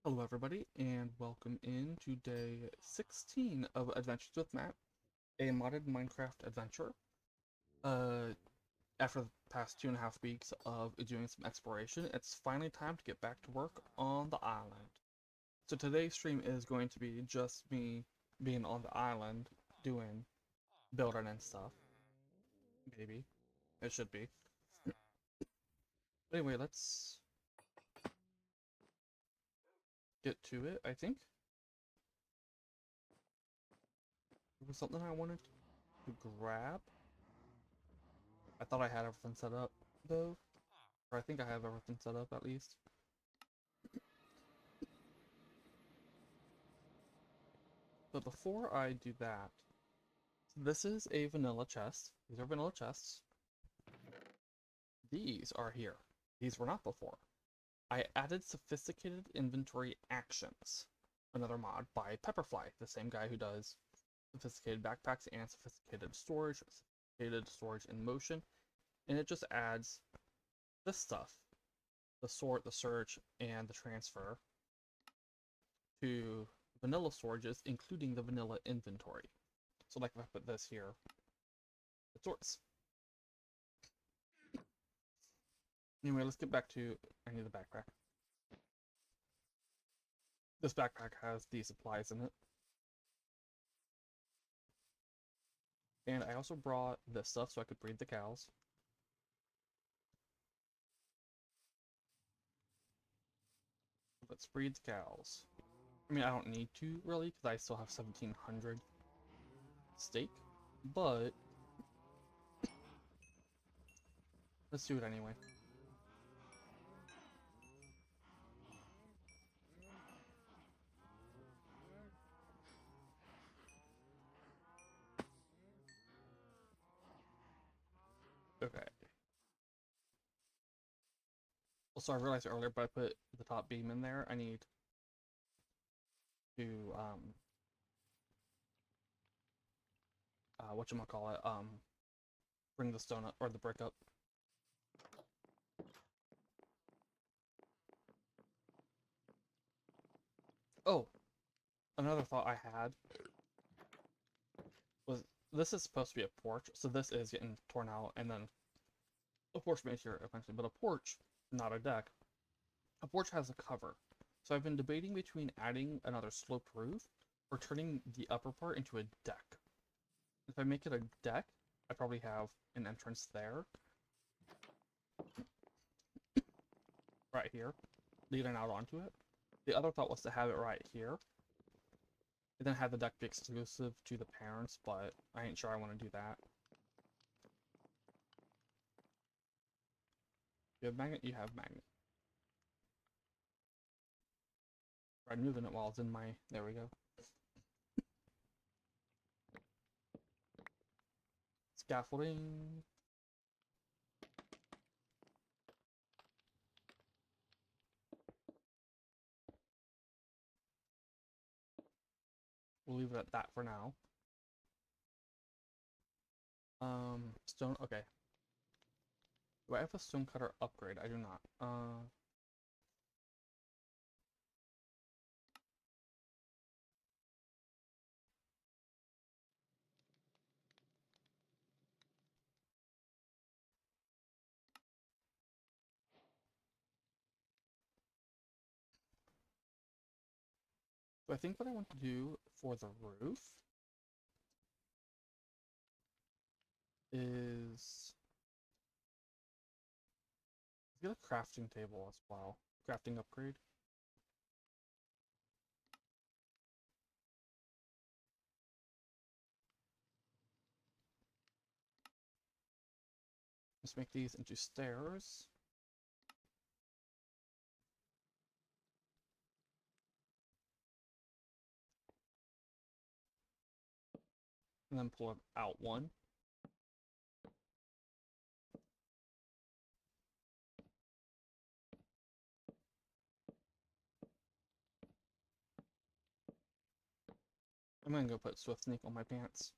Hello everybody, and welcome in to day 16 of Adventures with Matt, a modded Minecraft adventure. Uh, After the past 2.5 weeks of doing some exploration, it's finally time to get back to work on the island. So today's stream is going to be just me being on the island, doing building and stuff. Maybe. It should be. Anyway, let's get to it, I think. There was something I wanted to grab. I thought I had everything set up, though. Or I think I have everything set up, at least. But before I do that, this is a vanilla chest. These are vanilla chests. These are here. These were not before. I added sophisticated inventory actions, another mod by Pepperfly, the same guy who does sophisticated backpacks and sophisticated storage in motion, and it just adds this stuff, the sort, the search, and the transfer to vanilla storages, including the vanilla inventory. So like if I put this here, it sorts. Anyway, let's get back to, I need the backpack. This backpack has the supplies in it. And I also brought this stuff so I could breed the cows. Let's breed the cows. I mean, I don't need to really, because I still have 1,700 steak, but let's do it anyway. Okay. Also, I realized earlier, but I put the top beam in there. I need to, whatchamacallit, bring the stone up, or the brick up. Oh, another thought I had was this is supposed to be a porch, so this is getting torn out, and then a porch made here eventually, but a porch, not a deck. A porch has a cover, so I've been debating between adding another sloped roof or turning the upper part into a deck. If I make it a deck, I probably have an entrance there, right here, leading out onto it. The other thought was to have it right here, and then have the deck be exclusive to the parents, but I ain't sure I want to do that. You have magnet? You have magnet. Try moving it while it's in my... There we go. Scaffolding. We'll leave it at that for now. Stone, okay. Do I have a stone cutter upgrade? I do not. So I think what I want to do for the roof is get a crafting table as well. Crafting upgrade. Let's make these into stairs. And then pull it out one. I'm gonna go put Swift Sneak on my pants.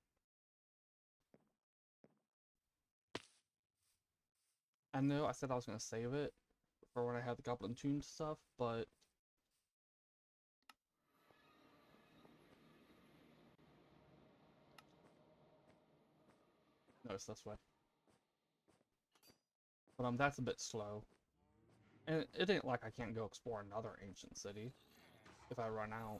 I know I said I was gonna save it for when I had the Goblin Tomb stuff, but No, it's this way. But that's a bit slow. And it ain't like I can't go explore another ancient city if I run out.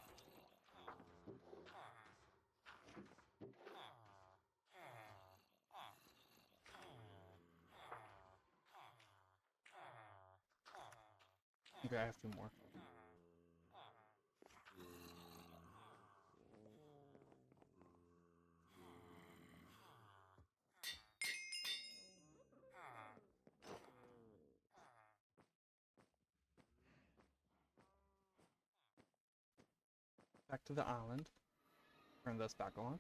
Okay, I have two more. Back to the island. Turn this back on.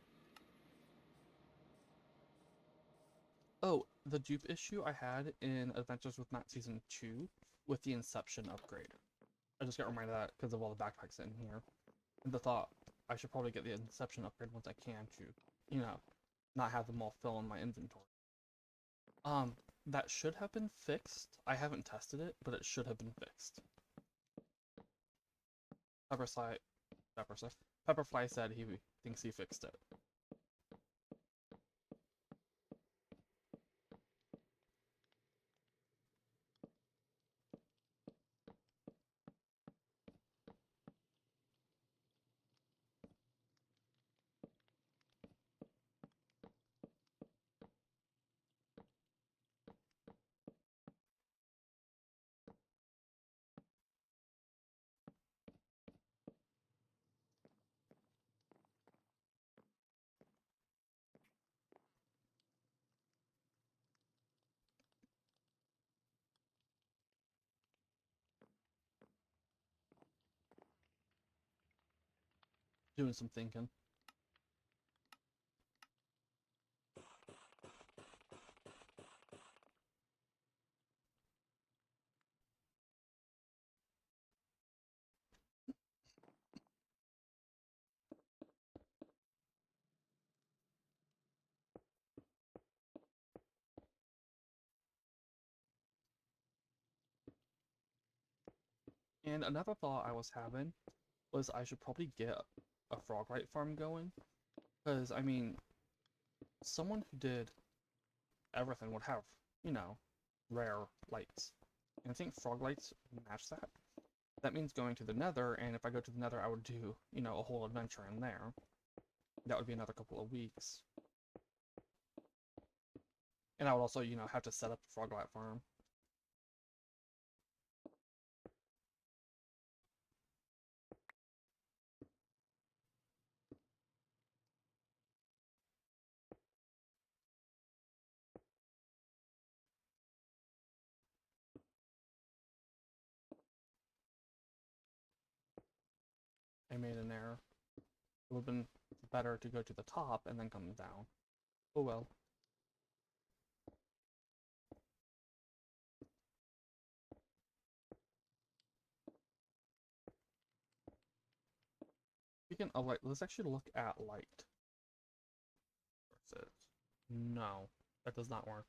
Oh, the dupe issue I had in Adventures with Matt Season 2 with the Inception upgrade. I just got reminded of that because of all the backpacks in here. And the thought, I should probably get the Inception upgrade once I can to, you know, not have them all fill in my inventory. That should have been fixed. I haven't tested it, but it should have been fixed. Pepperfly said he thinks he fixed it. Doing some thinking. And another thought I was having was I should probably get a froglight farm going. Because, I mean, someone who did everything would have, you know, rare lights. And I think frog lights match that. That means going to the nether, and if I go to the nether, I would do, you know, a whole adventure in there. That would be another couple of weeks. And I would also, you know, have to set up the froglight farm. I made an error. It would have been better to go to the top and then come down. Oh well. Speaking of light, let's actually look at light. Versus. No, that does not work.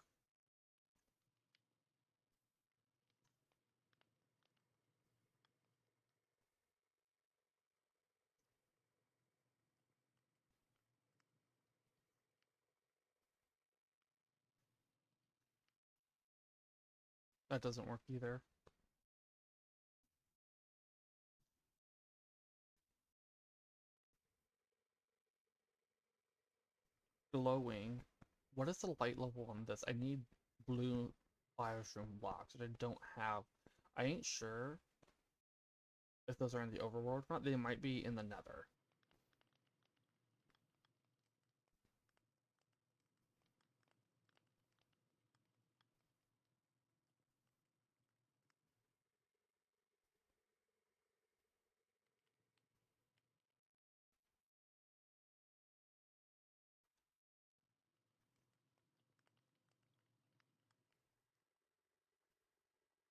That doesn't work either. Glowing. What is the light level on this? I need blue biostream blocks that I don't have. I ain't sure if those are in the overworld or not. They might be in the nether.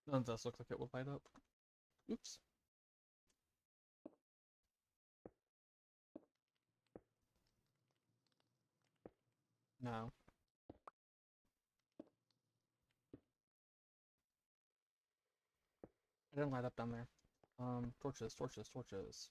None of this looks like it would light up. Oops. No. It didn't light up down there. Torches, torches, torches.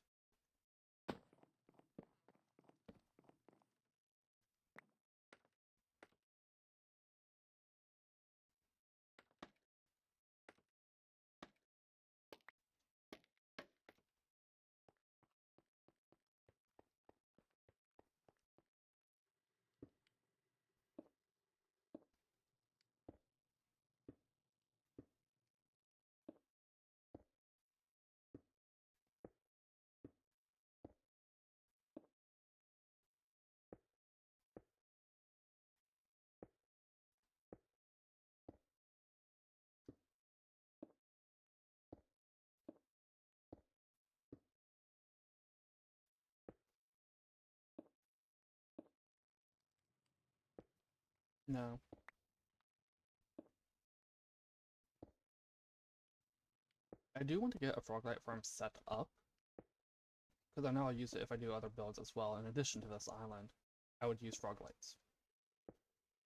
No. I do want to get a Froglight farm set up, because I know I'll use it if I do other builds as well. In addition to this island, I would use Froglights.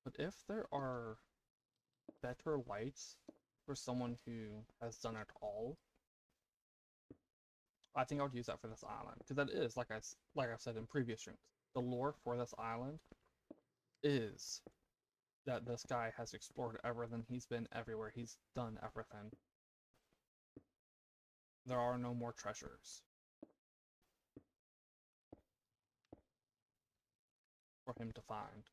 But if there are better lights for someone who has done it all, I think I would use that for this island, because that is, like I've said in previous streams, the lore for this island is that this guy has explored everything. He's been everywhere. He's done everything. There are no more treasures for him to find.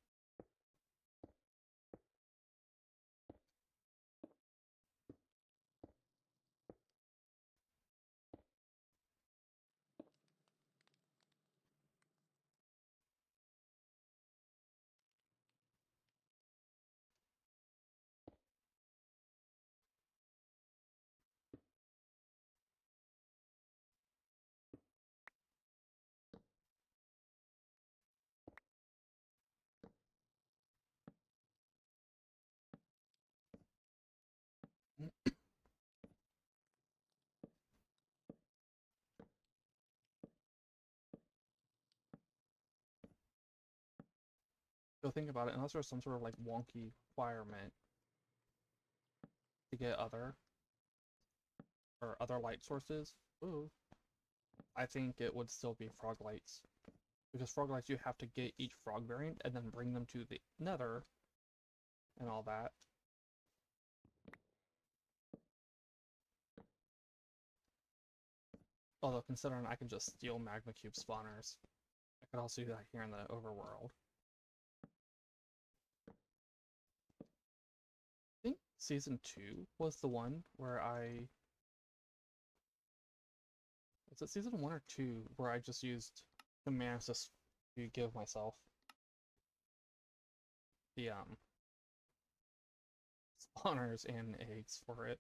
So think about it, unless there's some sort of like wonky requirement to get other light sources, ooh, I think it would still be frog lights. Because frog lights, you have to get each frog variant and then bring them to the nether and all that. Although considering I can just steal magma cube spawners, I could also do that here in the overworld. I think season 2 was the one where was it season 1 or 2 where I just used commands to give myself the spawners and eggs for it.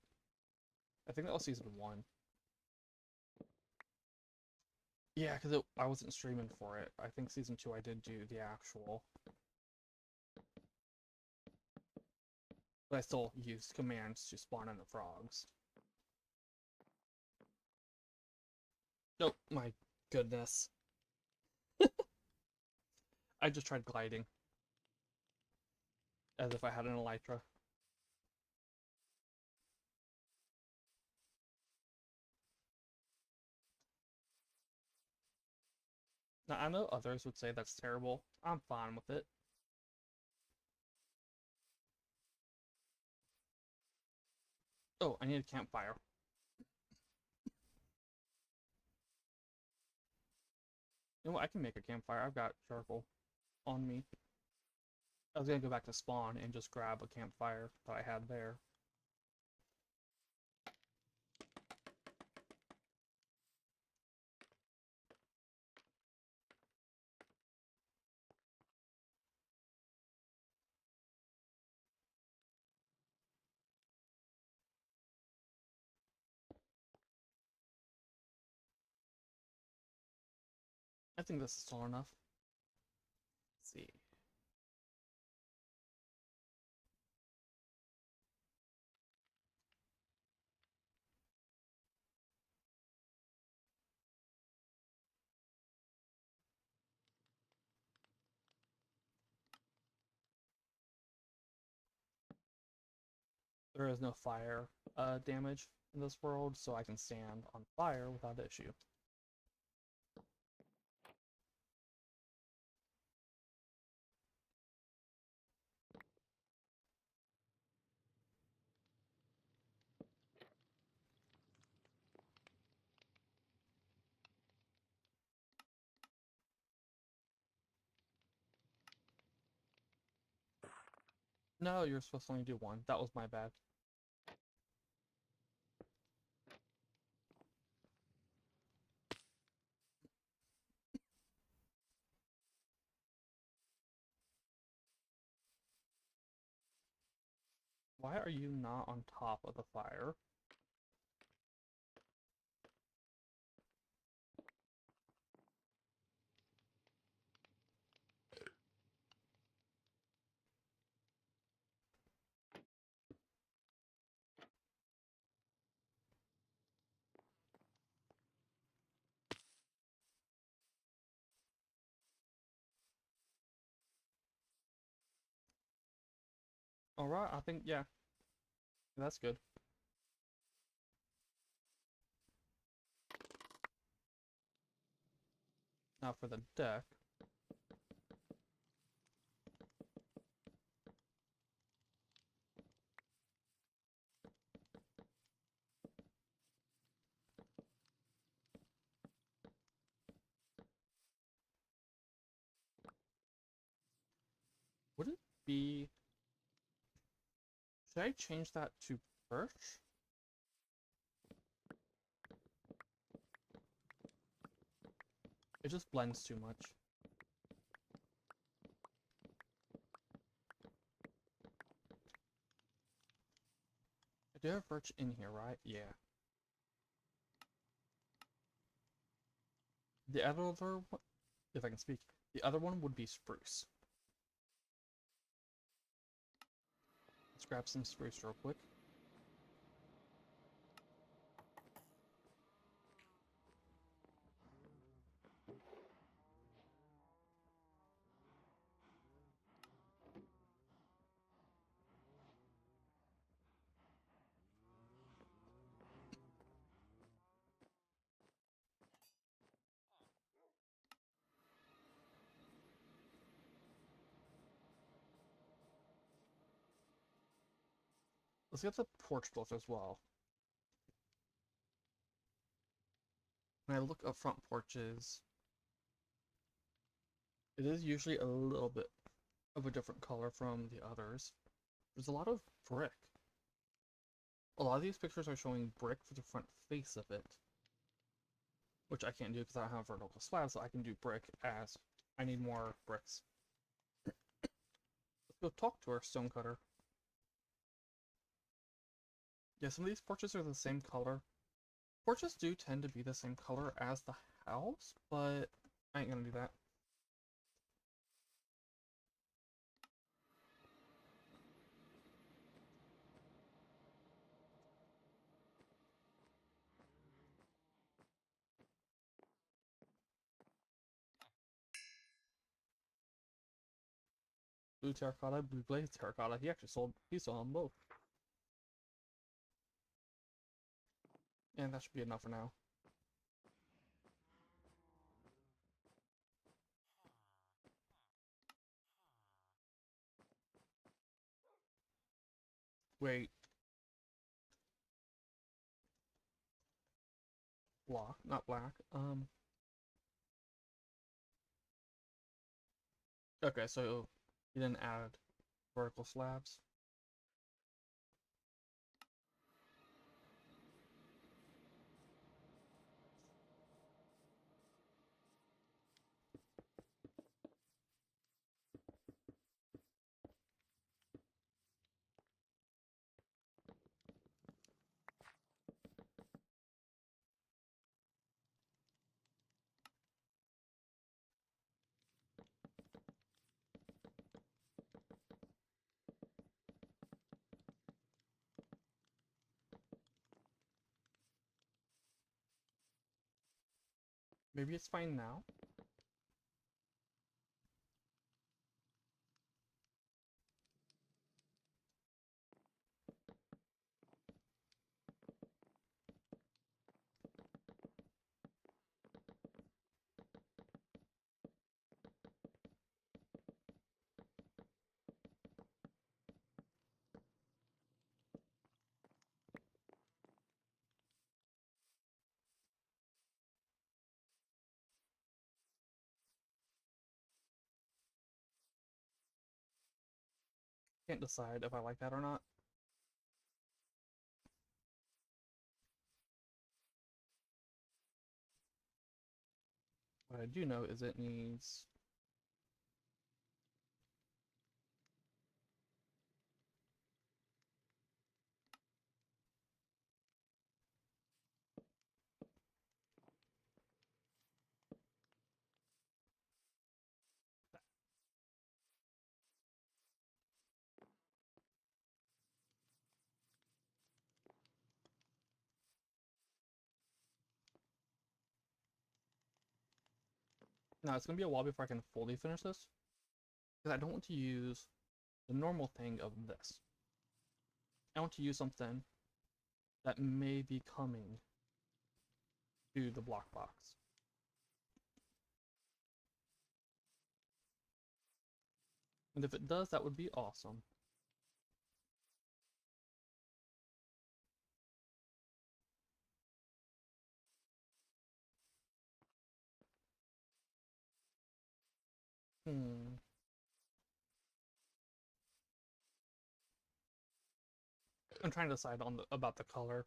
I think that was season 1. Yeah, because I wasn't streaming for it. I think season 2 I did do the actual. But I still used commands to spawn in the frogs. Oh my goodness. I just tried gliding. As if I had an elytra. Now, I know others would say that's terrible. I'm fine with it. Oh, I need a campfire. You know what? I can make a campfire. I've got charcoal on me. I was gonna go back to spawn and just grab a campfire that I had there. I think this is tall enough. Let's see. There is no fire damage in this world, so I can stand on fire without issue. No, you're supposed to only do one. That was my bad. Why are you not on top of the fire? Alright, I think, yeah, that's good. Now for the deck. Would it be... Should I change that to birch? It just blends too much. I do have birch in here, right? Yeah. The other one, if I can speak, the other one would be spruce. Let's grab some spruce real quick. Let's get the porch built as well. When I look up front porches, it is usually a little bit of a different color from the others. There's a lot of brick. A lot of these pictures are showing brick for the front face of it, which I can't do because I don't have vertical slabs, so I can do brick as I need more bricks. Let's go talk to our stonecutter. Yeah, some of these porches are the same color. Porches do tend to be the same color as the house, but I ain't gonna do that. Blue terracotta, blue blaze terracotta. He sold them both. And that should be enough for now. Wait. Block, not black. Okay, so you didn't add vertical slabs. Maybe it's fine now. Can't decide if I like that or not. What I do know is it needs... Now it's gonna be a while before I can fully finish this, because I don't want to use the normal thing of this. I want to use something that may be coming to the block box. And if it does, that would be awesome. I'm trying to decide on about the color.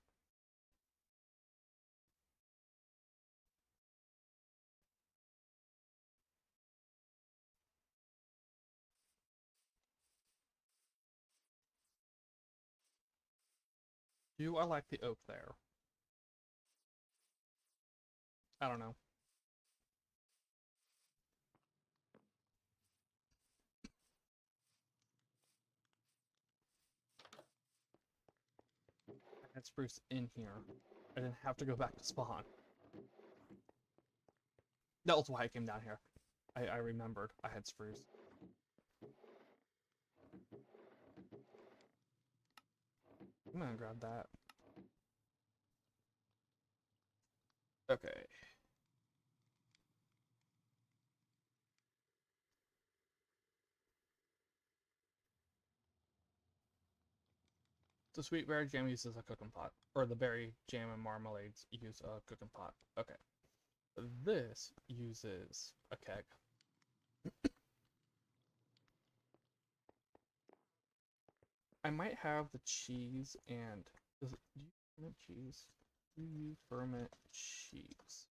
Do I like the oak there? I don't know. I had spruce in here. I didn't have to go back to spawn. That was why I came down here. I remembered I had spruce. I'm gonna grab that. Okay. The sweet berry jam uses a cooking pot. Or the berry jam and marmalades use a cooking pot. Okay. This uses a keg. I might have the cheese and... do you ferment cheese? Do you ferment cheese?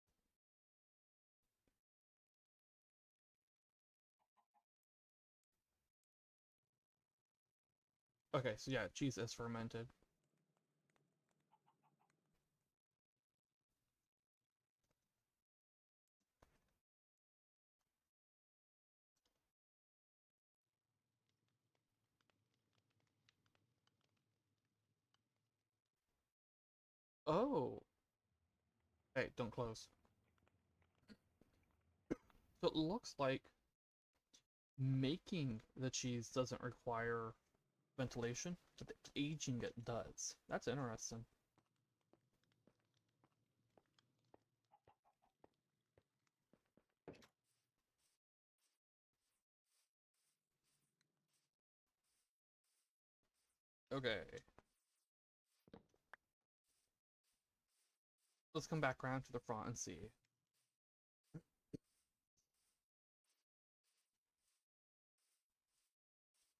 Okay, so yeah, cheese is fermented. Oh! Hey, don't close. So it looks like making the cheese doesn't require ventilation, but the aging it does. That's interesting. Okay. Let's come back around to the front and see.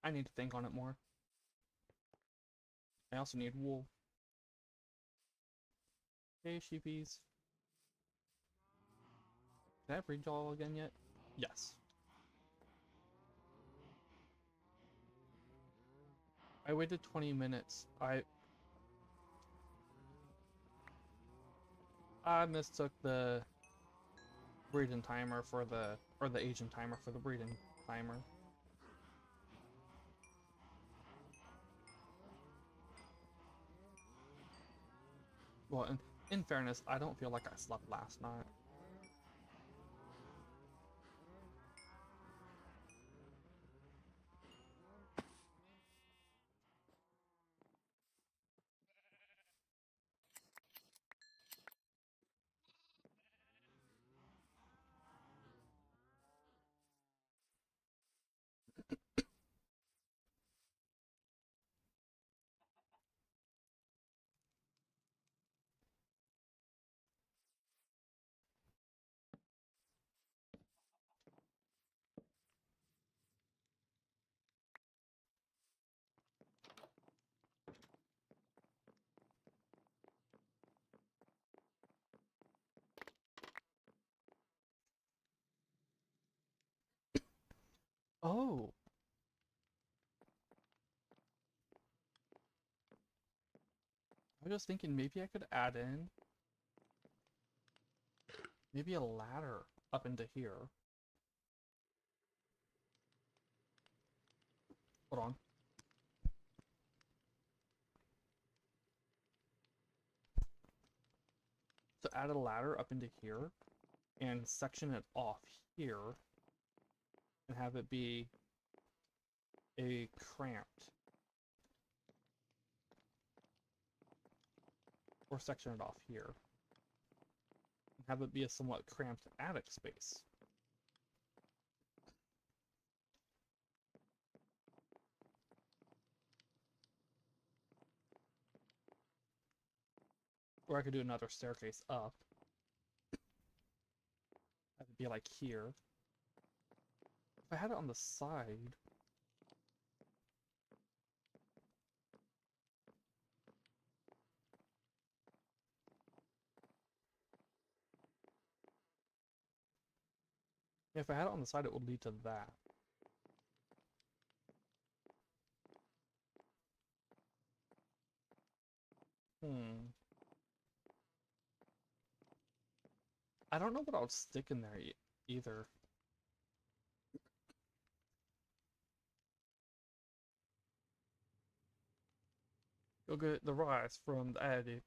I need to think on it more. I also need wool. Hey, sheepies. Did I breed y'all again yet? Yes. I waited 20 minutes. I mistook the breeding timer for the, or the aging timer for the breeding timer. Well, in fairness, I don't feel like I slept last night. Oh! I was just thinking maybe I could add in maybe a ladder up into here. Hold on. So add a ladder up into here and section it off here and have it be a cramped or section it off here, and have it be a somewhat cramped attic space. Or I could do another staircase up. That would be like here. If I had it on the side... If I had it on the side, it would lead to that. I don't know what I would stick in there either. You'll get the rice from the attic.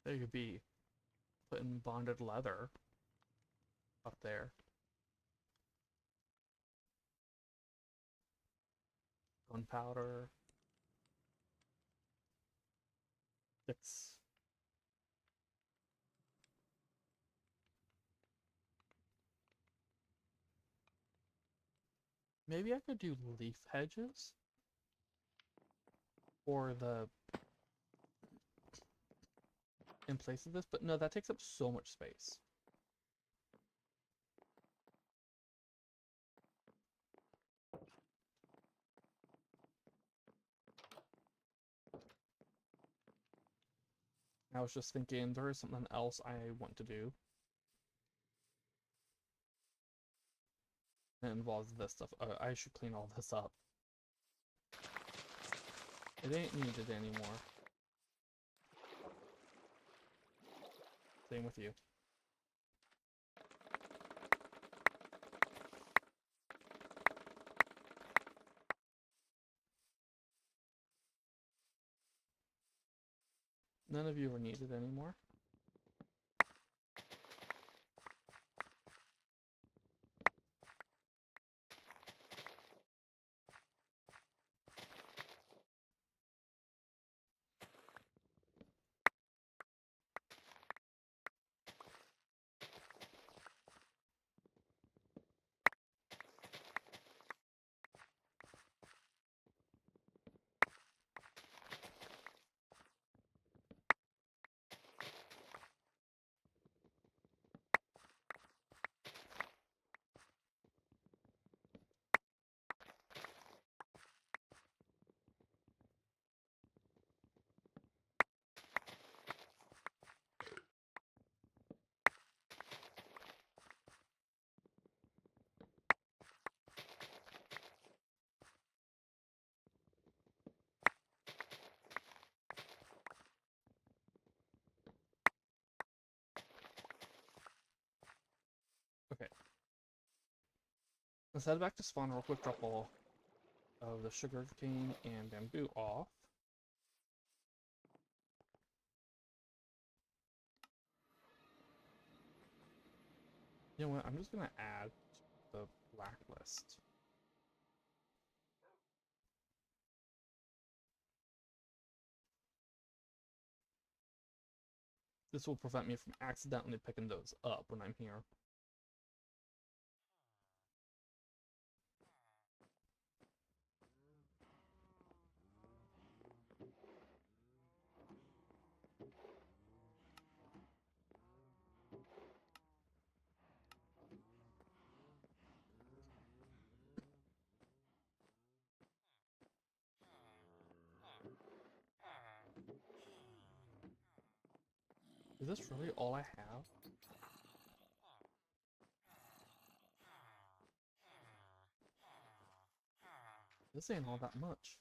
There could be putting bonded leather up there. Gunpowder. Sticks. Maybe I could do leaf hedges for the in place of this, but no, that takes up so much space. I was just thinking there is something else I want to do. It involves this stuff. I should clean all this up. It ain't needed anymore. Same with you. None of you are needed anymore. Okay. Let's head back to spawn real quick, drop all of the sugar cane and bamboo off. You know what, I'm just gonna add the blacklist. This will prevent me from accidentally picking those up when I'm here. Is this really all I have? This ain't all that much.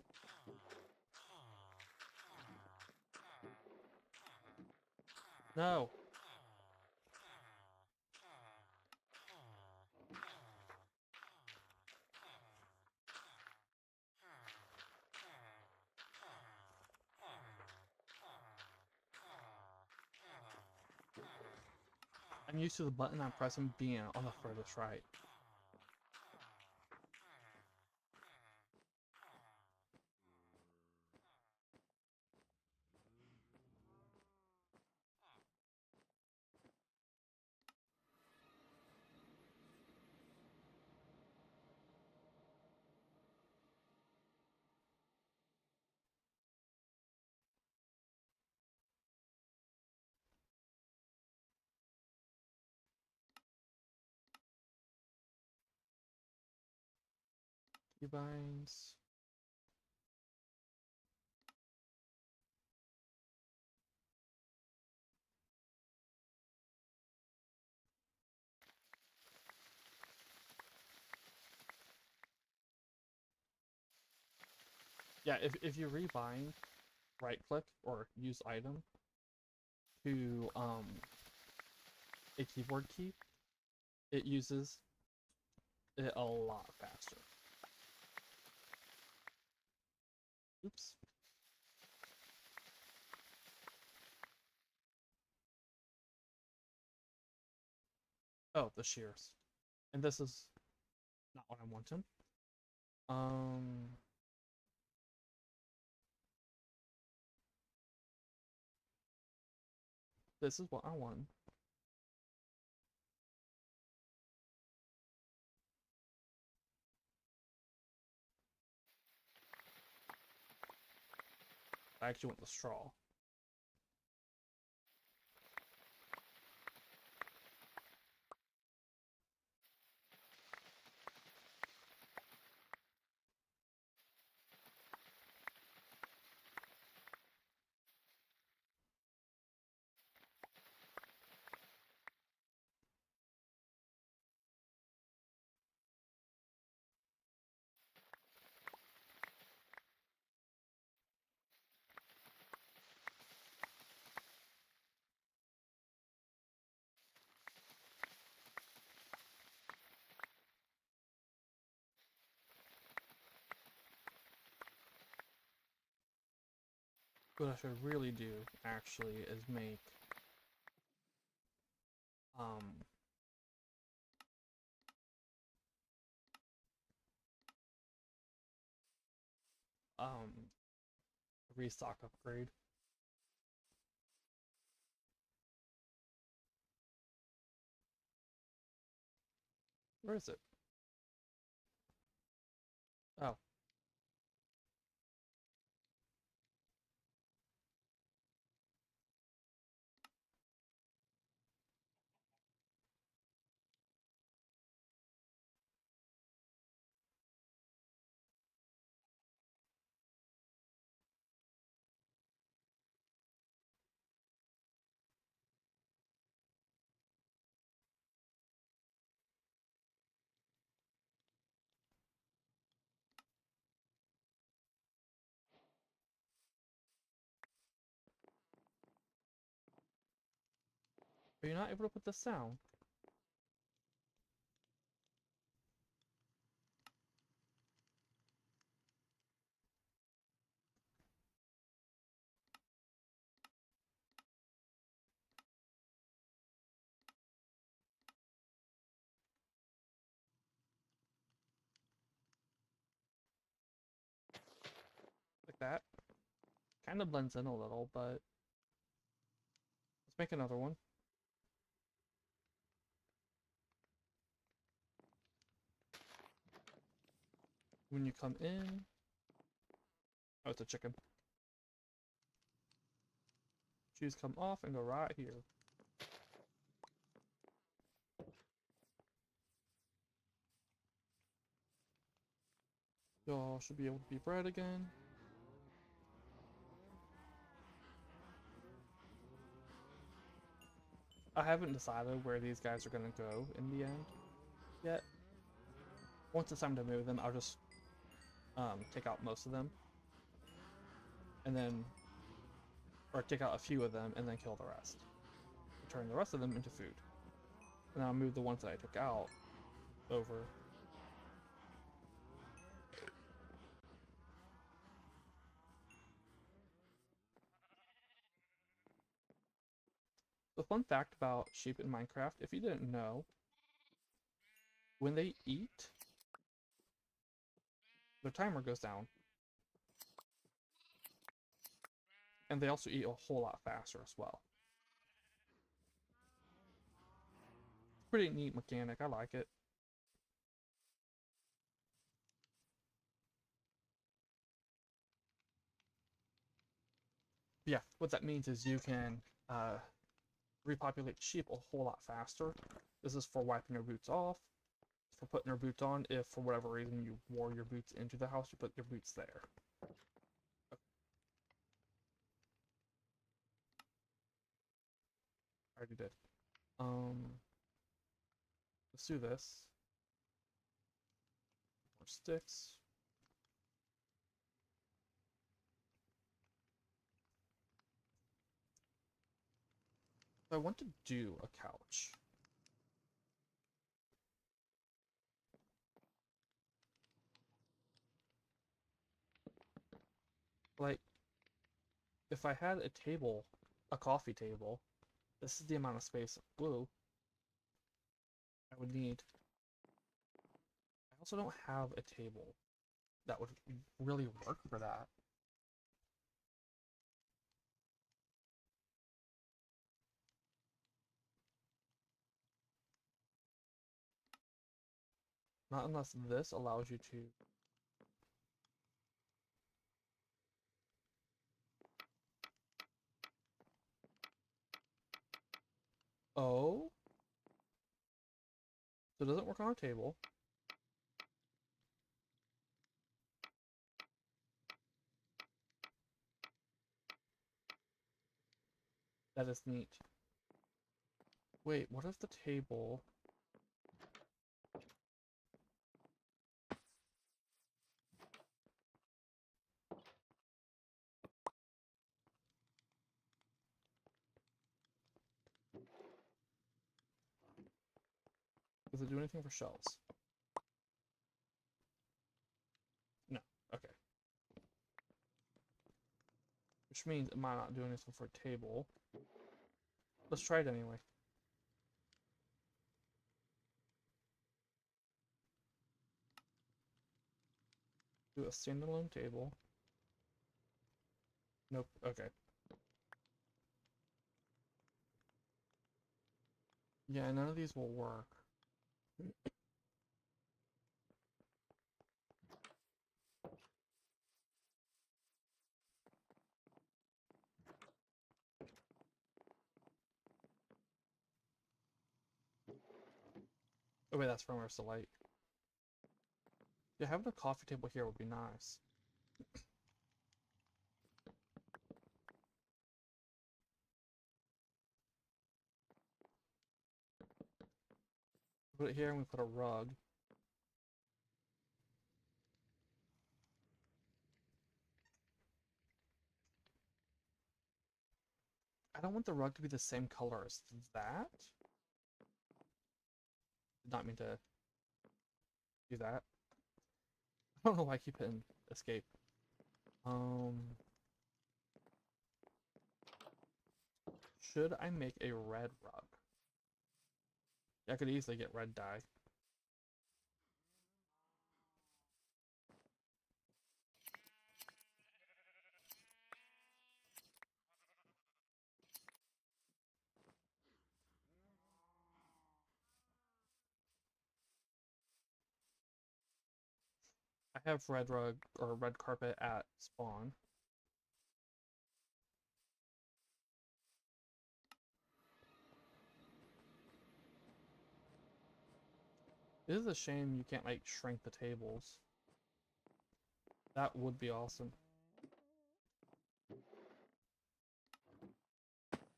No! I'm used to the button I'm pressing being on the furthest right. Keybinds. Yeah, if you rebind, right click or use item to a keyboard key, it uses it a lot faster. Oops. Oh, the shears. And this is not what I'm wanting. This is what I want. I actually want the straw. What I should really do, actually, is make um um restock upgrade. Where is it? Oh. Are you not able to put this down? Like that? Kind of blends in a little, but let's make another one. When you come in... Oh, it's a chicken. Choose come off and go right here. Y'all should be able to be bred again. I haven't decided where these guys are gonna go in the end yet. Once it's time to move them, I'll just take out most of them. And then, or take out a few of them and then kill the rest. Turn the rest of them into food. And I'll move the ones that I took out over. The fun fact about sheep in Minecraft, if you didn't know, when they eat, their timer goes down. And they also eat a whole lot faster as well. Pretty neat mechanic, I like it. Yeah, what that means is you can repopulate sheep a whole lot faster. This is for wiping your boots off, for putting your boots on. If for whatever reason you wore your boots into the house, you put your boots there. I already did. Let's do this. More sticks. I want to do a couch. Like, if I had a table, a coffee table, this is the amount of space, whoa, I would need. I also don't have a table that would really work for that. Not unless this allows you to. Oh? So it doesn't work on a table. That is neat. Wait, what if the table... Does it do anything for shelves? No. Okay. Which means it might not do anything for a table. Let's try it anyway. Do a standalone table. Nope. Okay. Yeah, none of these will work. Oh wait, that's Farmhouse Delight. Yeah, having a coffee table here would be nice. Put it here and we put a rug. I don't want the rug to be the same color as that. Did not mean to do that. I don't know why I keep hitting escape. Should I make a red rug? Yeah, I could easily get red dye. I have red rug or red carpet at spawn. It is a shame you can't like shrink the tables. That would be awesome.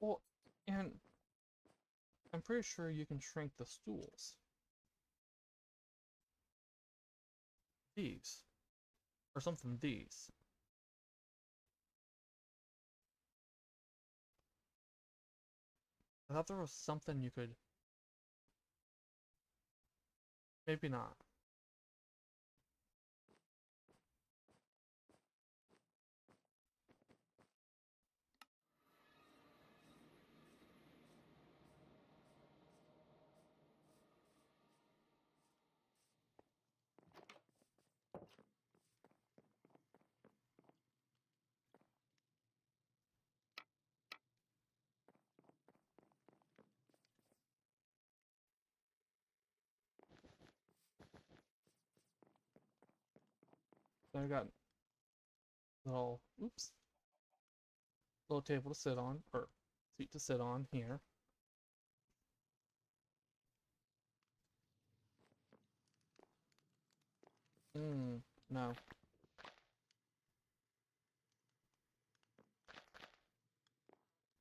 Well, and I'm pretty sure you can shrink the stools. These. Or something these. I thought there was something you could... Maybe not. Then I got little, oops, little table to sit on, or seat to sit on here. No.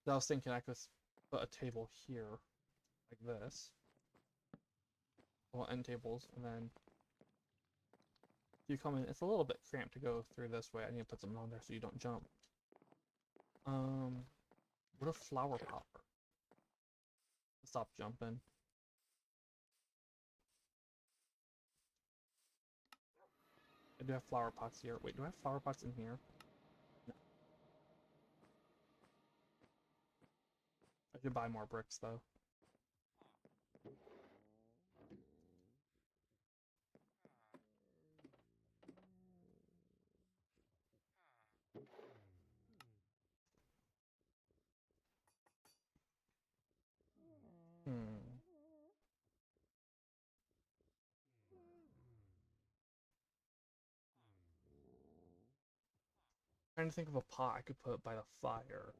I was thinking I could put a table here, like this. Well, end tables, and then you come in. It's a little bit cramped to go through this way. I need to put something on there so you don't jump. What a flower popper. Stop jumping. I do have flower pots here. Wait, do I have flower pots in here? No. I should buy more bricks though. Hmm. Trying to think of a pot I could put by the fire.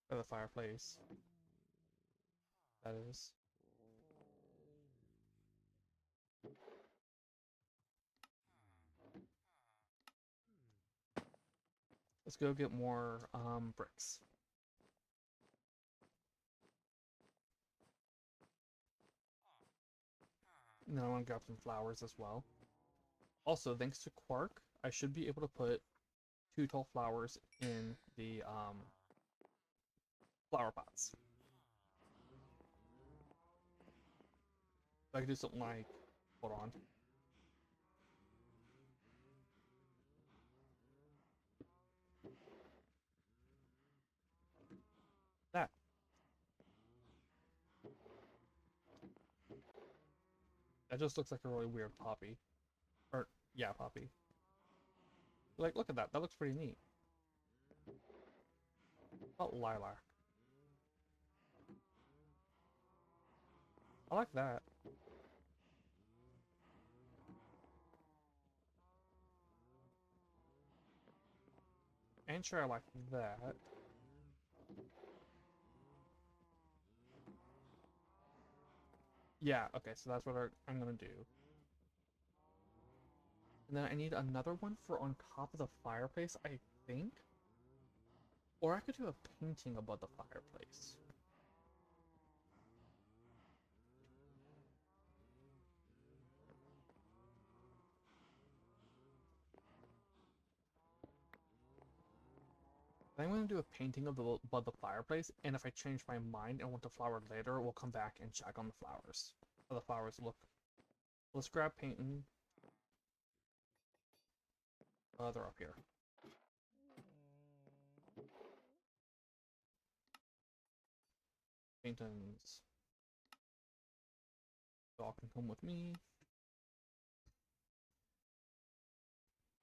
By the fireplace. That is. Let's go get more bricks. And then I want to grab some flowers as well. Also, thanks to Quark, I should be able to put 2 tall flowers in the flower pots. I could do something like, hold on. That. That just looks like a really weird poppy. Or, yeah, poppy. Like, look at that. That looks pretty neat. Oh, lilac. I like that. And sure, I like that. Yeah, okay, so that's what I'm gonna do. And then I need another one for on top of the fireplace, I think. Or I could do a painting above the fireplace. I'm going to do a painting of above the fireplace, and if I change my mind and want to flower later, we'll come back and check on the flowers. How the flowers look. Let's grab painting. They're up here. Paintings. Y'all can come with me.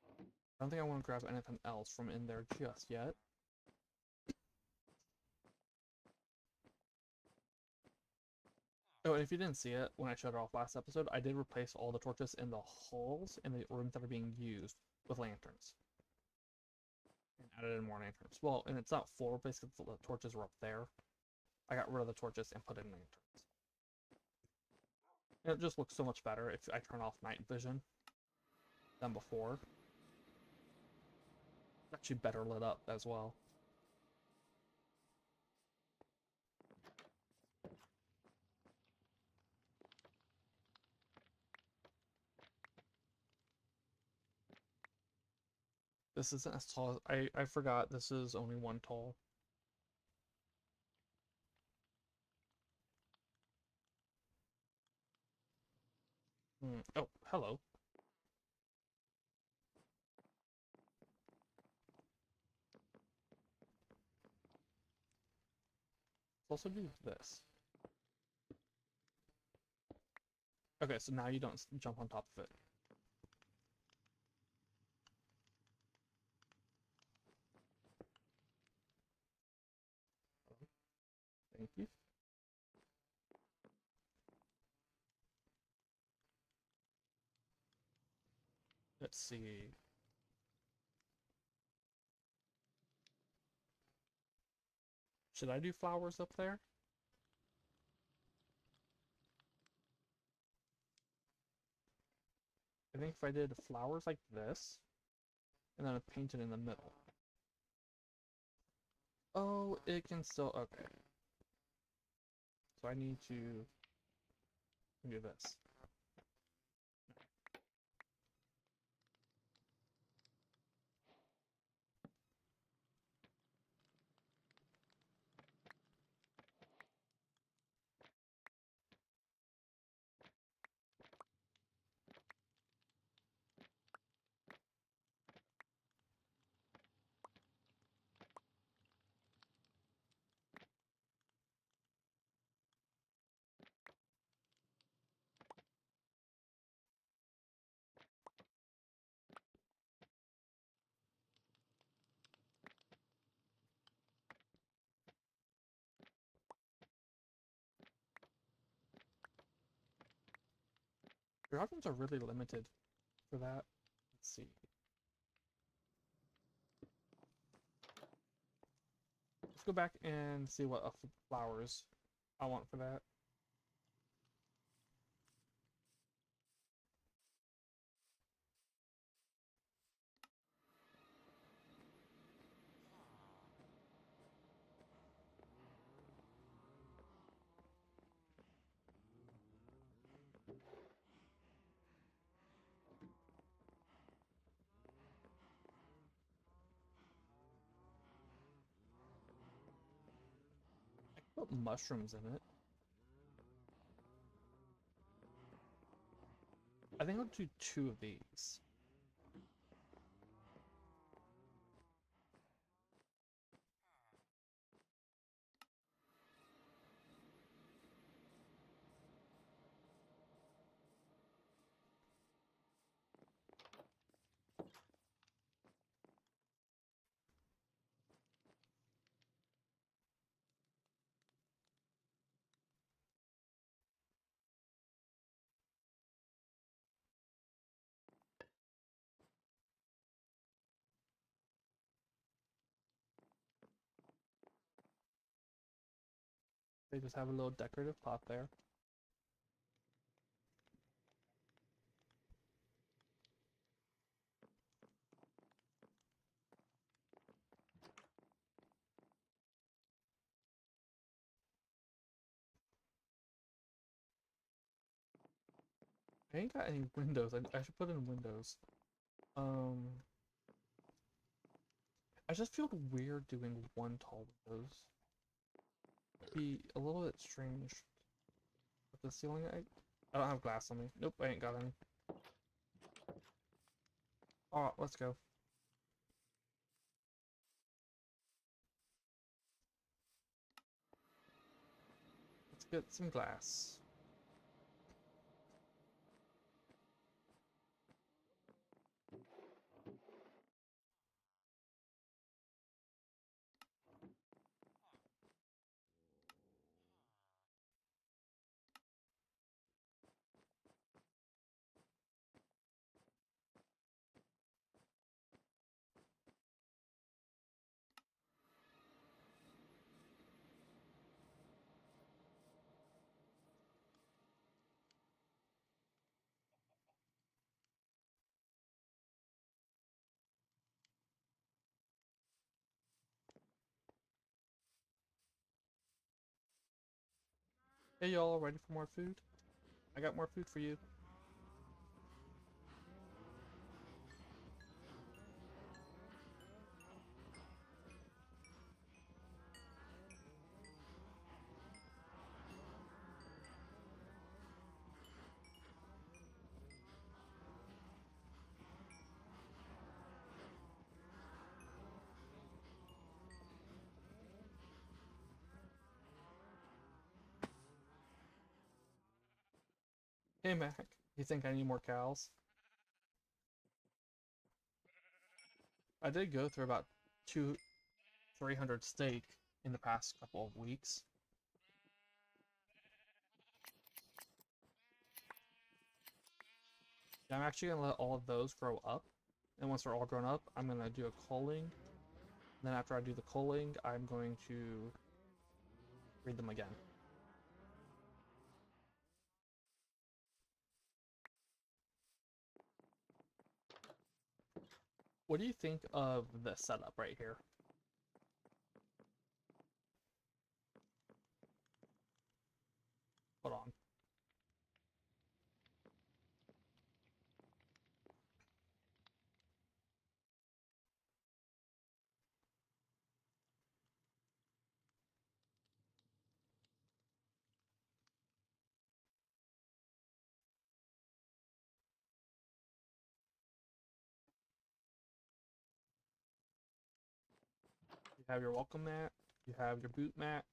I don't think I want to grab anything else from in there just yet. Oh, and if you didn't see it, when I showed it off last episode, I did replace all the torches in the halls in the rooms that are being used with lanterns. And added in more lanterns. Well, and it's not full replace because the torches were up there. I got rid of the torches and put in lanterns. And it just looks so much better if I turn off night vision than before. It's actually better lit up as well. This isn't as tall as I forgot this is only 1 tall. Oh, hello. Let's also do this. Okay, so now you don't jump on top of it. Let's see. Should I do flowers up there? I think if I did flowers like this, and then I painted in the middle. Oh, it can still, okay. So I need to do this. Your options are really limited for that. Let's see. Let's go back and see what flowers I want for that. I can put mushrooms in it. I think I'll do 2 of these. They just have a little decorative pot there. I ain't got any windows. I should put in windows. I just feel weird doing 1 tall windows. It'd be a little bit strange. With the ceiling, I don't have glass on me. Nope, I ain't got any. Alright, let's go. Let's get some glass. Hey y'all, ready for more food? I got more food for you. Hey Mac, you think I need more cows? I did go through about 300 steak in the past couple of weeks. I'm actually gonna let all of those grow up, and once they're all grown up, I'm gonna do a culling. Then after I do the culling, I'm going to breed them again. What do you think of this setup right here? Hold on. You have your welcome mat, you have your boot mat.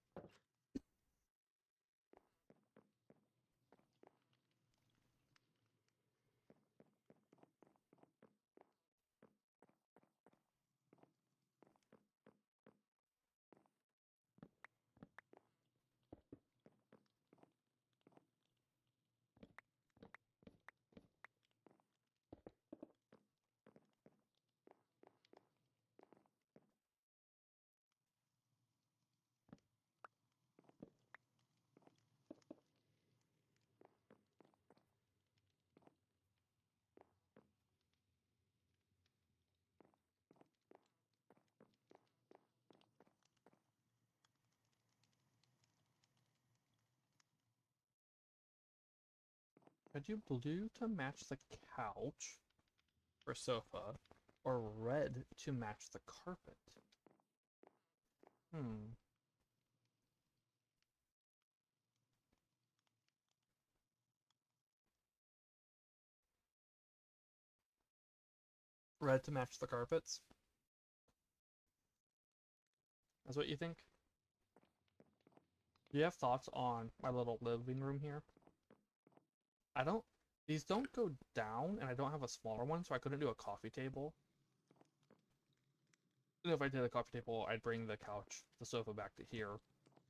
Could you blue to match the couch or sofa, or red to match the carpet? Hmm. Red to match the carpets? That's what you think? Do you have thoughts on my little living room here? I don't, these don't go down, and I don't have a smaller one, so I couldn't do a coffee table. And if I did a coffee table, I'd bring the couch, the sofa back to here,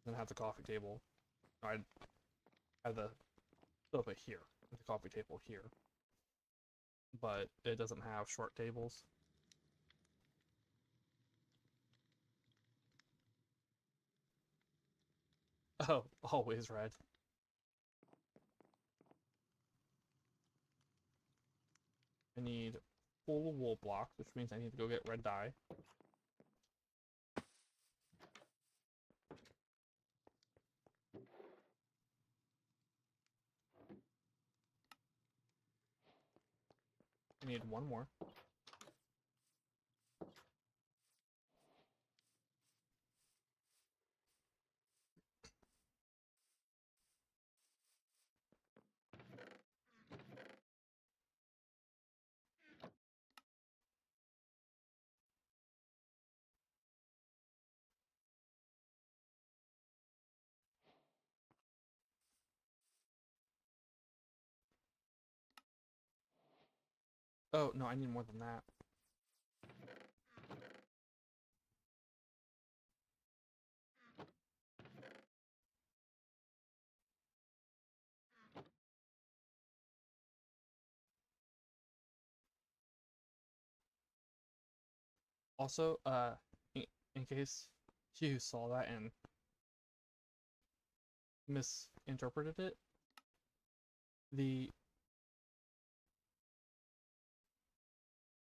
then have the coffee table. I'd have the sofa here, and the coffee table here. But it doesn't have short tables. Oh, always red. I need full wool blocks, which means I need to go get red dye. I need one more. Oh, no, I need more than that. Also, in case you saw that and misinterpreted it, the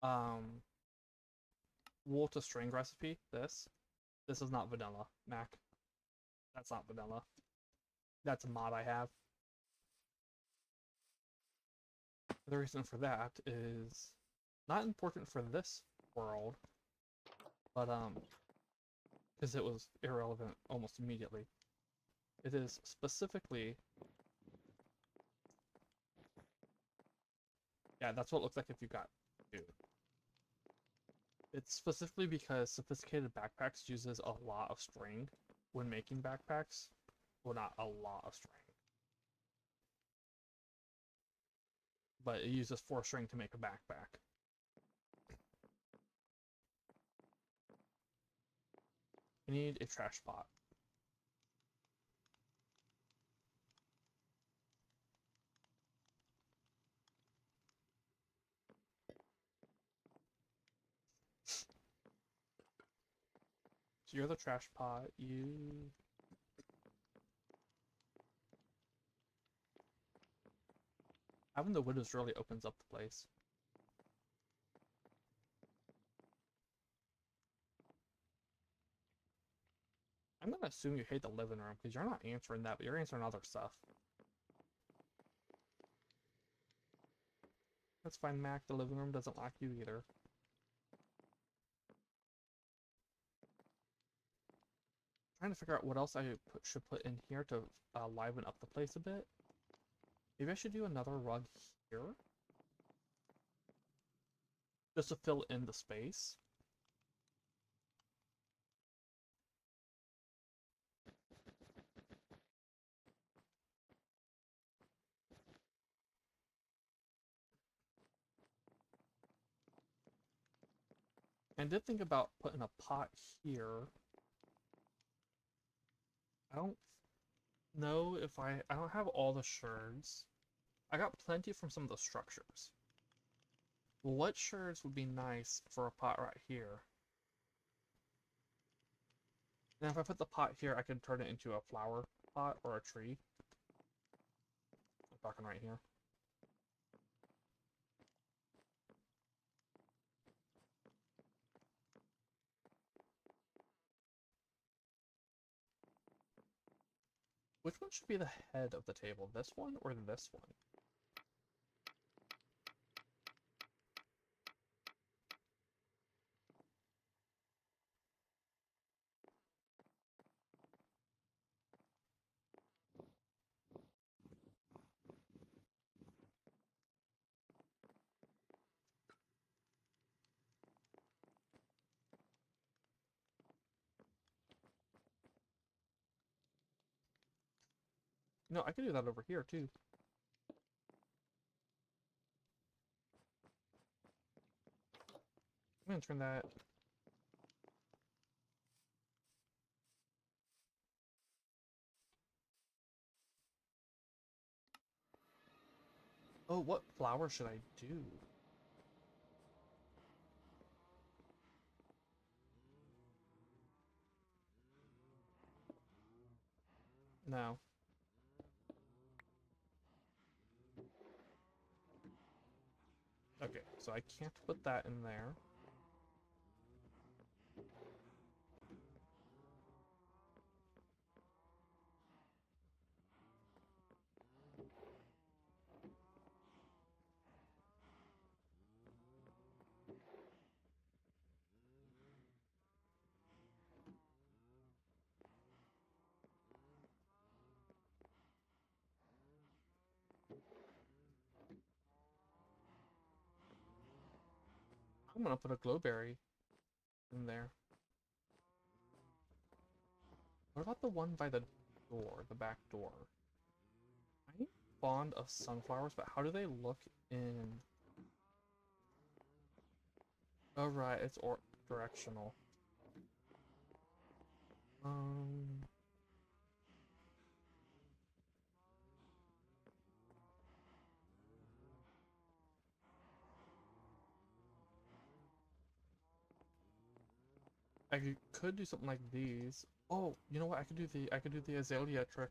um wool to string recipe, this is not vanilla, Mac. That's not vanilla. That's a mod I have. The reason for that is not important for this world, but because it was irrelevant almost immediately. It is specifically, yeah, that's what it looks like if you got two. It's specifically because sophisticated backpacks uses a lot of string when making backpacks. Well, not a lot of string, but it uses 4 string to make a backpack. I need a trash pot. So you're the trash pot. You... Having the windows really opens up the place. I'm gonna assume you hate the living room, because you're not answering that, but you're answering other stuff. That's fine, Mac. The living room doesn't like you either. Trying to figure out what else I should put in here to liven up the place a bit. Maybe I should do another rug here. Just to fill in the space. I did think about putting a pot here. I don't know if I don't have all the sherds. I got plenty from some of the structures. What sherds would be nice for a pot right here? And if I put the pot here, I can turn it into a flower pot or a tree. I'm talking right here. Which one should be the head of the table? This one or this one? No, I can do that over here too. I'm gonna turn that. Oh, what flower should I do? No. Okay, so I can't put that in there. I'm gonna put a glowberry in there. What about the one by the door, the back door? I'm fond of sunflowers, but how do they look in... Oh right, it's directional. Um... I could do something like these. Oh, you know what? I could do the azalea trick.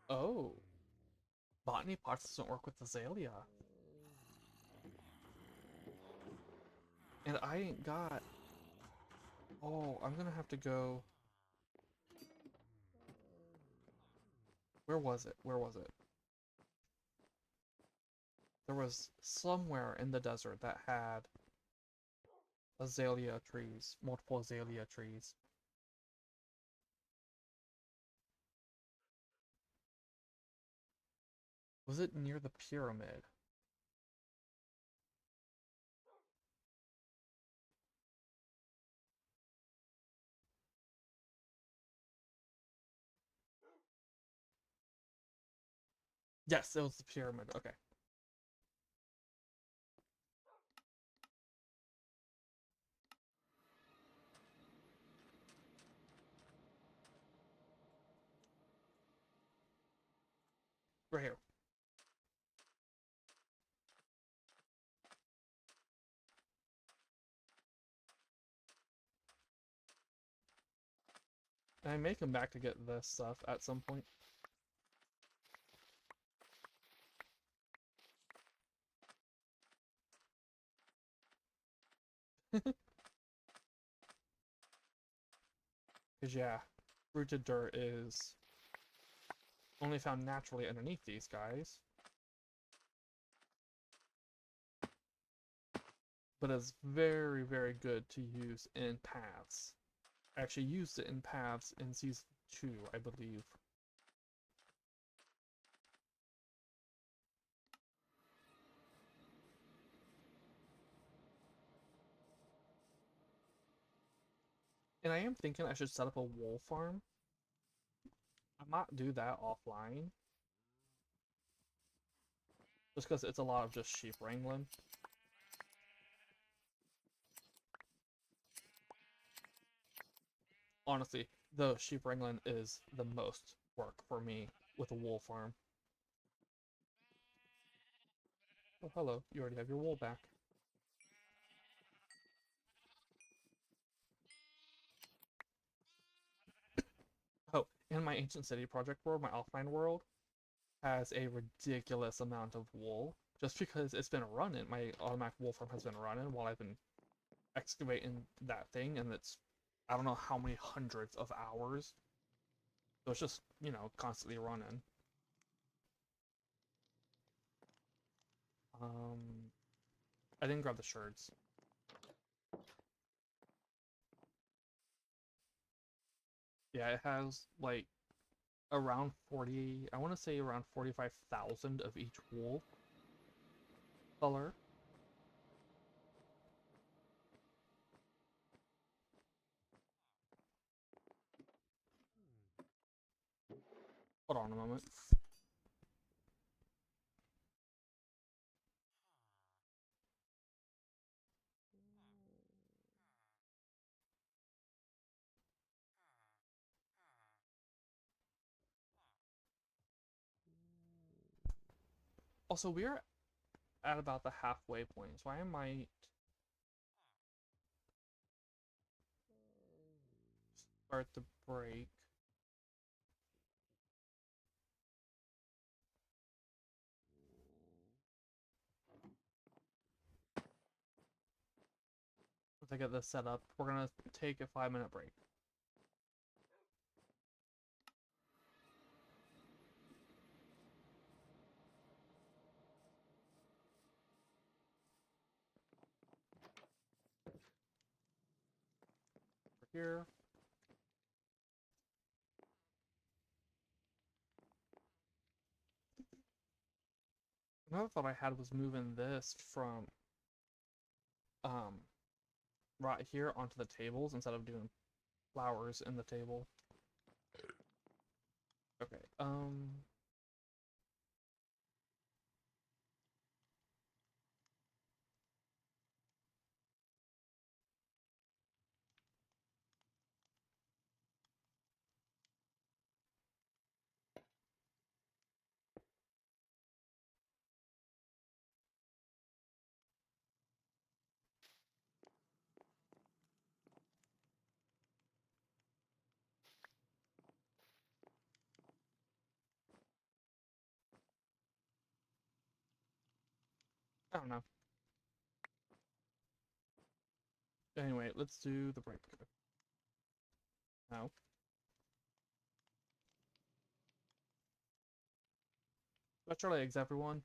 Oh, botany pots doesn't work with azalea. And I ain't got... Oh, I'm gonna have to go... Where was it? Where was it? There was somewhere in the desert that had azalea trees, multiple azalea trees. Was it near the pyramid? Yes, it was the pyramid. Okay. Right here. And I may come back to get this stuff at some point. Because, yeah, rooted dirt is only found naturally underneath these guys. But it's very, very good to use in paths. I actually used it in paths in Season 2, I believe. And I am thinking I should set up a wool farm. I might do that offline. Just because it's a lot of just sheep wrangling. Honestly, the sheep wrangling is the most work for me with a wool farm. Oh, hello. You already have your wool back. Oh, and my Ancient City project world, my offline world, has a ridiculous amount of wool. Just because it's been running, my automatic wool farm has been running while I've been excavating that thing, and it's, I don't know how many hundreds of hours. So it's just, you know, constantly running. I didn't grab the shirts. Yeah, it has like around 40, I want to say around 45,000 of each wool color. Hold on a moment. Also, we're at about the halfway point, so I might start the break. Once I get this set up, we're gonna take a 5-minute break. Over here. Another thought I had was moving this from um right here onto the tables instead of doing flowers in the table. Okay, I don't know. Anyway, let's do the break now. That's our legs, everyone.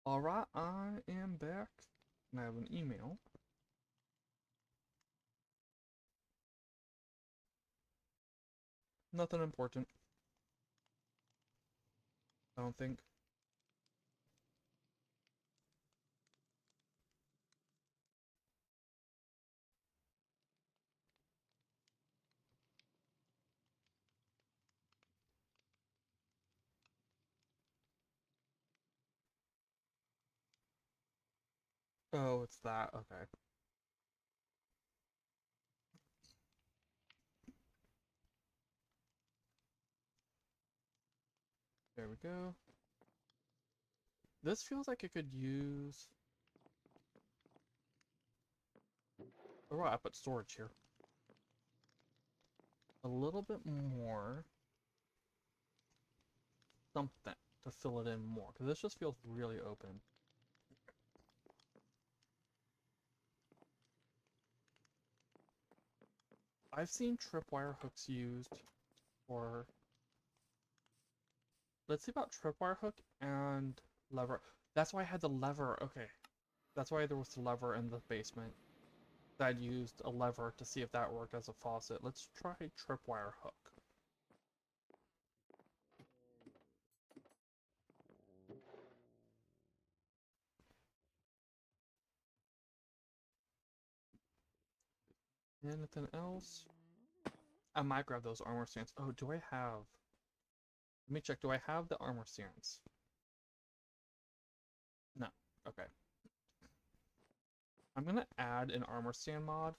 Alright, I am back, and I have an email. Nothing important, I don't think. Oh, it's that, okay. There we go. This feels like it could use... Oh, right, I put storage here. A little bit more... something to fill it in more, because this just feels really open. I've seen tripwire hooks used for... Let's see about tripwire hook and lever. That's why I had the lever, okay. That's why there was the lever in the basement. I'd used a lever to see if that worked as a faucet. Let's try tripwire hook. Anything else? I might grab those armor stands. Oh, do I have... Let me check. Do I have the armor stands? No. Okay. I'm gonna add an armor stand mod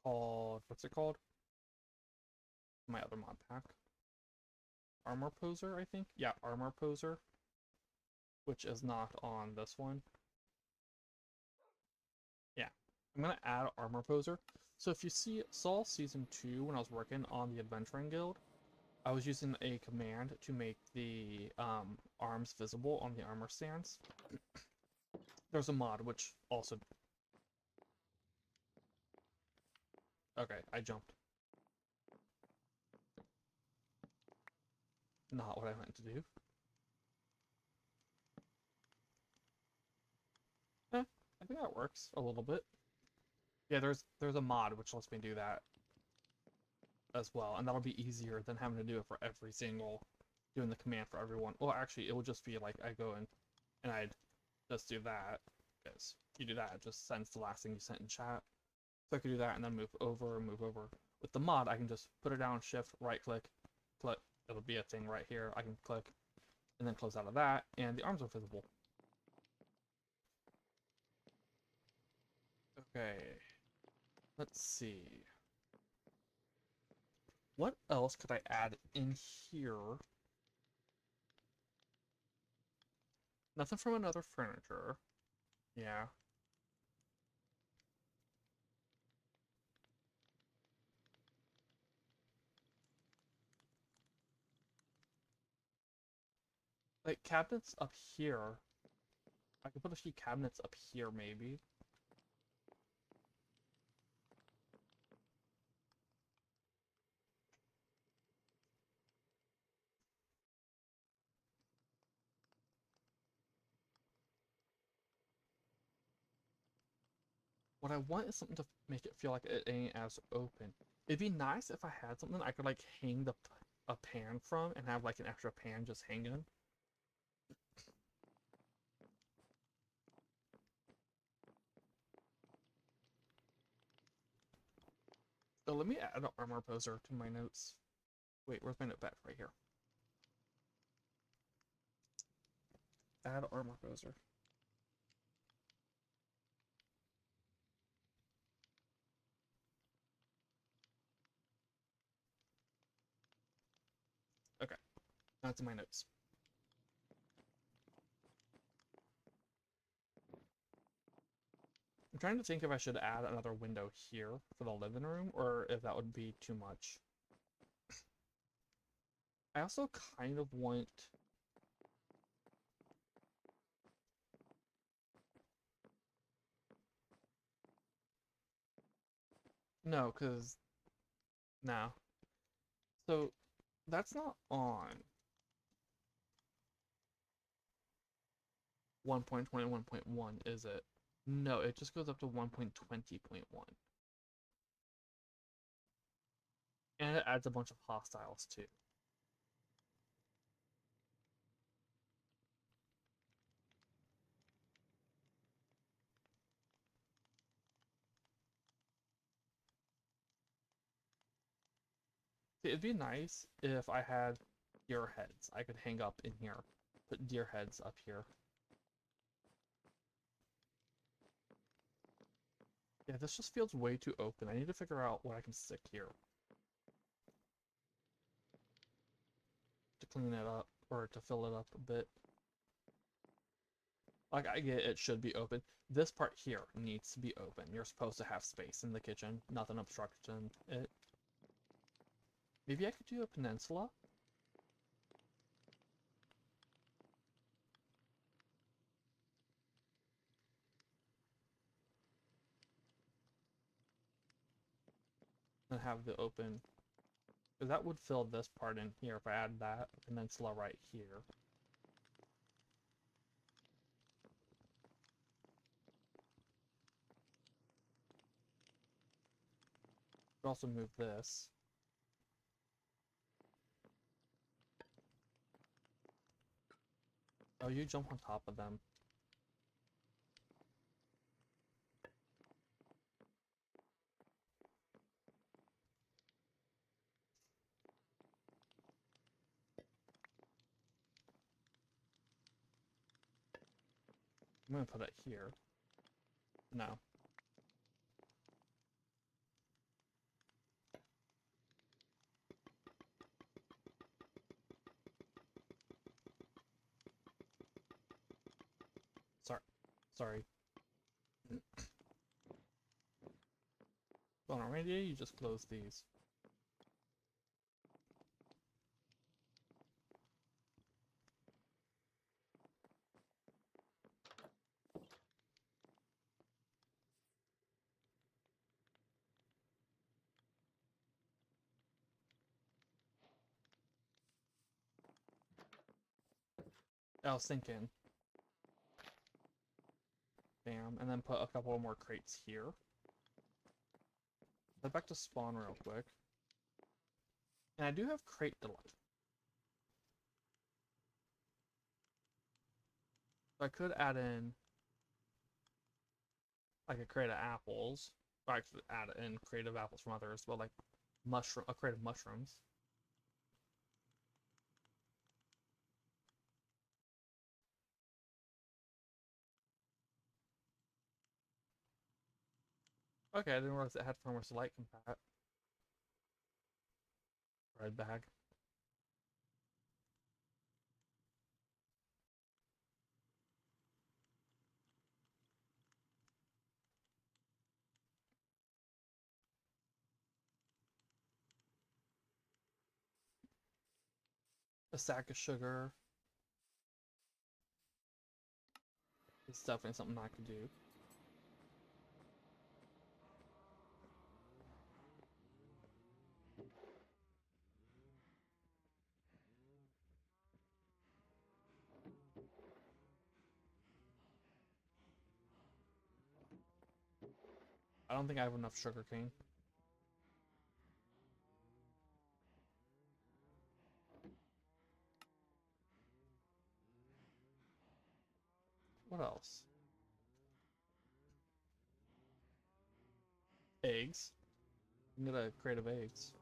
called... What's it called? My other mod pack. Armor Poser, I think? Yeah, Armor Poser. Which is not on this one. Yeah. I'm gonna add Armor Poser. So if you saw Season 2 when I was working on the Adventuring Guild, I was using a command to make the arms visible on the armor stands. There's a mod which also... Okay, I jumped. Not what I meant to do. I think that works a little bit. Yeah, there's a mod which lets me do that as well, and that'll be easier than having to do it for every single... doing the command for everyone. Well, actually, it would just be like I go in and I'd just do that, because if you do that, it just sends the last thing you sent in chat. So I could do that and then move over and move over. With the mod, I can just put it down, shift, right click, click. It'll be a thing right here. I can click and then close out of that, and the arms are visible. Okay. Let's see. What else could I add in here? Nothing from another furniture. Yeah. Like, cabinets up here. I could put a few cabinets up here, maybe. What I want is something to make it feel like it ain't as open. It'd be nice if I had something I could, like, hang a pan from and have, like, an extra pan just hanging. So let me add an armor poser to my notes. Wait, where's my notepad? Right here. Add armor poser. Okay, that's in my notes. I'm trying to think if I should add another window here for the living room, or if that would be too much. I also kind of want... No, because... No. So, that's not on. 1.21.1, is it? No, it just goes up to 1.20.1. And it adds a bunch of hostiles too. It'd be nice if I had deer heads I could hang up in here. Put deer heads up here. Yeah, this just feels way too open. I need to figure out what I can stick here to clean it up, or to fill it up a bit. Like, I get it should be open. This part here needs to be open. You're supposed to have space in the kitchen, nothing obstructing it. Maybe I could do a peninsula? And have the open... Because that would fill this part in here if I add that peninsula right here. Could also move this. Oh, you jump on top of them. I'm gonna put it here. No. Sorry. Well, already you just close these. I'll sink in. Bam, and then put a couple more crates here. Head back to spawn real quick. And I do have crate delight. So I could add in like a crate of apples. Or I could add in crate of apples from others, but like a crate of mushrooms. Okay, I didn't realize it had Farmhouse Light compat. Red bag. A sack of sugar. It's definitely something I could do. I don't think I have enough sugar cane. What else? Eggs. You can get a crate of eggs.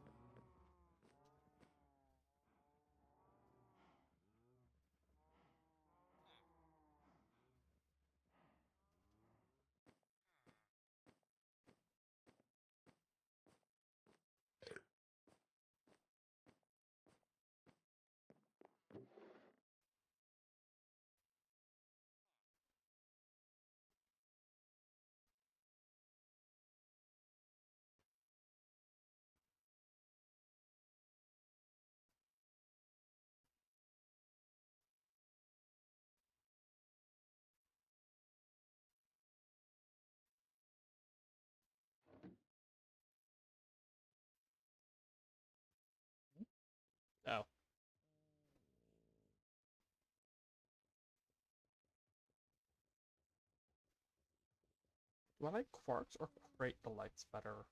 Do I like quarks or crate delights better?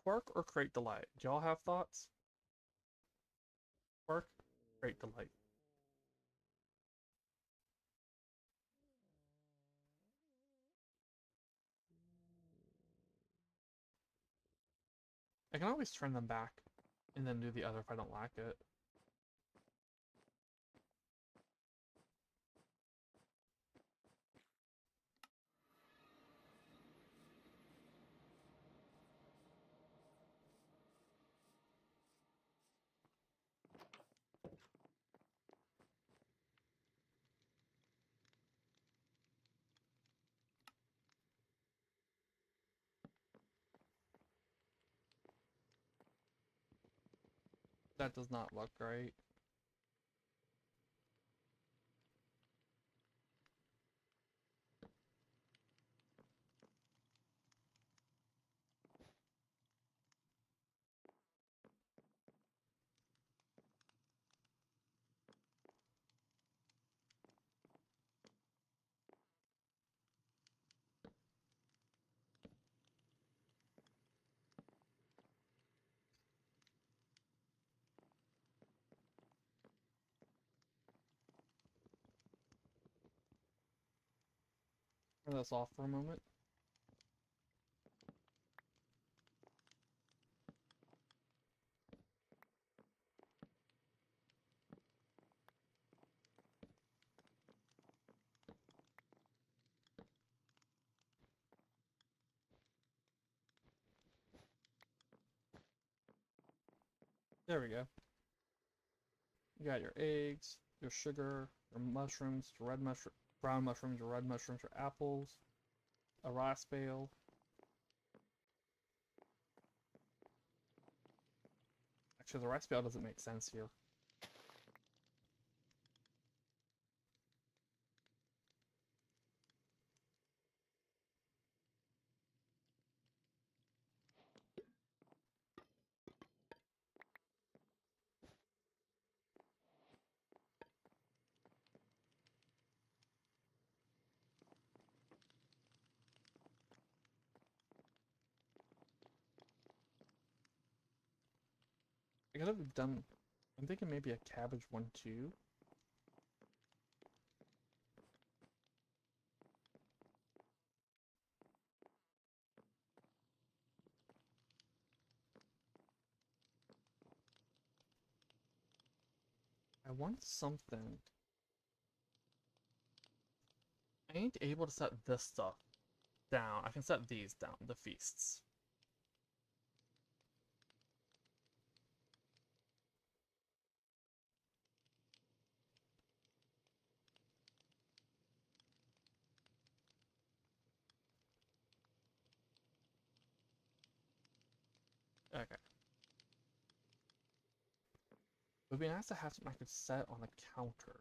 Quark or crate delight? Do y'all have thoughts? Quark, crate delight. I can always turn them back and then do the other if I don't like it. That does not look great. Turn this off for a moment. There we go. You got your eggs, your sugar, your mushrooms, your red mushroom, brown mushrooms, your red mushrooms, your apples, a rice bale. Actually, the rice bale doesn't make sense here. I could have done. I'm thinking maybe a cabbage one too. I want something. I ain't able to set this stuff down. I can set these down, the feasts. Okay. It would be nice to have something I could set on the counter.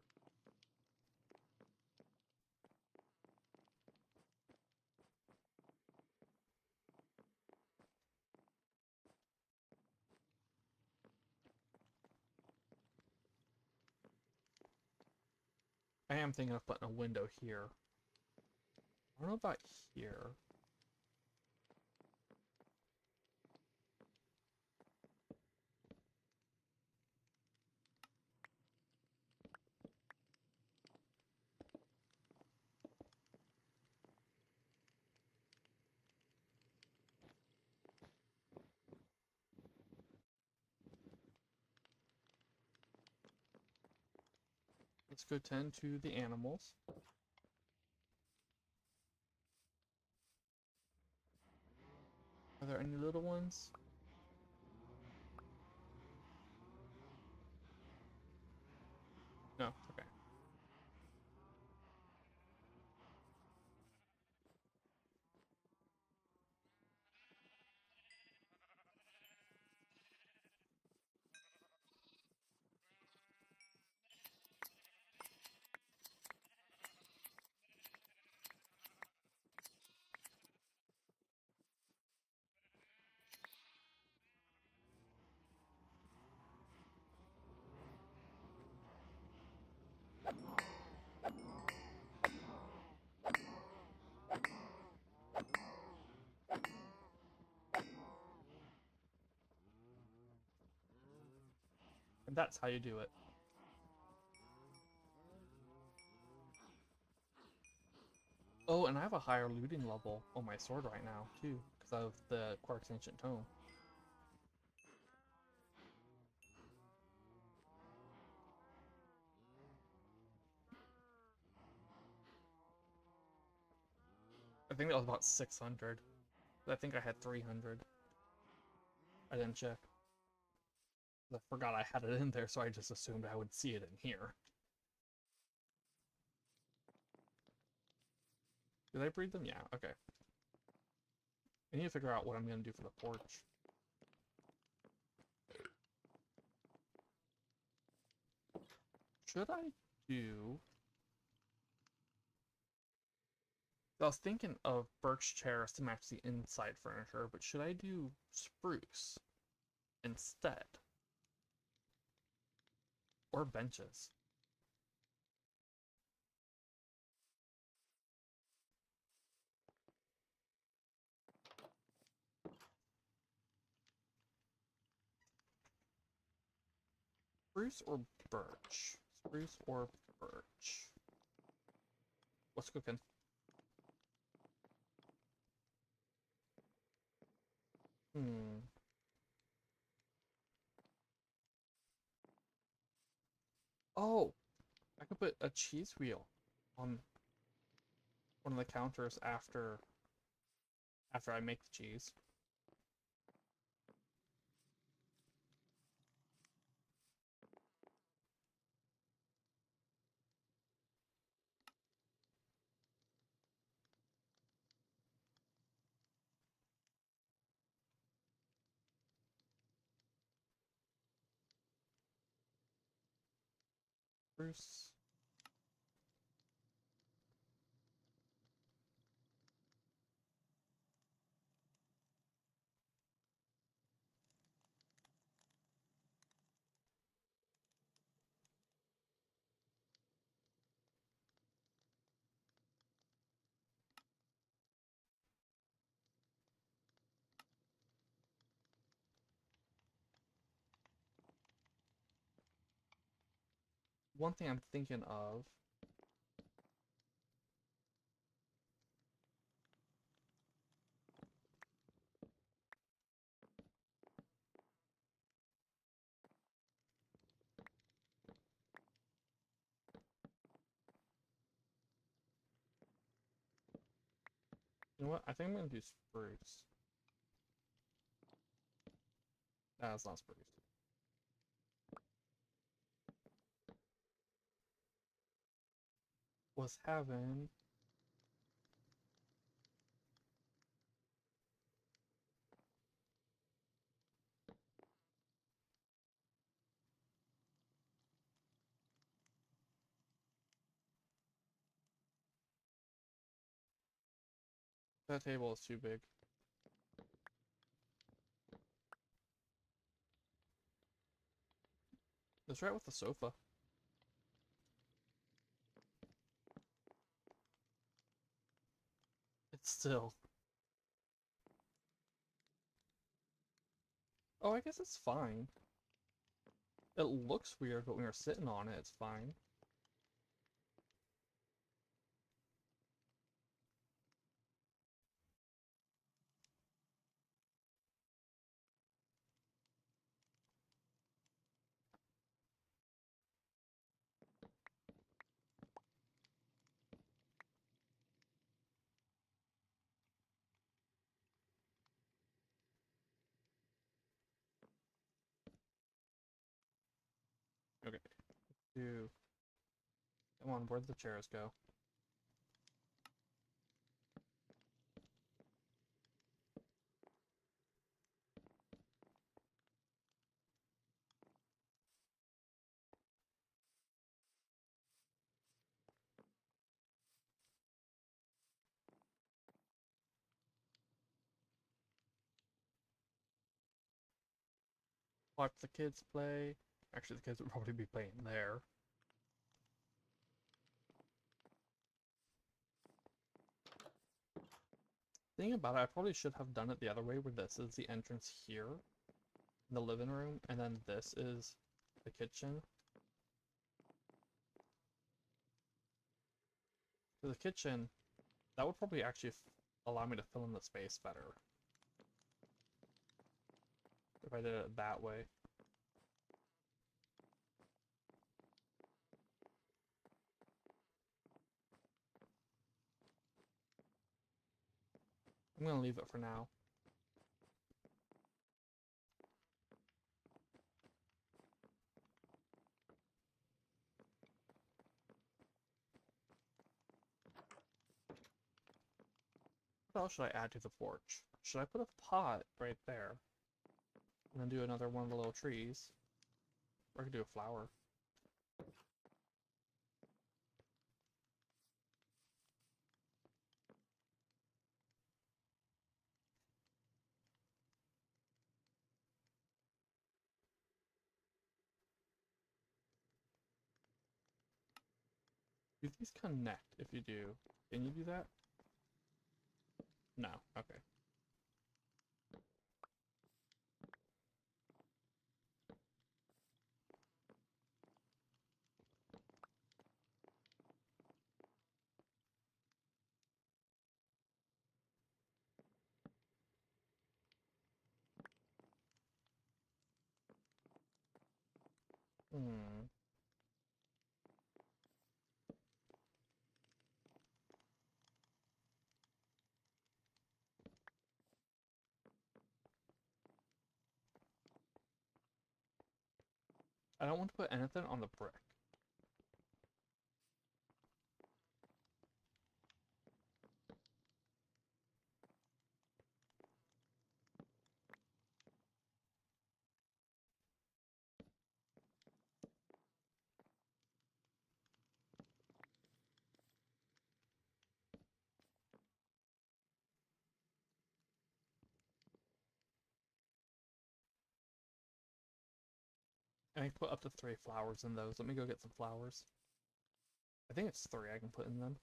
I am thinking of putting a window here. I don't know about here. Let's go tend to the animals. Are there any little ones? No, okay. That's how you do it. Oh, and I have a higher looting level on my sword right now, too, because of the Quark's Ancient Tome. I think that was about 600. I think I had 300. I didn't check. I forgot I had it in there, so I just assumed I would see it in here. Did I breed them? Yeah, okay. I need to figure out what I'm going to do for the porch. Should I do... I was thinking of birch chairs to match the inside furniture, but should I do spruce instead? Or benches? Spruce or birch? Spruce or birch? What's cooking? Hmm. Oh! I could put a cheese wheel on one of the counters after I make the cheese. Spruce. One thing I'm thinking of... You know what? I think I'm gonna do spruce. That's not spruce. Was having... That table is too big. Let's try it with the sofa. It's still... Oh, I guess it's fine. It looks weird, but when you're sitting on it, it's fine. Okay. Two. Come on, where'd the chairs go? Watch the kids play. Actually, the kids would probably be playing there. Thinking about it, I probably should have done it the other way, where this is the entrance here, in the living room, and then this is the kitchen. For the kitchen, that would probably actually allow me to fill in the space better. If I did it that way. I'm gonna leave it for now. What else should I add to the porch? Should I put a pot right there? And then do another one of the little trees? Or I could do a flower. Do these connect if you do? Can you do that? No. Okay. Hmm. I don't want to put anything on the brick. And I can put up to 3 flowers in those. Let me go get some flowers. I think it's 3 I can put in them.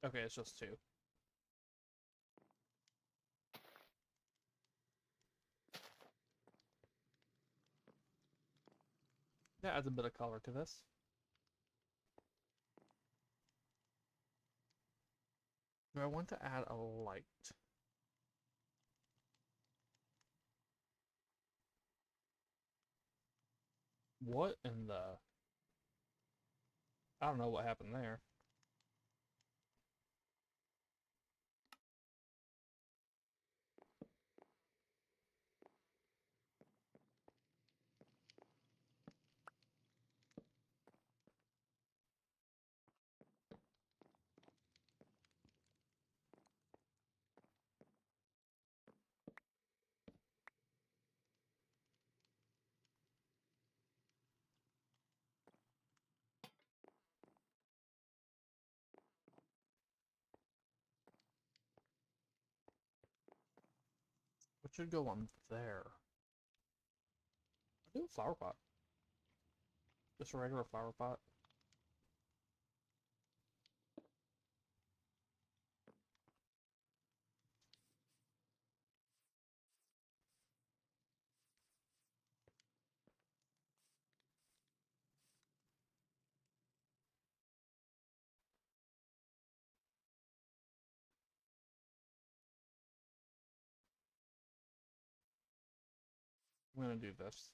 Okay, it's just 2. That adds a bit of color to this. Do I want to add a light? What in the... I don't know what happened there. What should go on there? I do a flower pot. Just a regular flower pot. I'm gonna do this.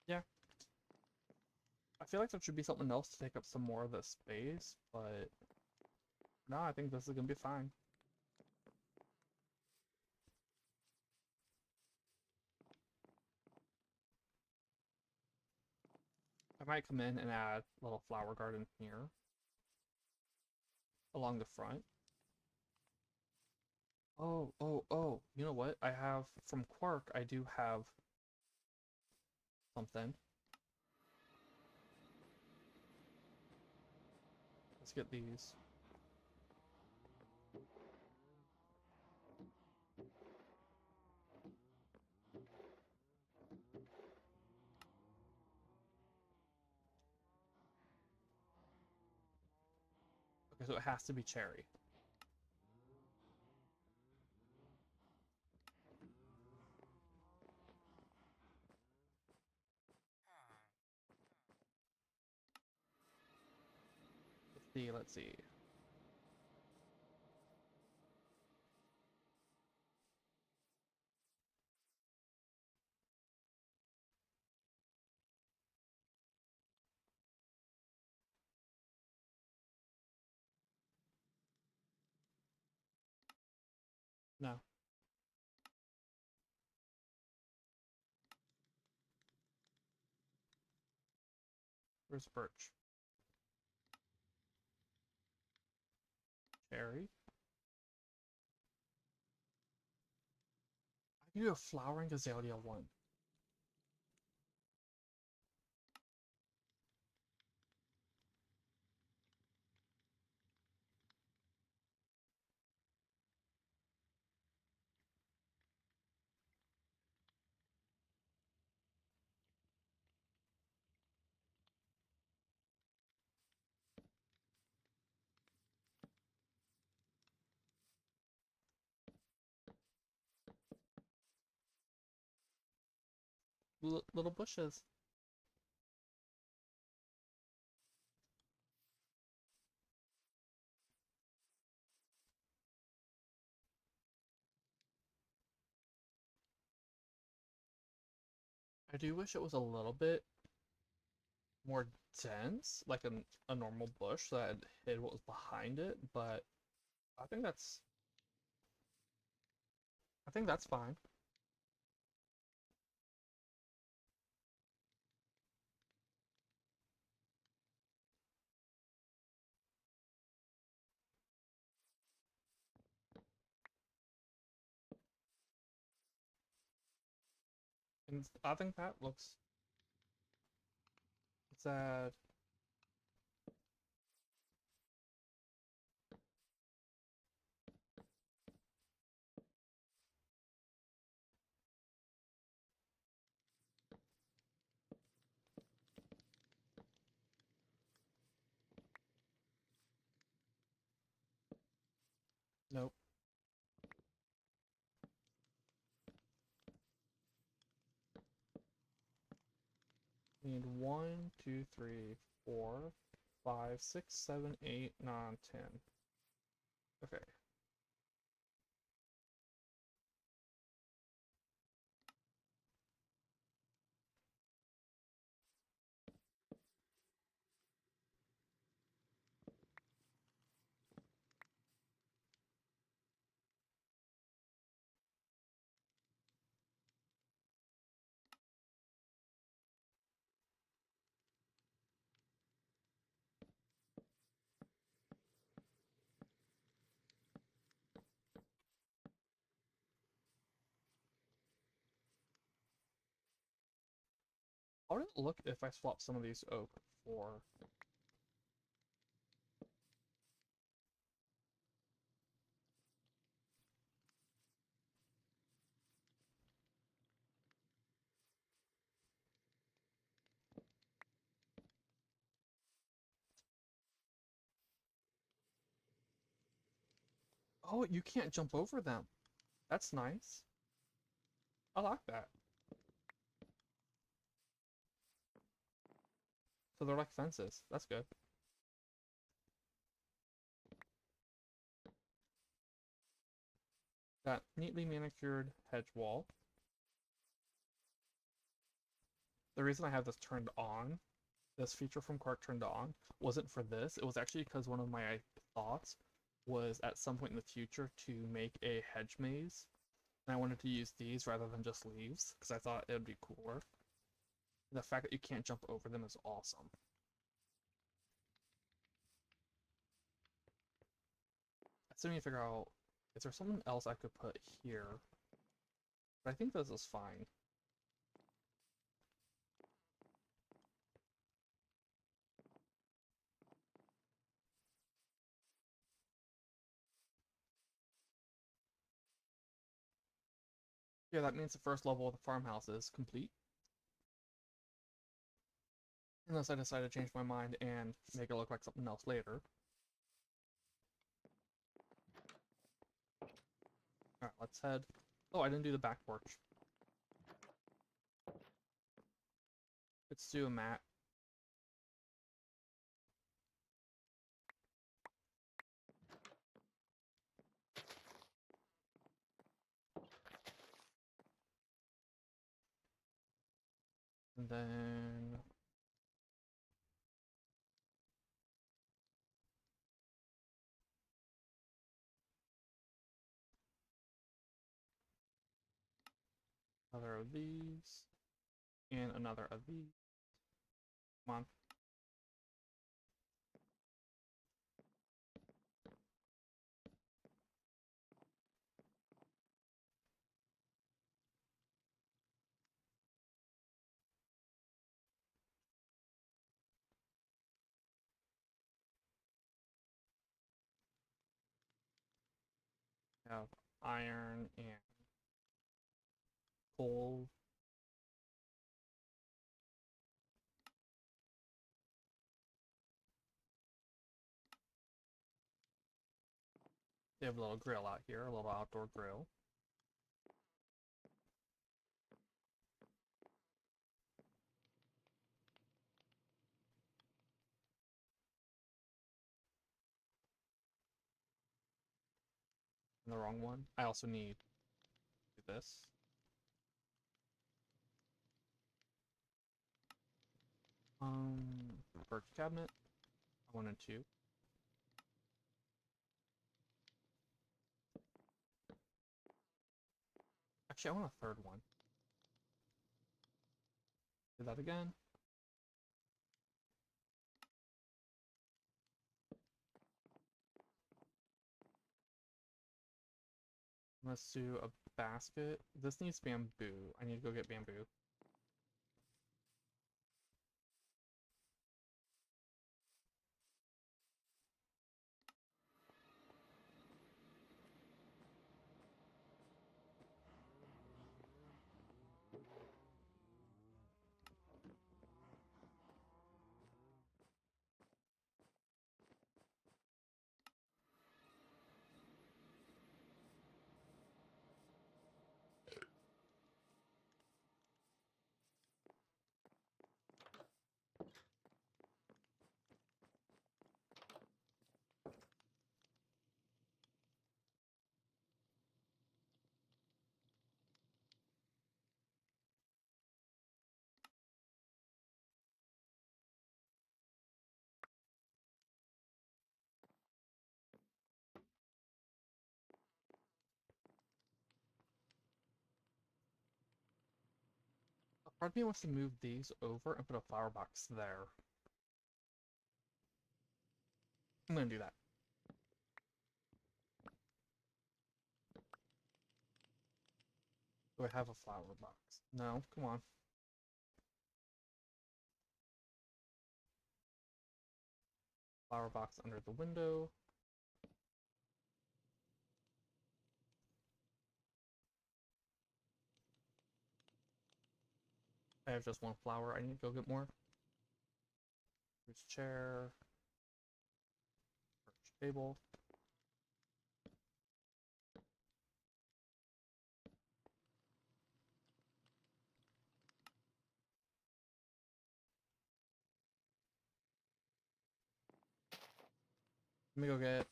Yeah. I feel like there should be something else to take up some more of the space, but no, I think this is gonna be fine. I might come in and add a little flower garden here along the front. Oh, you know what? I have from Quark, I do have something. Let's get these. Okay, so it has to be cherry. Let's see. No. Where's birch? Cherry. I can do a flowering azalea one. Little bushes. I do wish it was a little bit more dense, like a normal bush so that it hid what was behind it, but I think that's I think that's fine. And I think that looks sad. Nope. We need 1, 2, 3, 4, 5, 6, 7, 8, 9, 10. Okay. How would it look if I swap some of these oak for... Oh, you can't jump over them. That's nice. I like that. So they're like fences. That's good. Got neatly manicured hedge wall. The reason I have this turned on, this feature from Quark turned on, wasn't for this. It was actually because one of my thoughts was at some point in the future to make a hedge maze. And I wanted to use these rather than just leaves, because I thought it would be cooler. And the fact that you can't jump over them is awesome. I still need to figure out, is there something else I could put here? But I think this is fine. Yeah, that means the first level of the farmhouse is complete. Unless I decide to change my mind and make it look like something else later. Alright, let's head. Oh, I didn't do the back porch. Let's do a mat. And then another of these. And another of these. Come on. We have iron and coal. They have a little grill out here, a little outdoor grill. And the wrong one. I also need this. Birch cabinet. I wanted two. Actually, I want a third one. Do that again. Let's do a basket. This needs bamboo. I need to go get bamboo. Part of me wants to move these over and put a flower box there. I'm gonna do that. Do I have a flower box? No, come on. Flower box under the window. I have just one flower. I need to go get more. Here's chair. Perch table. Let me go get.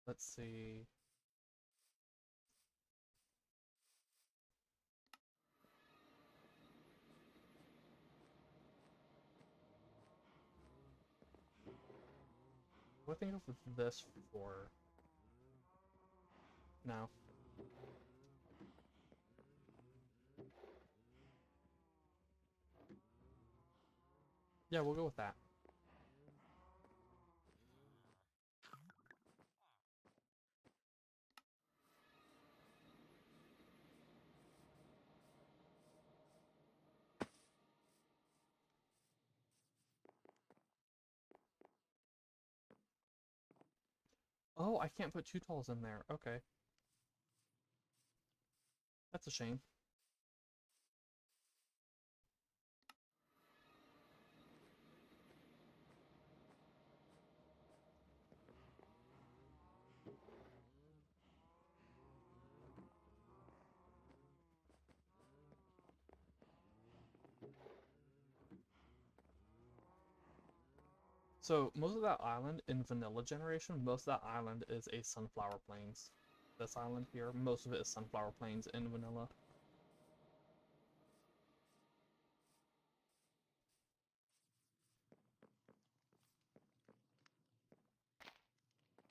Let's see. What do I think of this for? No. Yeah, we'll go with that. Oh, I can't put 2 talls in there. Okay. That's a shame. So, most of that island in vanilla generation, most of that island is a sunflower plains. This island here, most of it is sunflower plains in vanilla.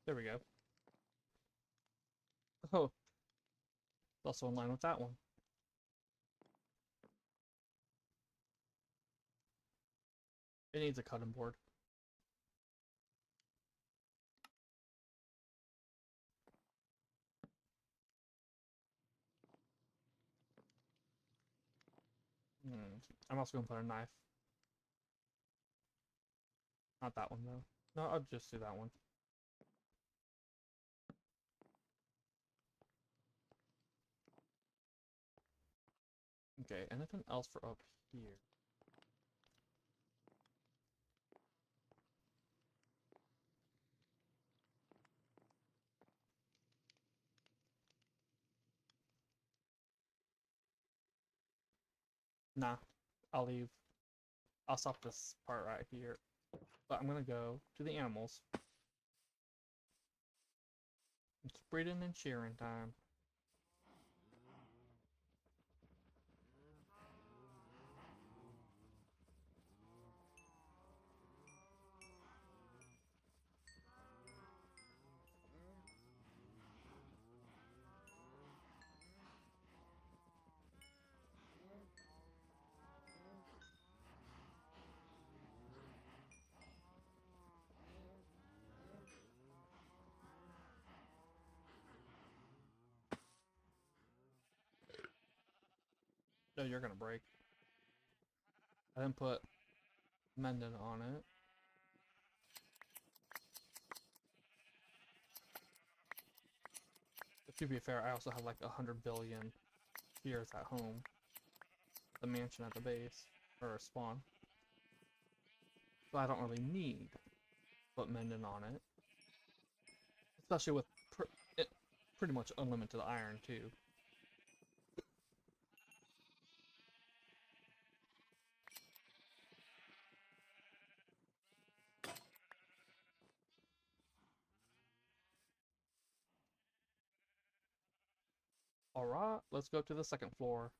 There we go. Oh, also in line with that one. It needs a cutting board. I'm also gonna put a knife. Not that one though. No, I'll just do that one. Okay, anything else for up here? Nah, I'll leave. I'll stop this part right here. But I'm gonna go to the animals. It's breeding and shearing time. No, you're gonna break. I didn't put mending on it. But to be fair, I also have like 100 billion shears at home. The mansion at the base, or spawn. So I don't really need put mending on it. Especially with it pretty much unlimited iron too. Alright, let's go to the second floor.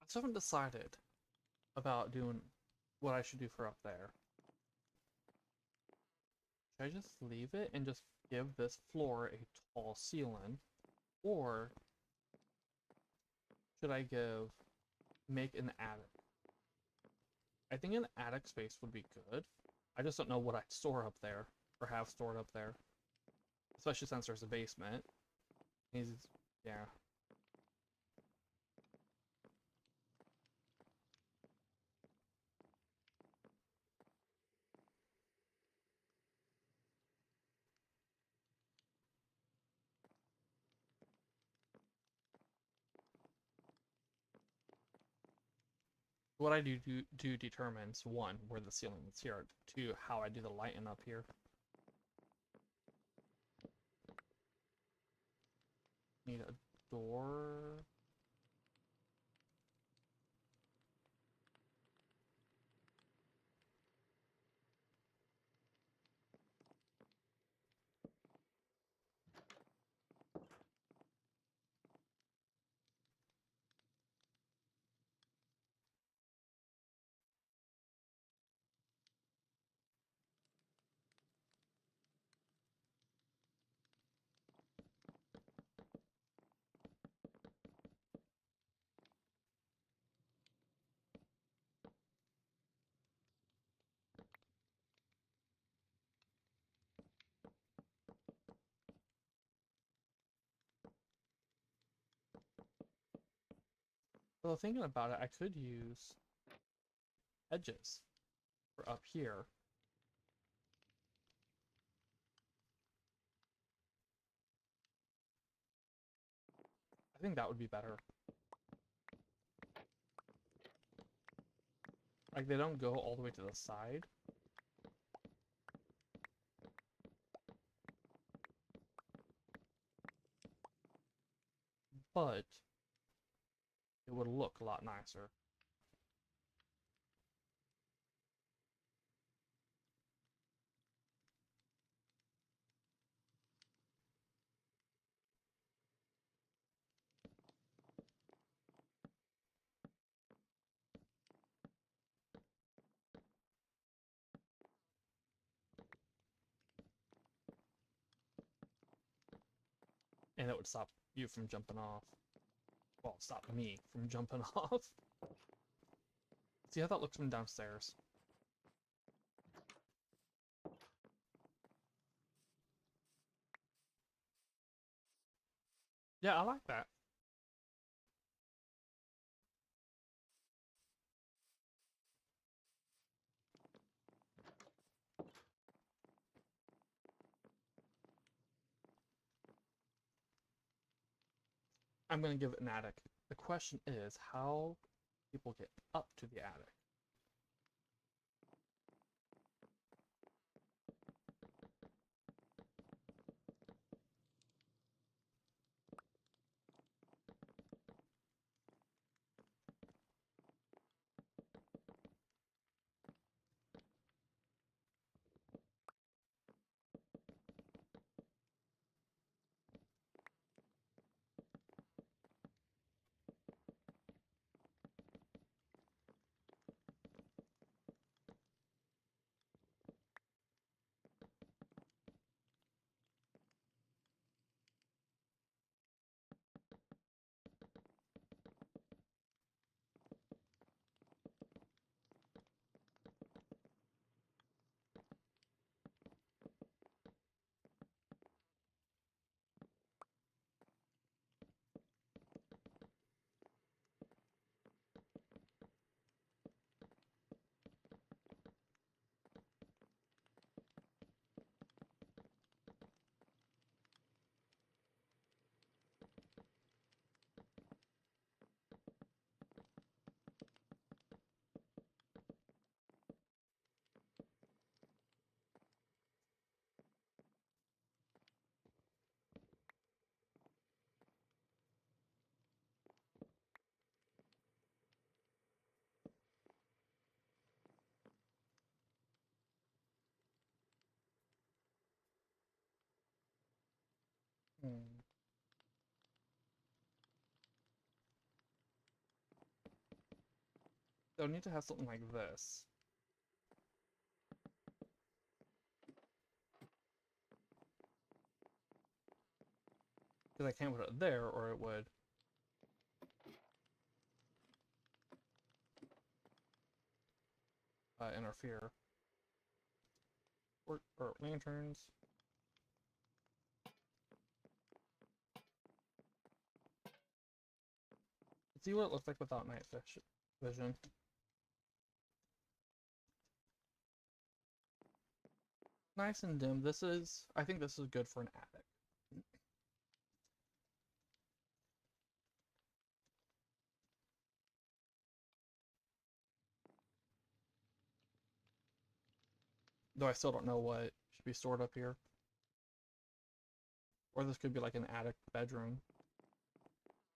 I still haven't decided about doing what I should do for up there. Should I just leave it and just give this floor a tall ceiling? Or should I make an attic? I think an attic space would be good. I just don't know what I'd store up there, or have stored up there. Especially since there's a basement. Yeah. What I do determines, one, where the ceiling is here, two, how I do the lighting up here. Need a door. So thinking about it, I could use edges for up here. I think that would be better. Like, they don't go all the way to the side. But it would look a lot nicer. And it would stop you from jumping off. Well, stop me from jumping off. See how that looks from downstairs? Yeah, I like that. I'm gonna give it an attic. The question is how people get up to the attic. Hmm. They'll need to have something like this. Because I can't put it there or it would interfere. Or lanterns. Let's see what it looks like without night vision. Nice and dim. I think this is good for an attic. Though I still don't know what should be stored up here. Or this could be like an attic bedroom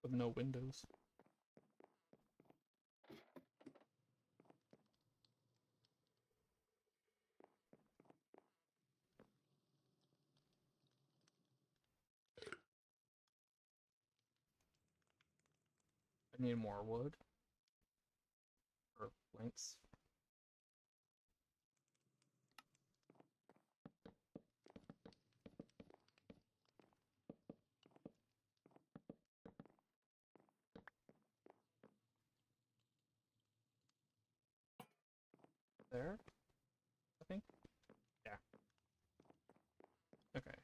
with no windows. I need more wood. Or planks. There, I think. Yeah. Okay.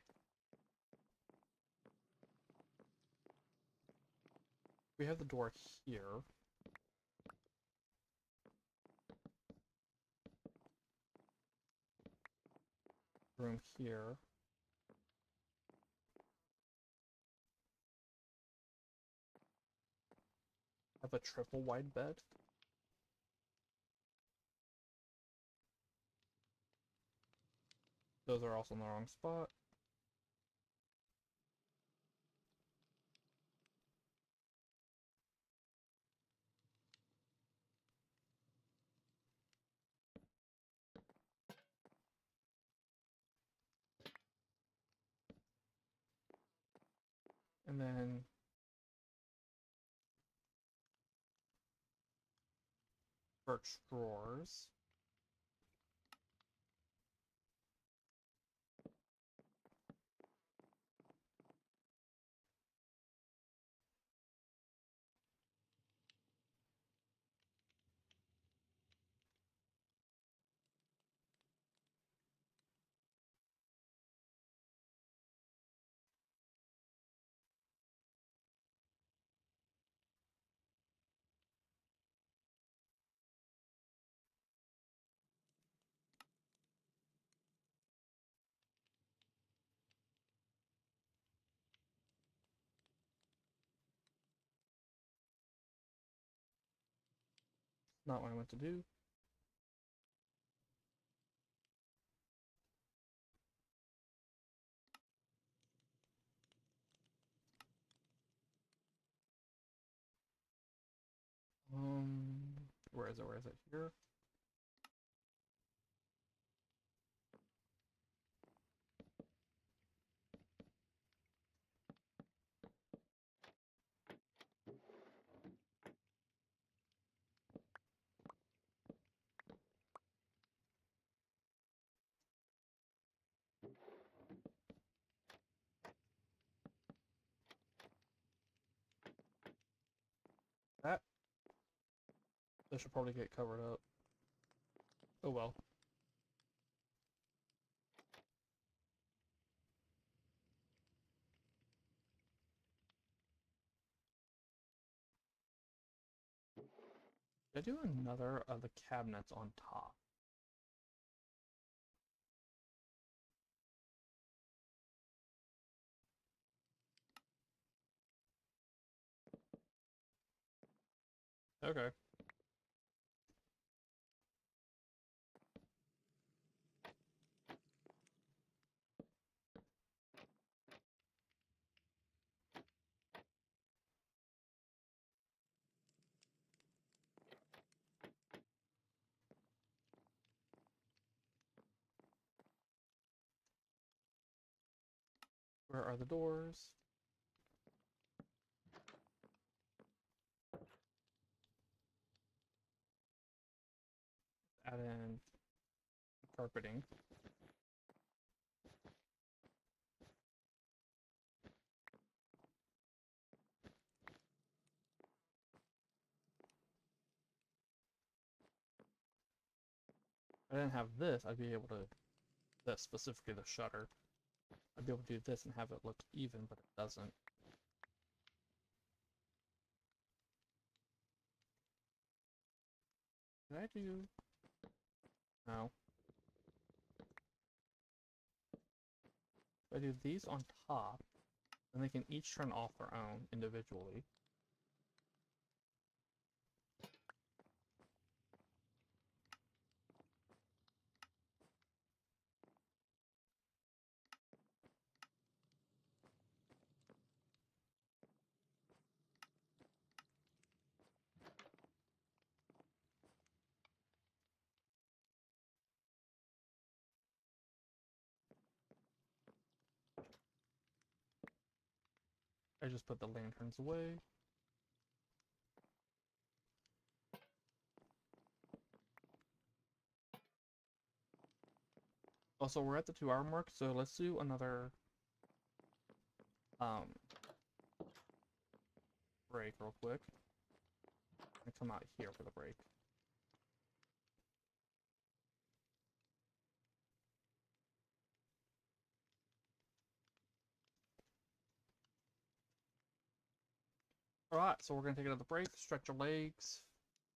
We have the door here. room here. Have a triple wide bed. Those are also in the wrong spot. And then birch drawers. Not what I meant to do. Where is it? Where is it? Here. That. This should probably get covered up. Oh well. Did I do another of the cabinets on top? Okay. Where are the doors? Add in carpeting. If I didn't have this, I'd be able to, this specifically the shutter, I'd be able to do this and have it look even, but it doesn't. Did I do? No. If I do these on top, then they can each turn off their own individually. I just put the lanterns away. Also, we're at the 2-hour mark, so let's do another break real quick. And come out here for the break. Alright, so we're gonna take another break, stretch your legs,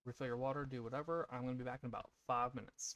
refill your water, do whatever. I'm gonna be back in about 5 minutes.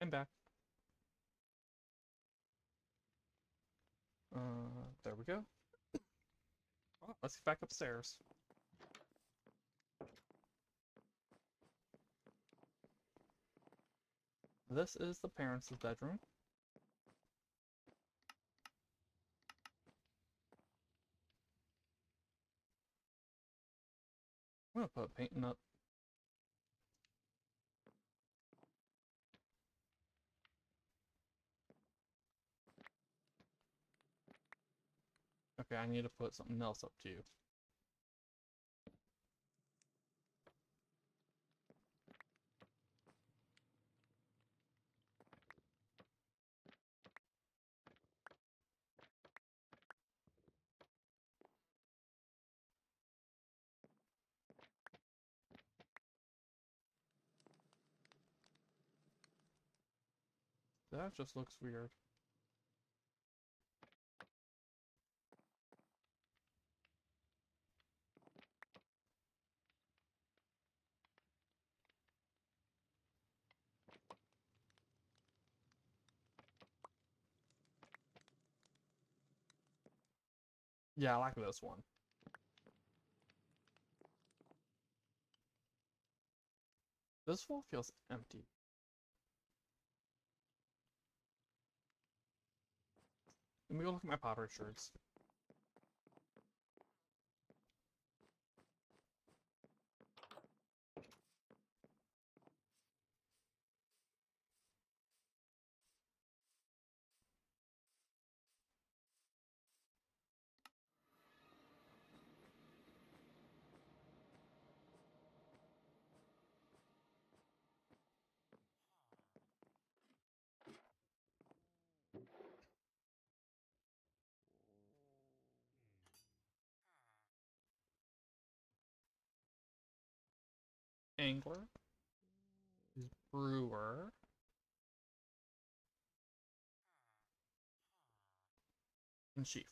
I'm back. There we go. Oh, let's get back upstairs. This is the parents' bedroom. I'm gonna put painting up. Okay, I need to put something else up too. That just looks weird. Yeah, I like this one. This wall feels empty. Let me go look at my pottery shards. Angler. Brewer. And sheaf.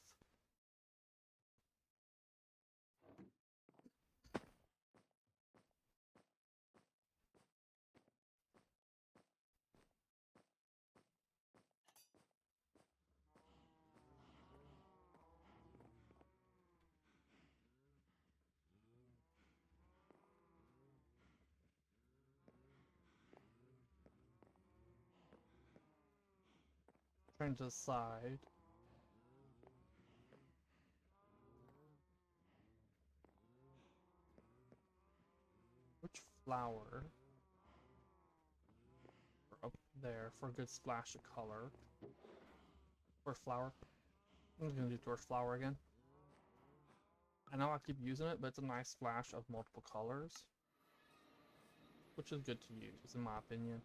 Trying to decide which flower up there for a good splash of color. Or flower. I'm just gonna do torch flower again. I know I keep using it, but it's a nice splash of multiple colors, which is good to use, in my opinion.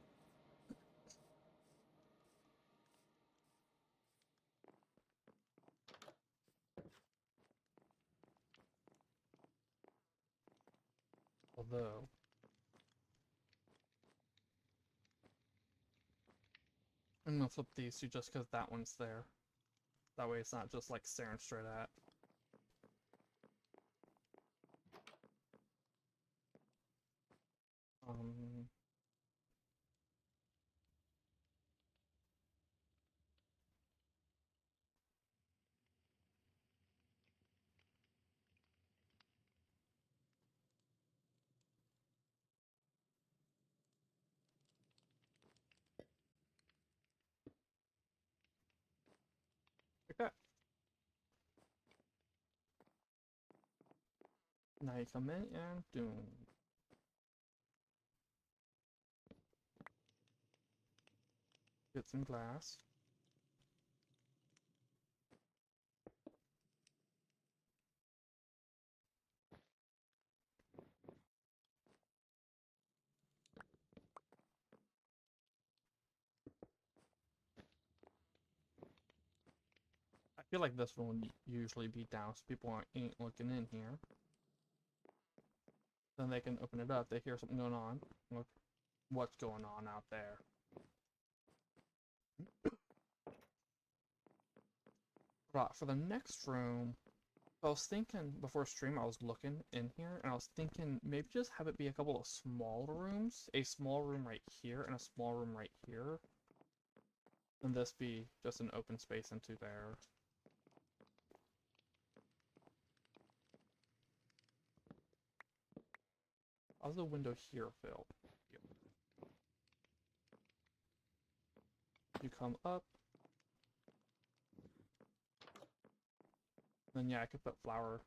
Although, I'm gonna flip these two just because that one's there. That way it's not just like staring straight at. Um, like that. Now you come in and doom. Get some glass. I feel like this one would usually be down so people ain't looking in here. Then they can open it up, they hear something going on. Look, what's going on out there? Right, for the next room, I was thinking before stream, I was looking in here, and I was thinking maybe just have it be a couple of small rooms. A small room right here, and a small room right here. And this be just an open space into there. How's the window here filled? You come up. Then yeah, I could put flower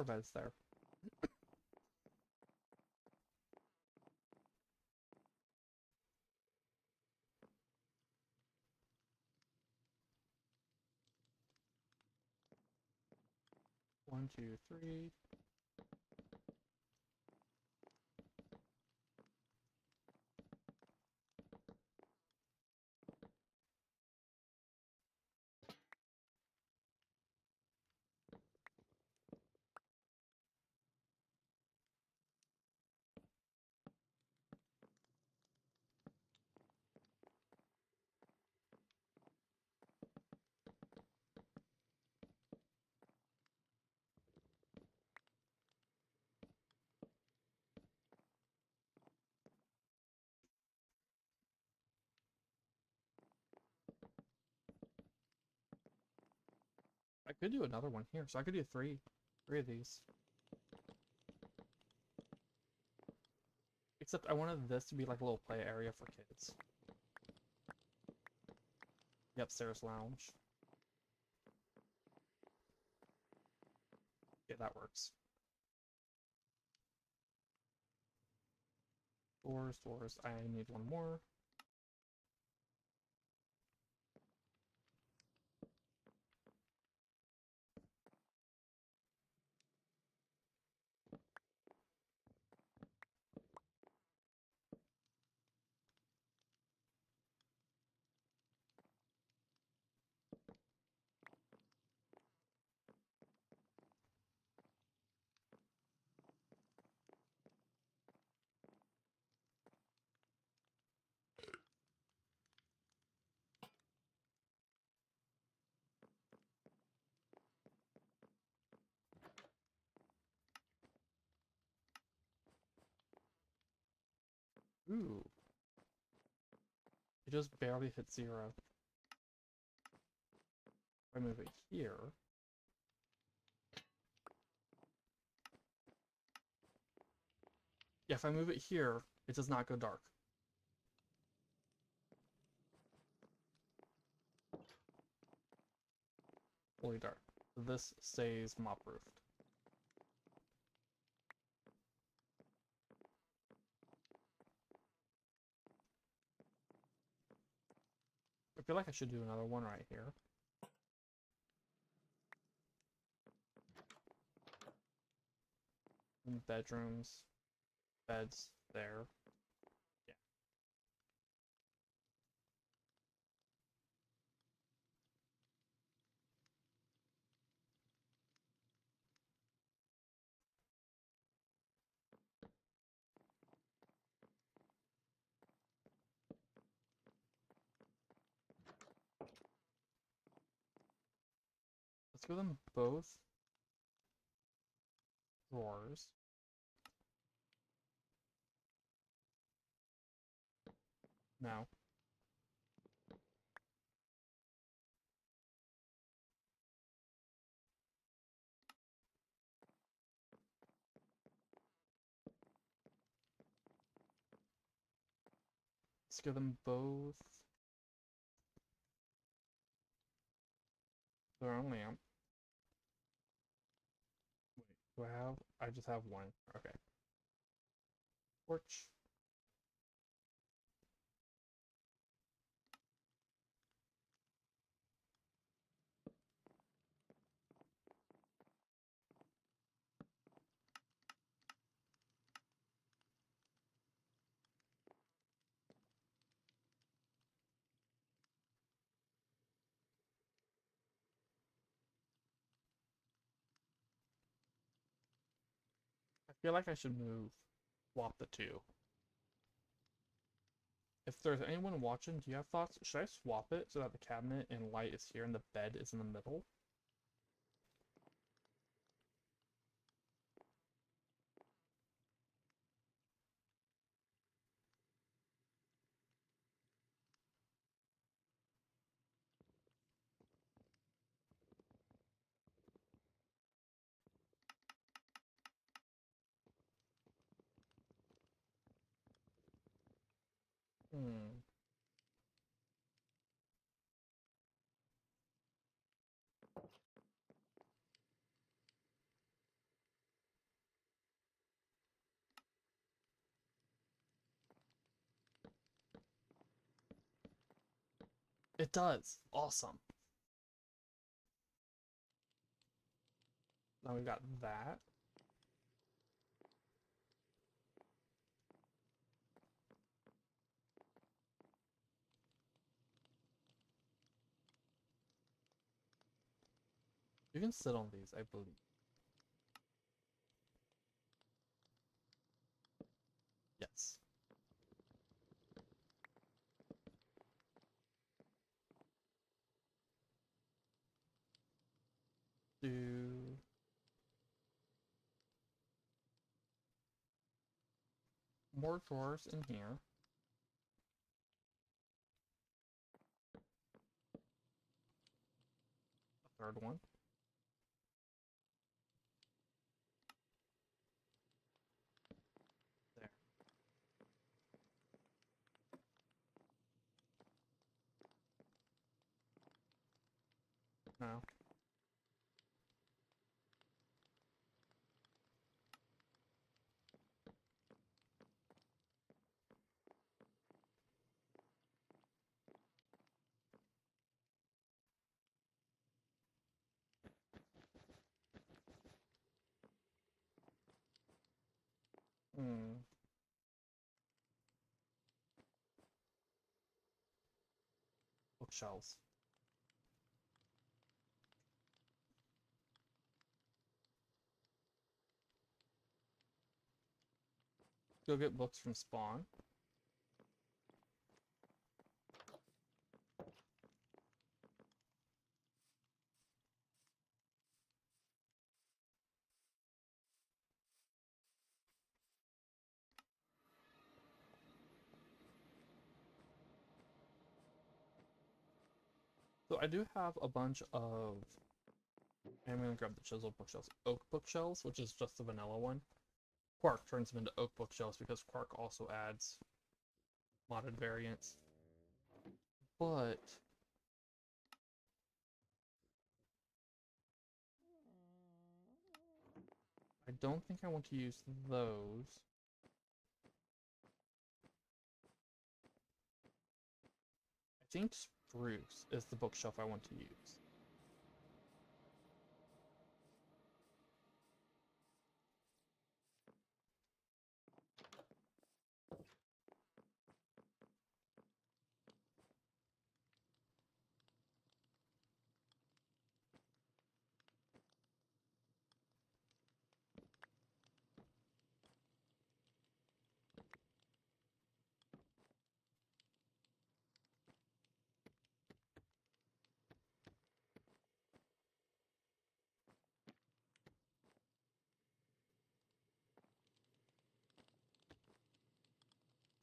beds there. One, two, three. I could do another one here, so I could do three of these. Except I wanted this to be like a little play area for kids. The upstairs lounge. Yeah, that works. Doors. I need one more. Ooh. It just barely hit 0. If I move it here. Yeah, if I move it here, it does not go dark. Fully dark. So this stays mop-proofed. I feel like I should do another one right here. And bedrooms, beds there. Yeah. Let's give them both drawers. Now. Let's give them both their own lamp. Wait, do I have? I just have one. Okay. Porch. I feel like I should swap the two. If there's anyone watching, do you have thoughts? Should I swap it so that the cabinet and light is here and the bed is in the middle? Hmm. It does. Awesome. Now we got that. You can sit on these, I believe. Yes. Do more drawers in here. A third one. There. No. Hmm. Bookshelves. Go get books from Spawn. So I do have a bunch of. I'm gonna grab the chisel bookshelves. Oak bookshelves, which is just the vanilla one. Quark turns them into oak bookshelves because Quark also adds modded variants. But I don't think I want to use those. I think spruce is the bookshelf I want to use.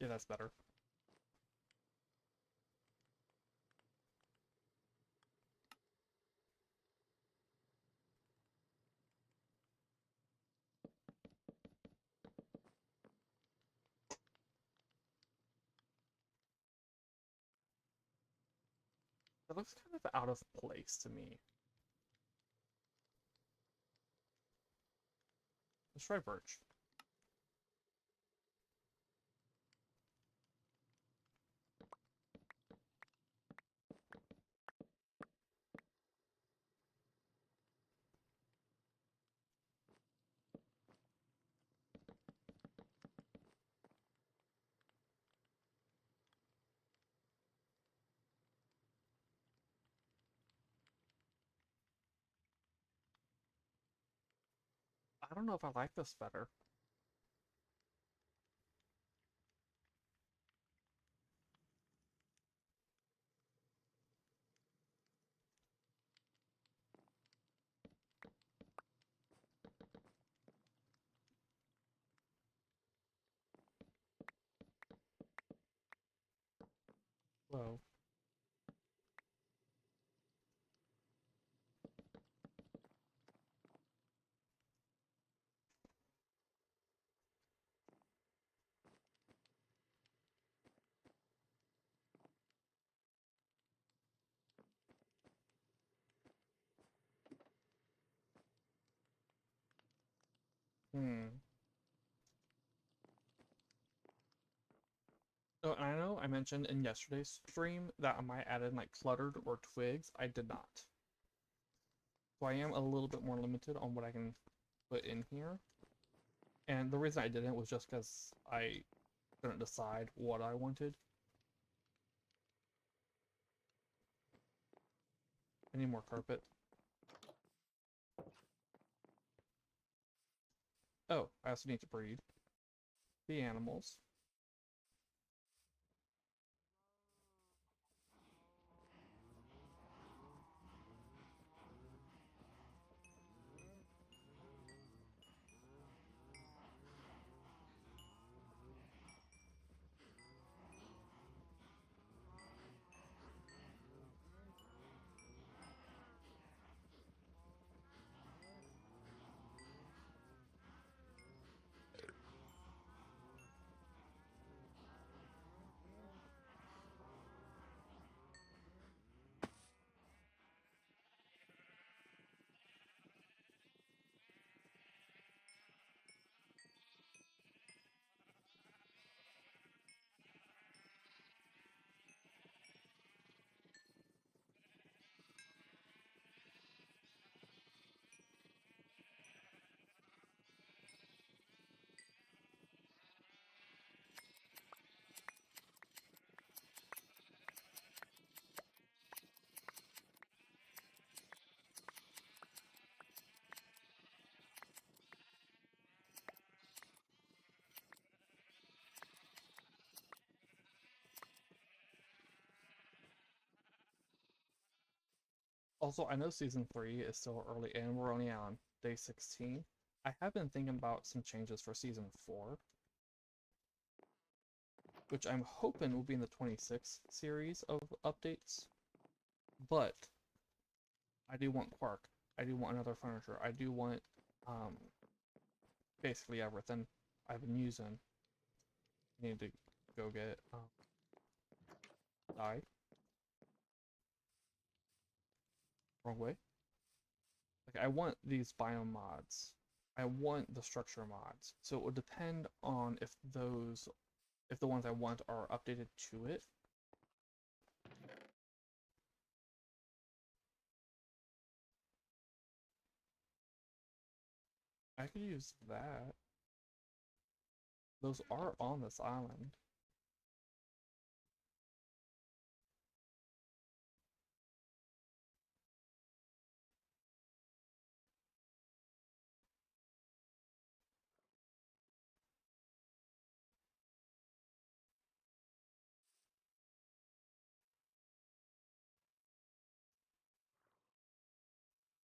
Yeah, that's better. That looks kind of out of place to me. Let's try birch. I don't know if I like this better. Whoa. Hmm. So I know I mentioned in yesterday's stream that I might add in like cluttered or twigs. I did not. So I am a little bit more limited on what I can put in here. And the reason I didn't was just because I couldn't decide what I wanted. I need more carpet. Oh, I also need to breed the animals. Also, I know season 3 is still early and we're only on day 16. I have been thinking about some changes for season 4, which I'm hoping will be in the 26th series of updates. But I do want Quark. I do want another furniture. I do want um, basically everything I've been using. I need to go get dye. Wrong way. Like I want these biome mods. I want the structure mods. So it would depend on if the ones I want are updated to it. I could use that. Those are on this island.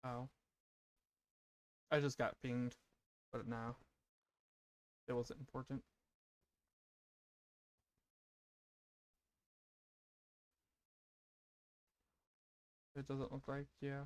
Oh. I just got pinged, but no. It wasn't important. It doesn't look like, yeah.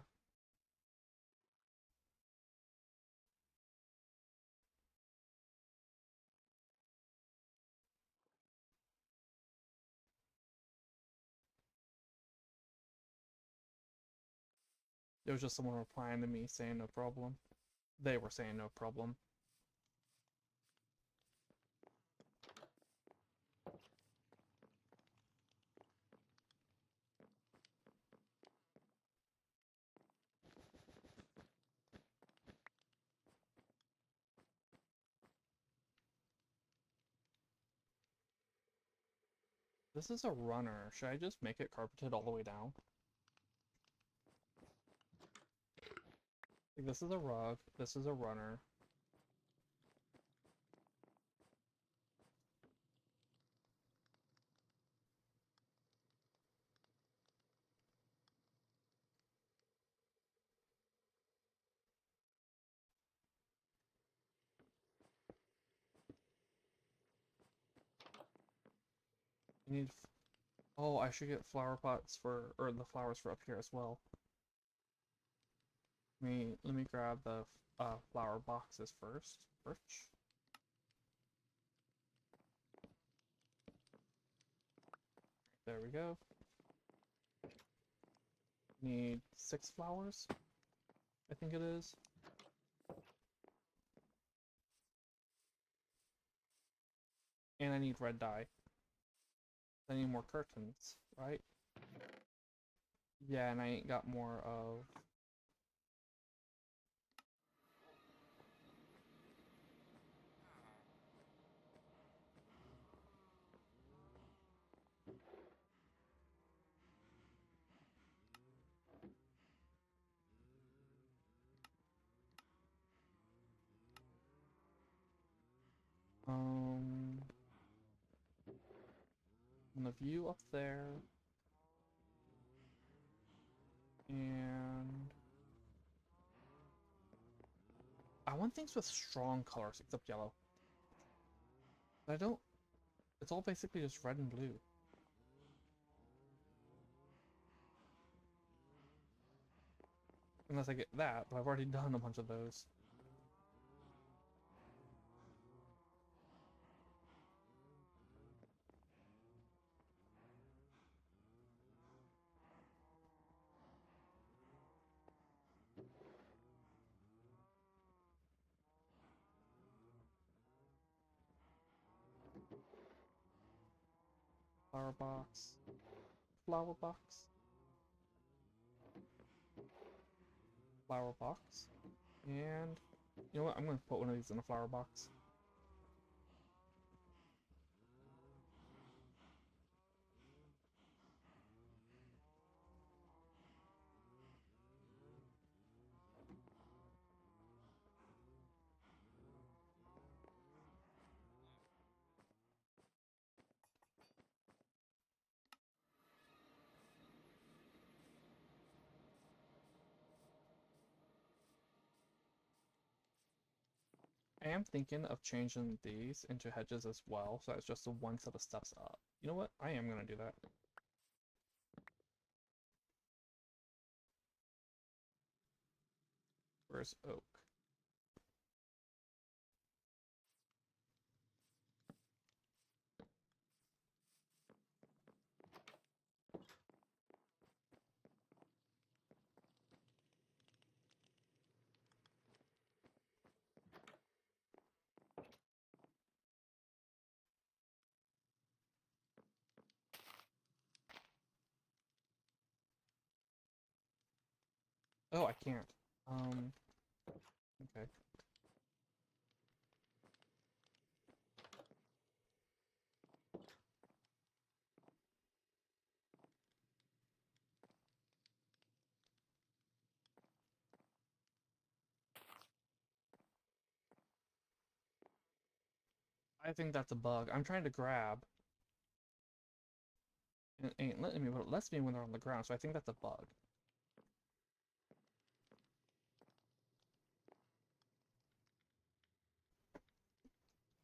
It was just someone replying to me saying no problem. They were saying no problem. This is a runner. Should I just make it carpeted all the way down? Like, this is a rug. This is a runner. I need. Oh, I should get flower pots for, or the flowers for up here as well. Let me grab the flower boxes first. Birch. There we go. Need 6 flowers, I think it is. And I need red dye. I need more curtains, right? Yeah, and I ain't got more of... And the view up there. And I want things with strong colors except yellow. But I don't... It's all basically just red and blue. Unless I get that, but I've already done a bunch of those. Flower box. Flower box. Flower box. And you know what? I'm going to put one of these in a flower box. I am thinking of changing these into hedges as well, so it's just a one set of steps up. You know what? I am going to do that. Where's oak? Oh, I can't. Okay. I think that's a bug. I'm trying to grab. And it ain't letting me, but it lets me when they're on the ground, so I think that's a bug.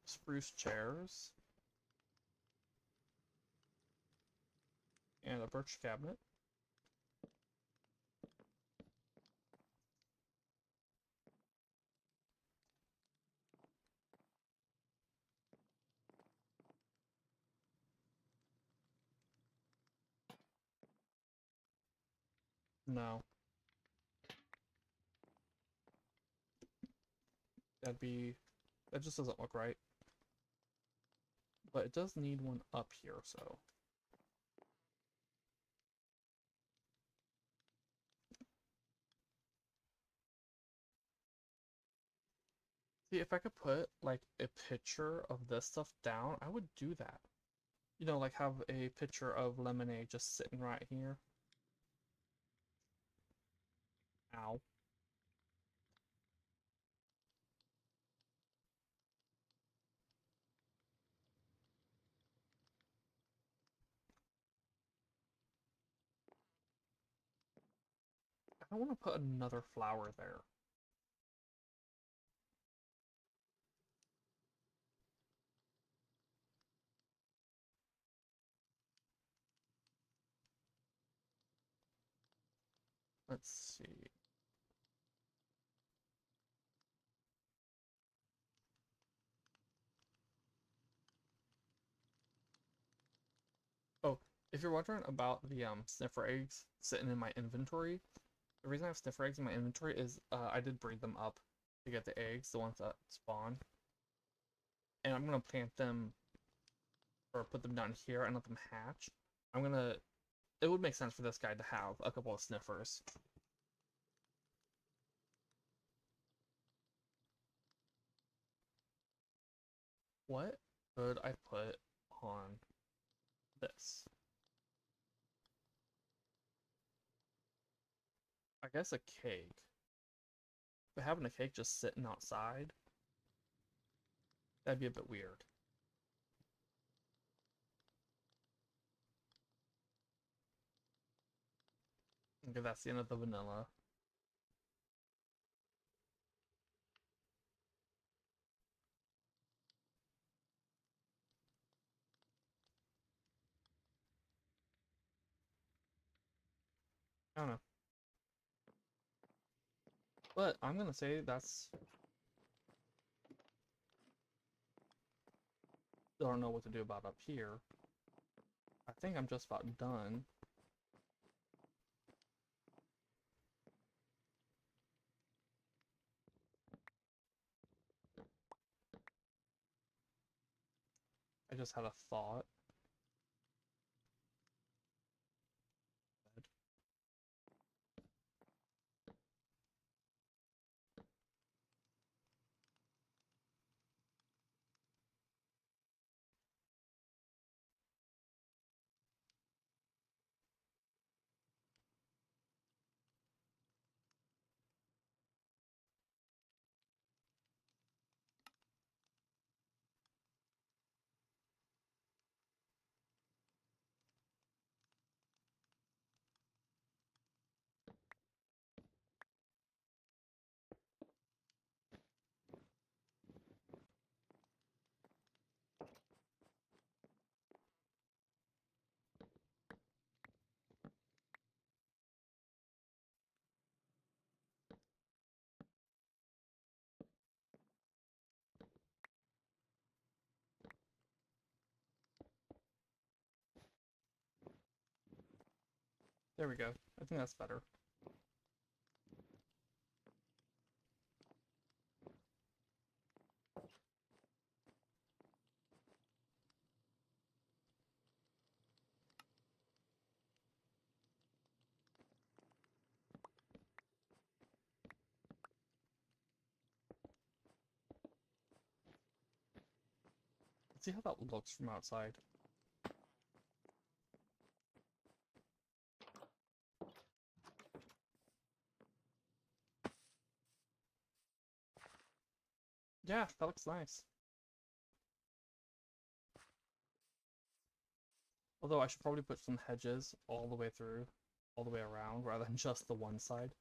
Spruce chairs. And a birch cabinet. No. That just doesn't look right. But it does need one up here, so. See, if I could put, like, a picture of this stuff down, I would do that. You know, like, have a picture of lemonade just sitting right here. Ow. I don't want to put another flower there. Let's see. Oh, if you're wondering about the sniffer eggs sitting in my inventory, the reason I have sniffer eggs in my inventory is I did breed them up to get the eggs, the ones that spawn. And I'm going to plant them or put them down here and let them hatch. I'm gonna. It would make sense for this guy to have a couple of sniffers. What could I put on this? I guess a cake. But having a cake just sitting outside, that'd be a bit weird. Okay, that's the end of the vanilla. I don't know. But I'm gonna say that's... Don't know what to do about up here. I think I'm just about done. I just had a thought. There we go. I think that's better. Let's see how that looks from outside. Yeah, that looks nice. Although I should probably put some hedges all the way through, all the way around, rather than just the one side.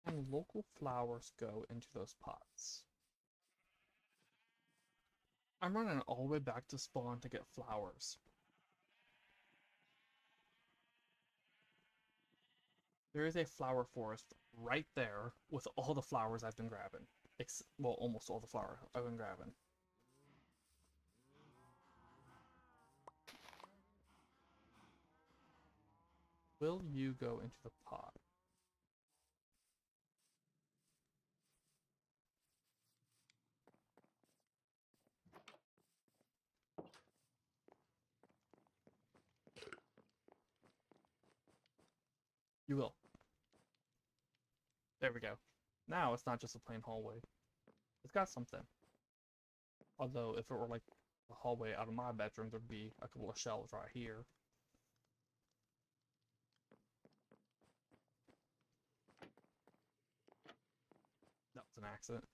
And local flowers go into those pots. I'm running all the way back to spawn to get flowers. There is a flower forest right there with all the flowers I've been grabbing. Well, almost all the flowers I've been grabbing. Will you go into the pot? You will. There we go. Now it's not just a plain hallway. It's got something. Although, if it were like a hallway out of my bedroom, there'd be a couple of shelves right here. That was an accident.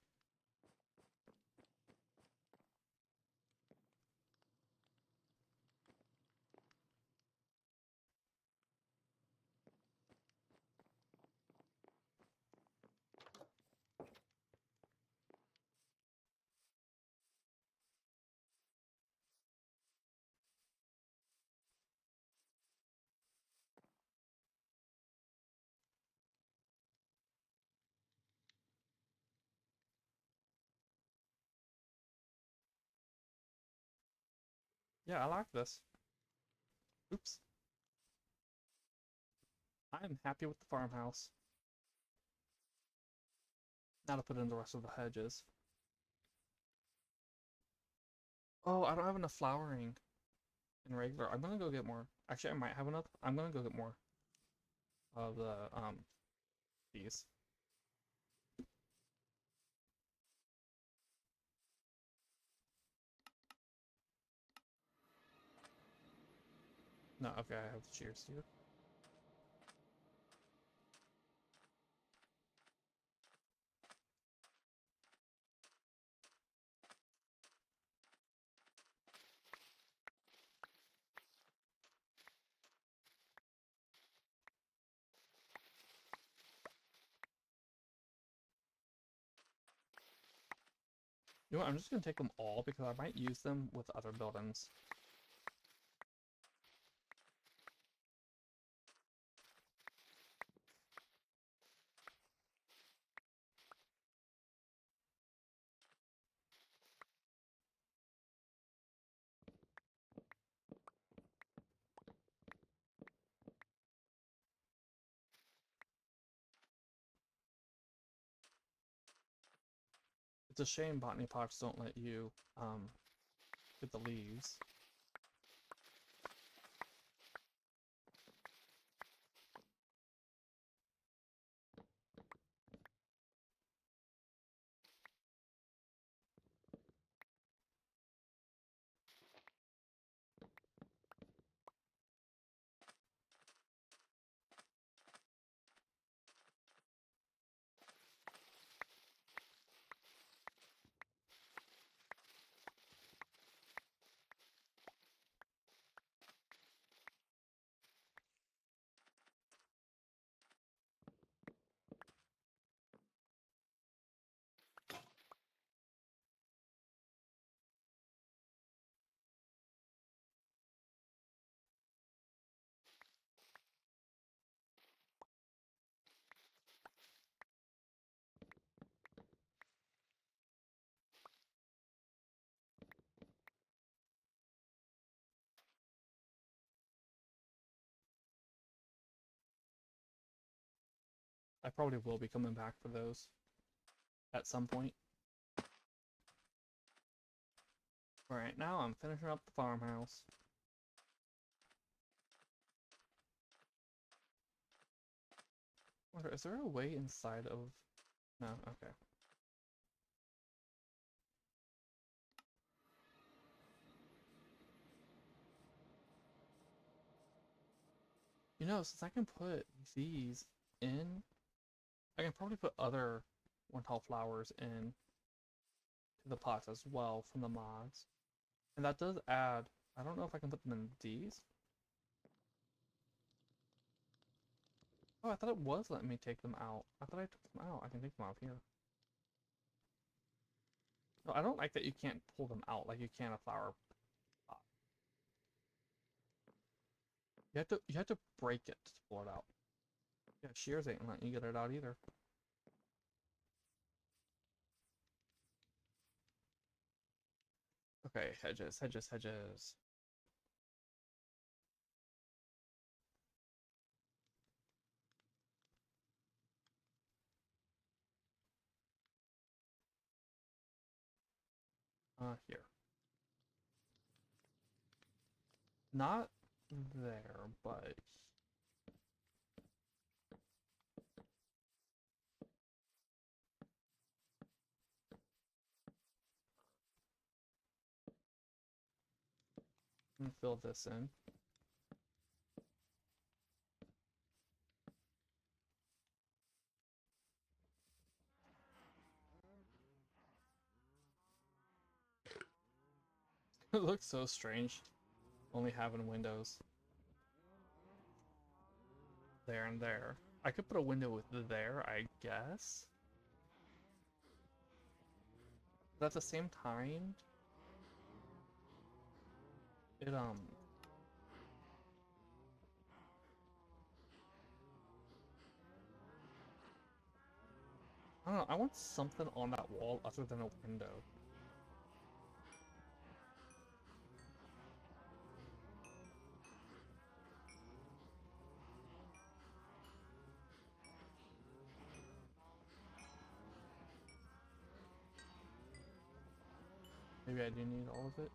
Yeah, I like this. Oops. I'm happy with the farmhouse. Now to put in the rest of the hedges. Oh, I don't have enough flowering in regular. I'm gonna go get more. Actually, I might have enough. I'm gonna go get more of the these. No, okay, I have the shears here. You know what, I'm just gonna take them all because I might use them with other buildings. It's a shame botany pots don't let you get the leaves. I probably will be coming back for those at some point. Alright, now I'm finishing up the farmhouse. Wonder, is there a way inside of... No, okay. You know, since I can put these in, I can probably put other one-tall flowers in to the pots as well from the mods. And that does add... I don't know if I can put them in these. Oh, I thought it was letting me take them out. I thought I took them out. I can take them out here. No, I don't like that you can't pull them out like you can a flower pot. You have to break it to pull it out. Yeah, shears ain't letting you get it out either. Okay, hedges, hedges, hedges. Here. Not there, but I'm gonna fill this in. It looks so strange, only having windows there and there. I could put a window with there, I guess. But at the same time, it I don't know, I want something on that wall other than a window. Maybe I do need all of it.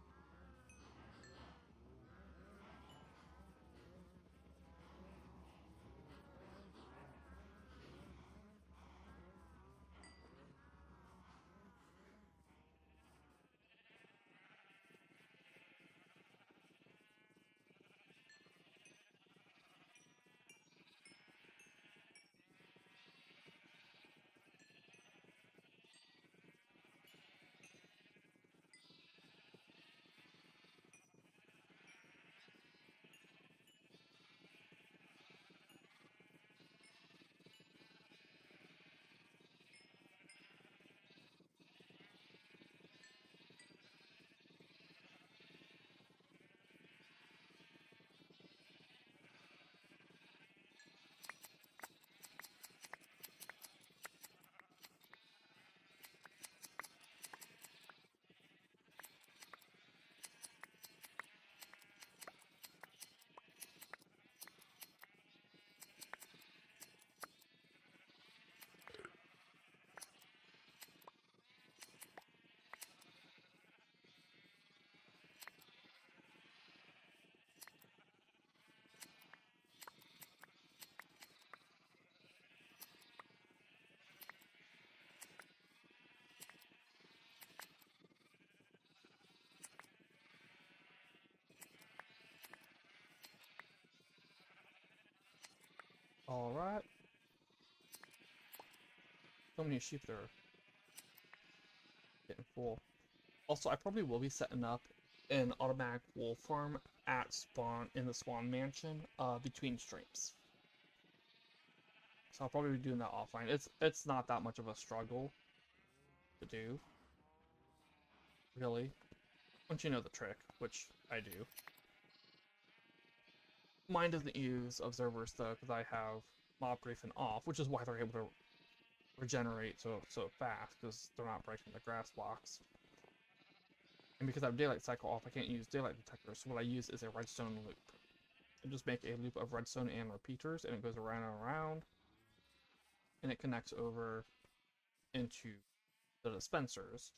Alright. So many sheep there are getting full. Also, I probably will be setting up an automatic wool farm at spawn in the spawn mansion between streams. So I'll probably be doing that offline. It's not that much of a struggle to do, really, once you know the trick, which I do. Mine doesn't use observers though, because I have mob griefing off, which is why they're able to regenerate so fast, because they're not breaking the grass blocks. And because I have daylight cycle off, I can't use daylight detectors. So what I use is a redstone loop. I just make a loop of redstone and repeaters, and it goes around and around, and it connects over into the dispensers.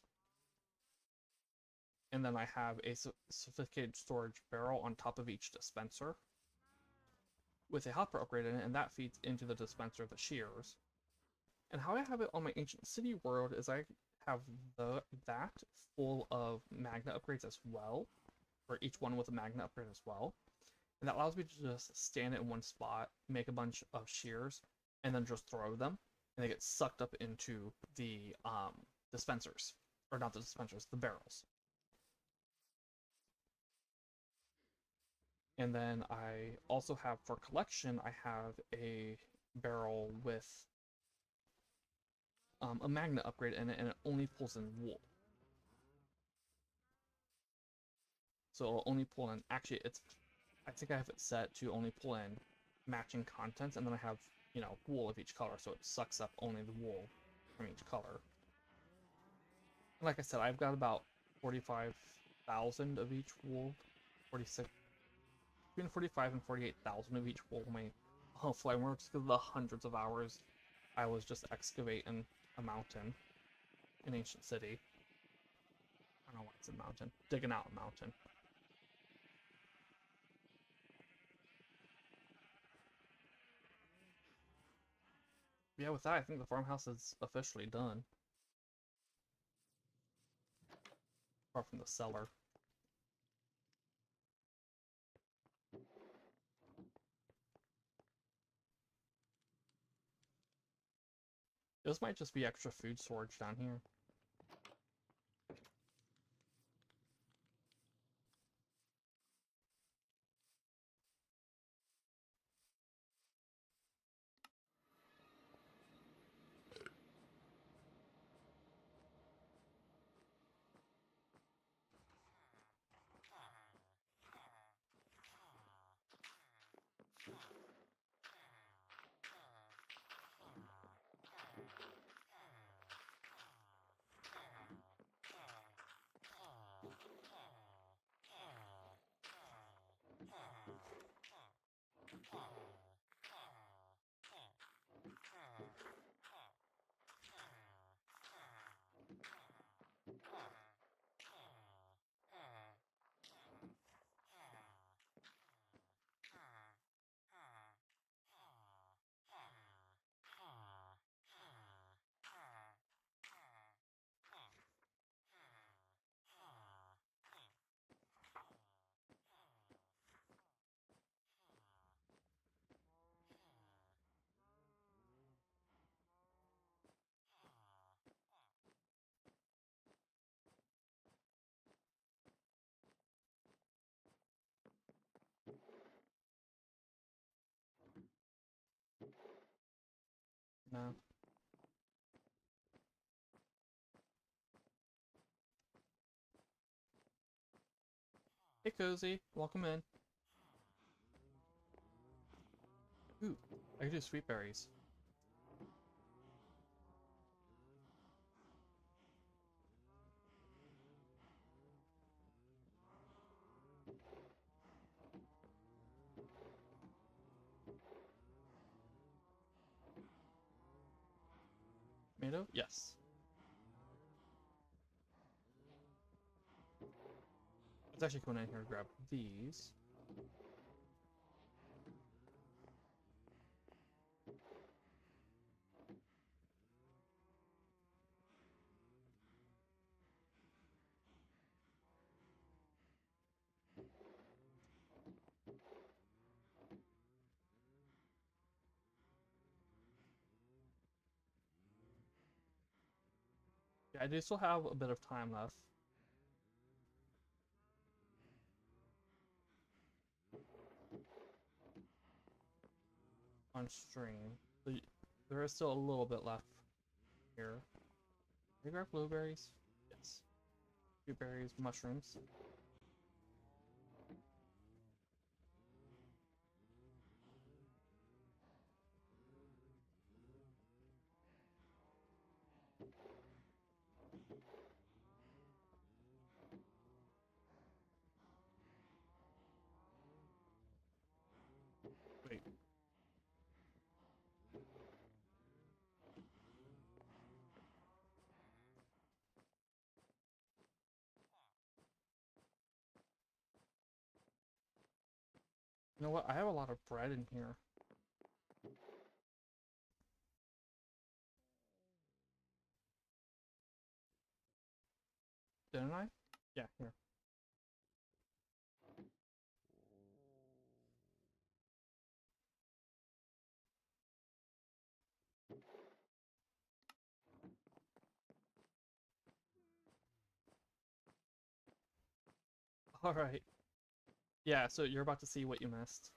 And then I have a sophisticated storage barrel on top of each dispenser with a hopper upgrade in it, and that feeds into the dispenser of the shears. And how I have it on my ancient city world is I have that full of magnet upgrades as well, or each one with a magnet upgrade as well. And that allows me to just stand in one spot, make a bunch of shears, and then just throw them, and they get sucked up into the dispensers. Or not the dispensers, the barrels. And then I also have, for collection, I have a barrel with a magnet upgrade in it, and it only pulls in wool. So it'll only pull in, actually I think I have it set to only pull in matching contents, and then I have, you know, wool of each color, so it sucks up only the wool from each color. And like I said, I've got about 45,000 of each wool, 46, between 45 and 48,000 of each wool. My flame works because of the hundreds of hours I was just excavating a mountain in Ancient City. I don't know why it's a mountain. Digging out a mountain. Yeah, with that, I think the farmhouse is officially done. Apart from the cellar. This might just be extra food storage down here. Hey, Cozy. Welcome in. Ooh, I can do sweet berries. Tomato? Yes. Let's actually go in here and grab these. Yeah, I do still have a bit of time left. On stream. So there is still a little bit left here. Can I grab blueberries? Yes. Blueberries, mushrooms. Wait. You know what? I have a lot of bread in here. Didn't I? Yeah, here. Alright. Yeah, so you're about to see what you missed.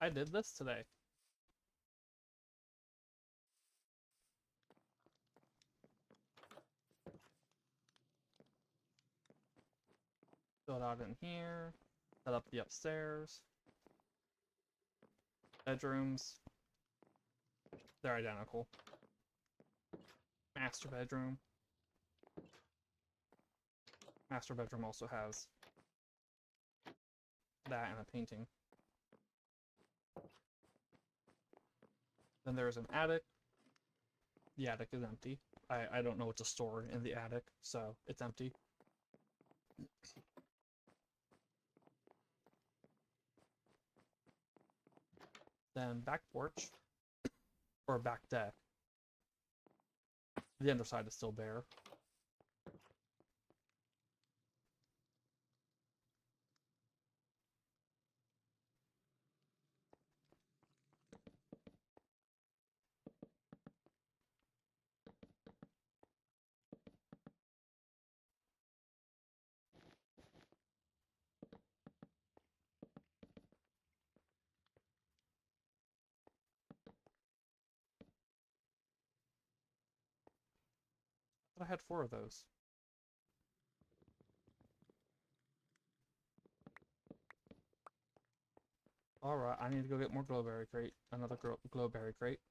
I did this today. Fill it out in here. Set up the upstairs. Bedrooms. They're identical. Master bedroom. Master bedroom also has that and a painting. Then there's an attic. The attic is empty. I don't know what to store in the attic, so it's empty. Then back porch, or back deck. The underside is still bare. I had 4 of those. Alright, I need to go get more glowberry crate. Another glowberry crate.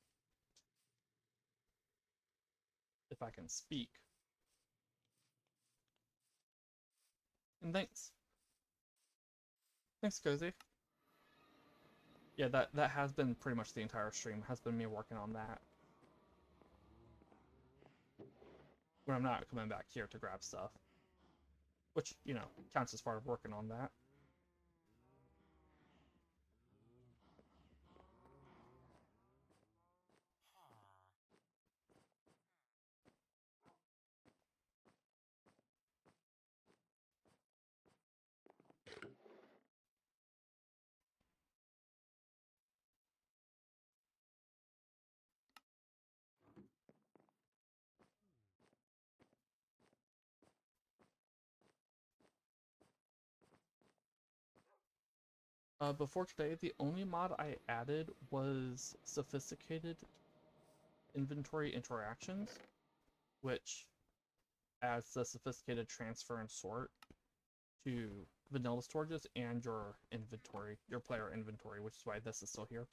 If I can speak. And thanks. Thanks, Cozy. Yeah, that has been pretty much the entire stream, has been me working on that. When I'm not coming back here to grab stuff. Which, you know, counts as part of working on that. Before today, the only mod I added was Sophisticated inventory interactions, which adds the sophisticated transfer and sort to vanilla storages and your inventory, your player inventory, which is why this is still here.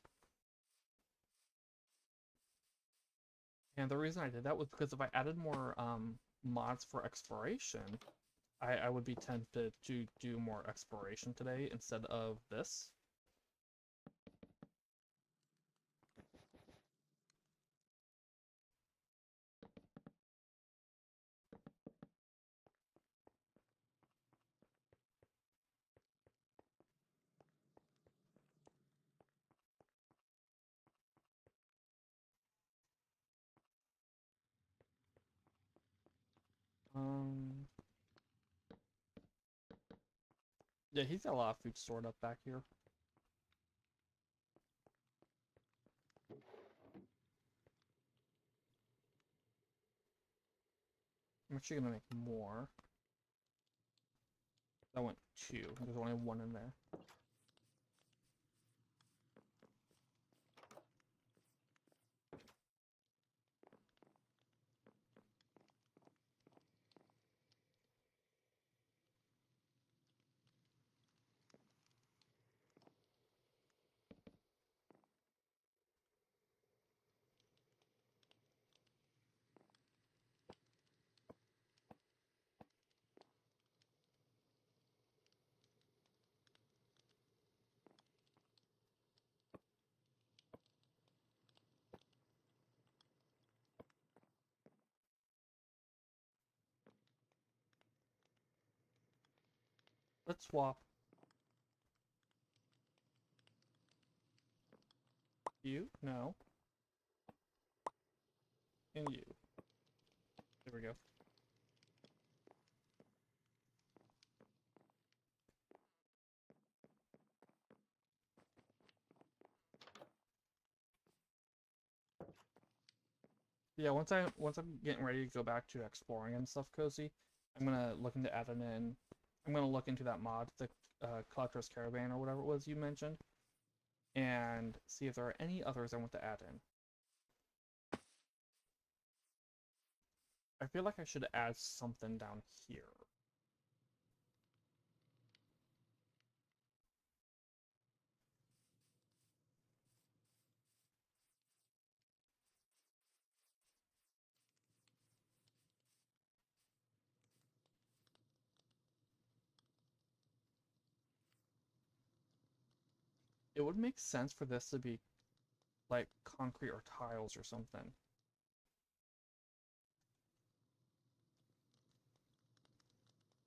And the reason I did that was because if I added more mods for exploration, I would be tempted to do more exploration today instead of this. Yeah, he's got a lot of food stored up back here. I'm actually gonna make more. That went 2. There's only 1 in there. Let's swap. You? No. And you. There we go. Yeah, once I'm getting ready to go back to exploring and stuff, Cozy, I'm gonna look into adding in. I'm gonna look into that mod, the Collector's Caravan or whatever it was you mentioned, and see if there are any others I want to add in. I feel like I should add something down here. It would make sense for this to be like concrete or tiles or something.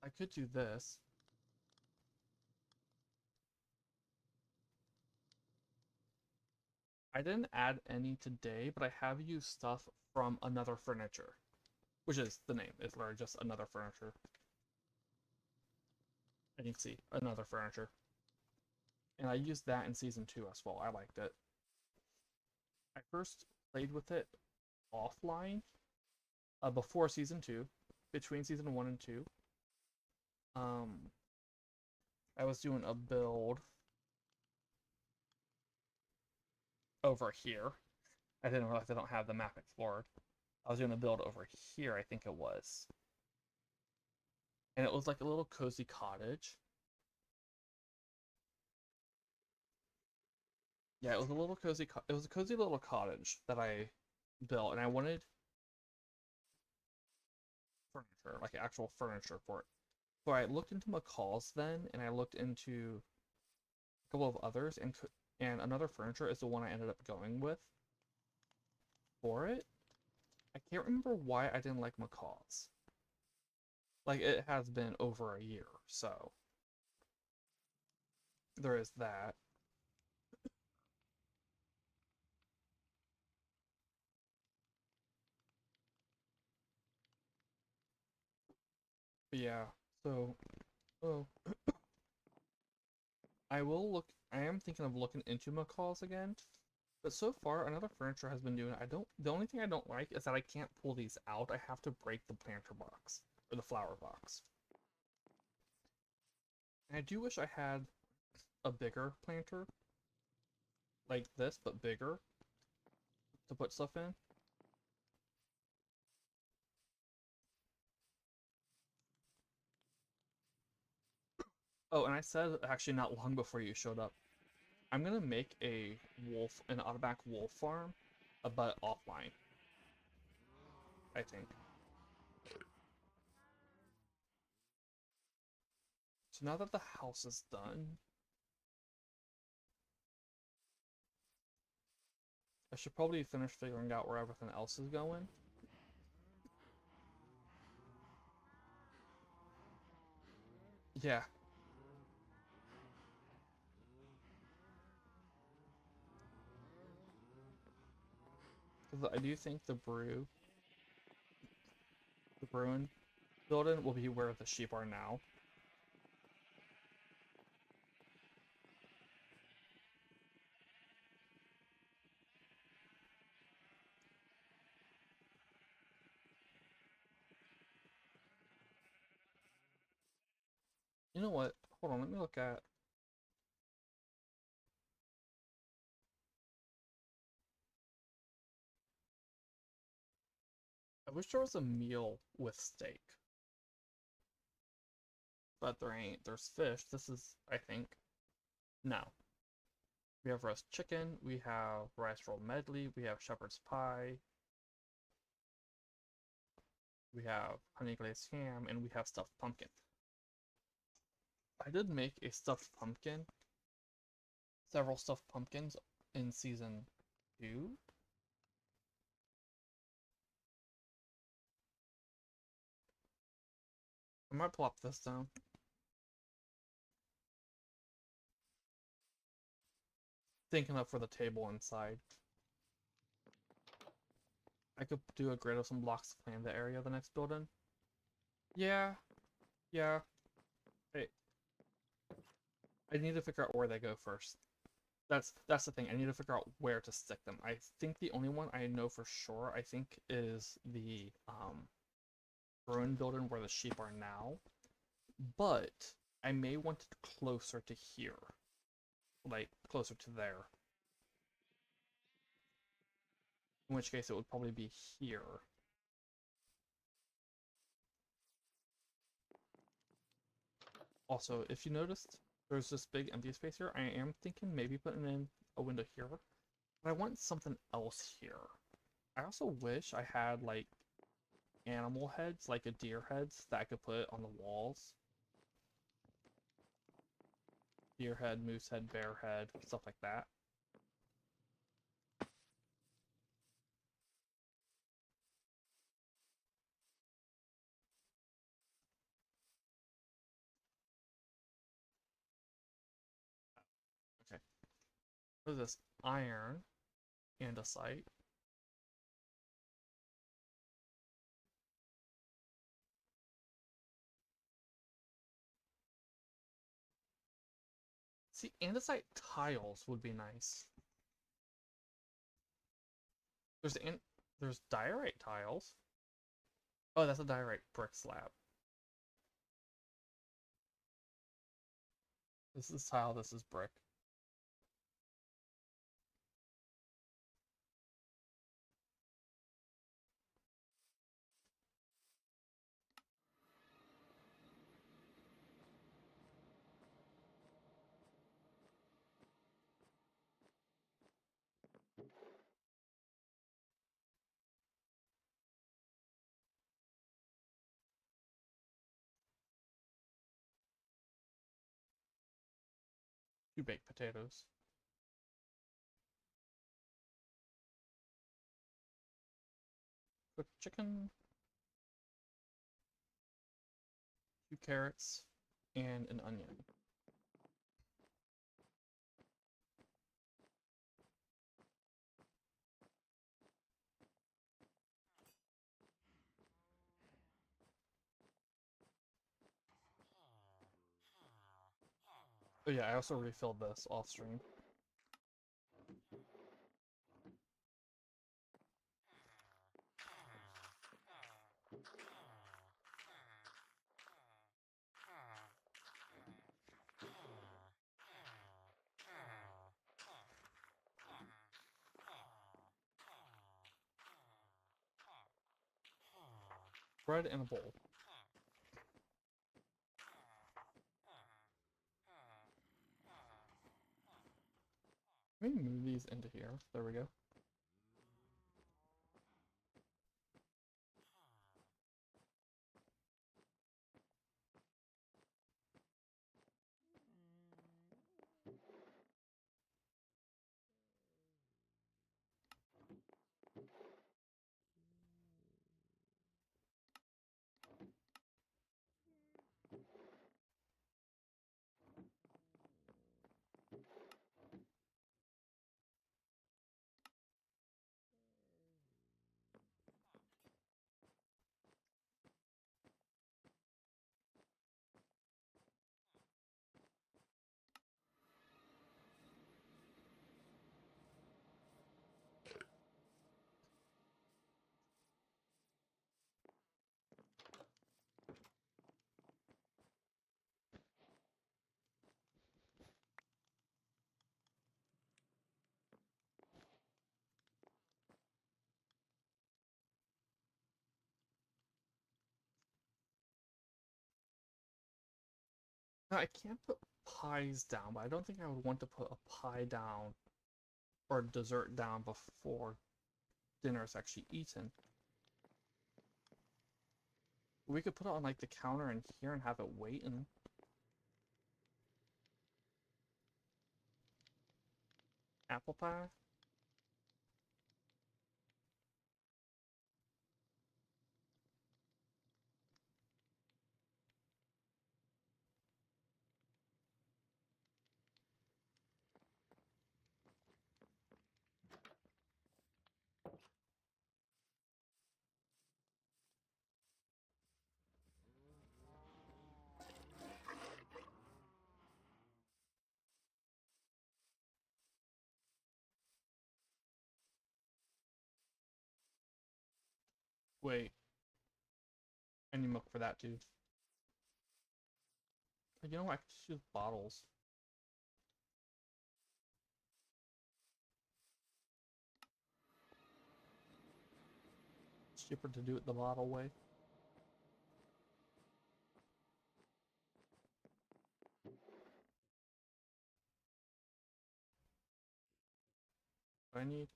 I could do this. I didn't add any today, but I have used stuff from Another Furniture, which is the name. It's literally just Another Furniture. And you can see Another Furniture. And I used that in Season 2 as well. I liked it. I first played with it offline before Season 2, between Season 1 and 2. I was doing a build over here. I didn't realize I don't have the map explored. I was doing a build over here, I think it was. And it was like a little cozy cottage. Yeah, it was a little cozy. It was a cozy little cottage that I built, and I wanted furniture, like actual furniture for it. So I looked into McCall's then, and I looked into a couple of others, and Another Furniture is the one I ended up going with for it. I can't remember why I didn't like McCall's. Like, it has been over a year, so there is that. But yeah, so, oh, I am thinking of looking into McCall's again. But so far, Another Furniture has been doing. The only thing I don't like is that I can't pull these out. I have to break the planter box or the flower box. And I do wish I had a bigger planter, like this, but bigger, to put stuff in. Oh, and I said actually not long before you showed up, I'm gonna make an automatic wolf farm, but offline, I think. So now that the house is done, I should probably finish figuring out where everything else is going. Yeah, 'cause I do think the Bruin building will be where the sheep are now. You know what? Hold on, let me look at. I wish there was a meal with steak, but there ain't. There's fish. This is, I think, no. We have roast chicken, we have rice roll medley, we have shepherd's pie, we have honey glazed ham, and we have stuffed pumpkin. I did make a stuffed pumpkin, several stuffed pumpkins in season 2. I might plop this down. Thinking up for the table inside. I could do a grid of some blocks to plan the area of the next building. Yeah, yeah. Hey, I need to figure out where they go first. That's the thing. I need to figure out where to stick them. I think the only one I know for sure, I think, is the ruin building where the sheep are now. But I may want it closer to here. Like, closer to there. In which case it would probably be here. Also, if you noticed, there's this big empty space here. I am thinking maybe putting in a window here. But I want something else here. I also wish I had, like, animal heads, like a deer heads, that I could put on the walls. Deer head, moose head, bear head, stuff like that. Okay. What is this? Iron, andesite. See, andesite tiles would be nice. There's there's diorite tiles. Oh, that's a diorite brick slab. This is tile, this is brick. Two baked potatoes. Cooked chicken. 2 carrots. And an onion. Oh yeah, I also refilled this off stream. Bread in a bowl. Let me move these into here. There we go. Now, I can't put pies down, but I don't think I would want to put a pie down or dessert down before dinner is actually eaten. We could put it on like the counter in here and have it wait and apple pie. Wait, I need milk for that too. You know what? I could just use bottles. It's cheaper to do it the bottle way. I need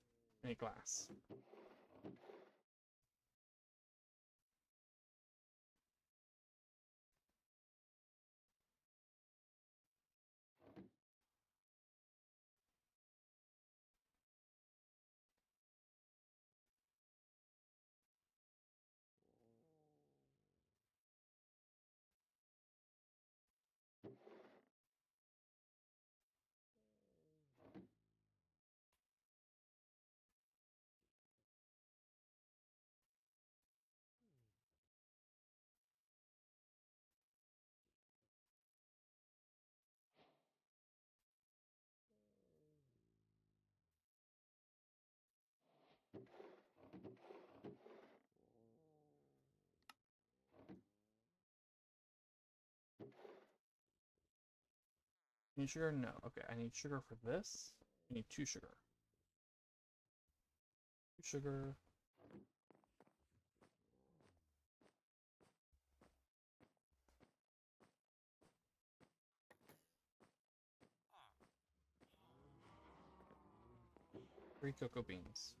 a glass. Need sugar? No. Okay, I need sugar for this. I need 2 sugar. 2 sugar. Three cocoa beans.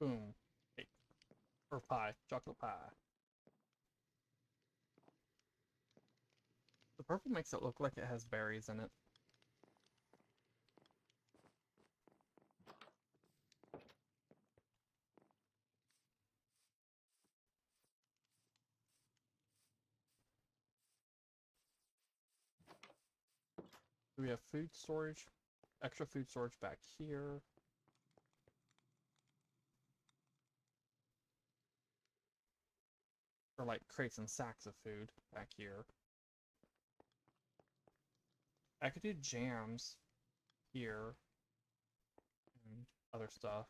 Boom. Cake. Or pie. Chocolate pie. The purple makes it look like it has berries in it. So we have food storage, extra food storage back here. Or like crates and sacks of food back here. I could do jams here and other stuff.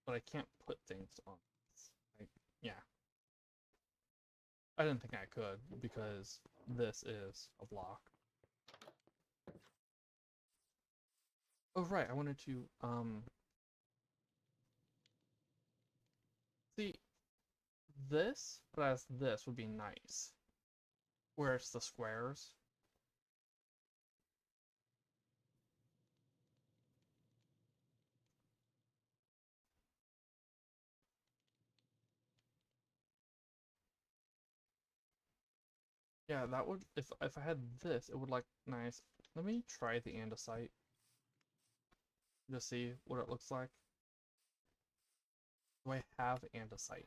But I can't put things on this. Yeah. I didn't think I could because this is a block. Oh right, I wanted to see this, but as this would be nice. Where it's the squares. Yeah, that would if I had this, it would look nice. Let me try the andesite. Just see what it looks like. Do I have andesite?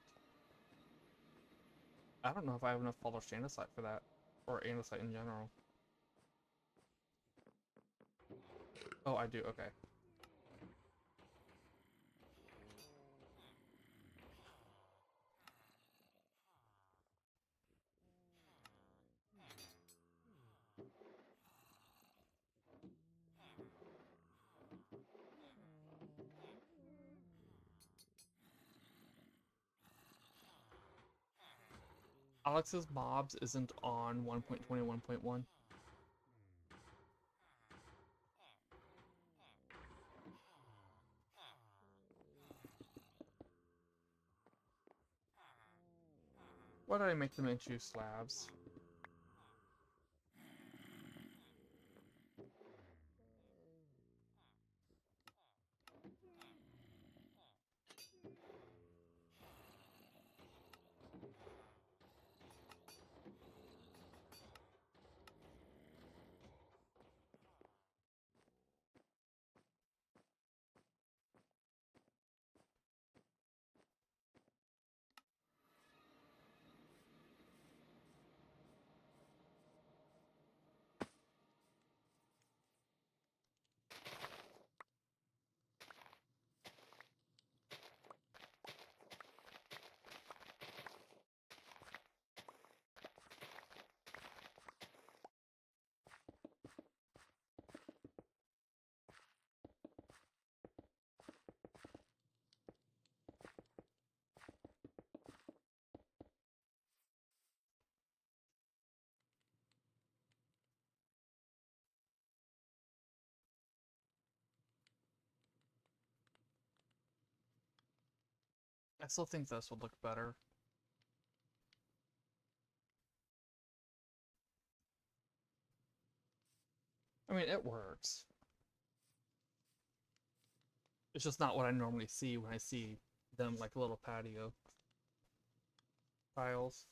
I don't know if I have enough polished andesite for that. Or andesite in general. Oh, I do, okay. Alex's mobs isn't on 1.21.1. Why did I make them into slabs? I still think this would look better. I mean, it works. It's just not what I normally see when I see them like little patio tiles.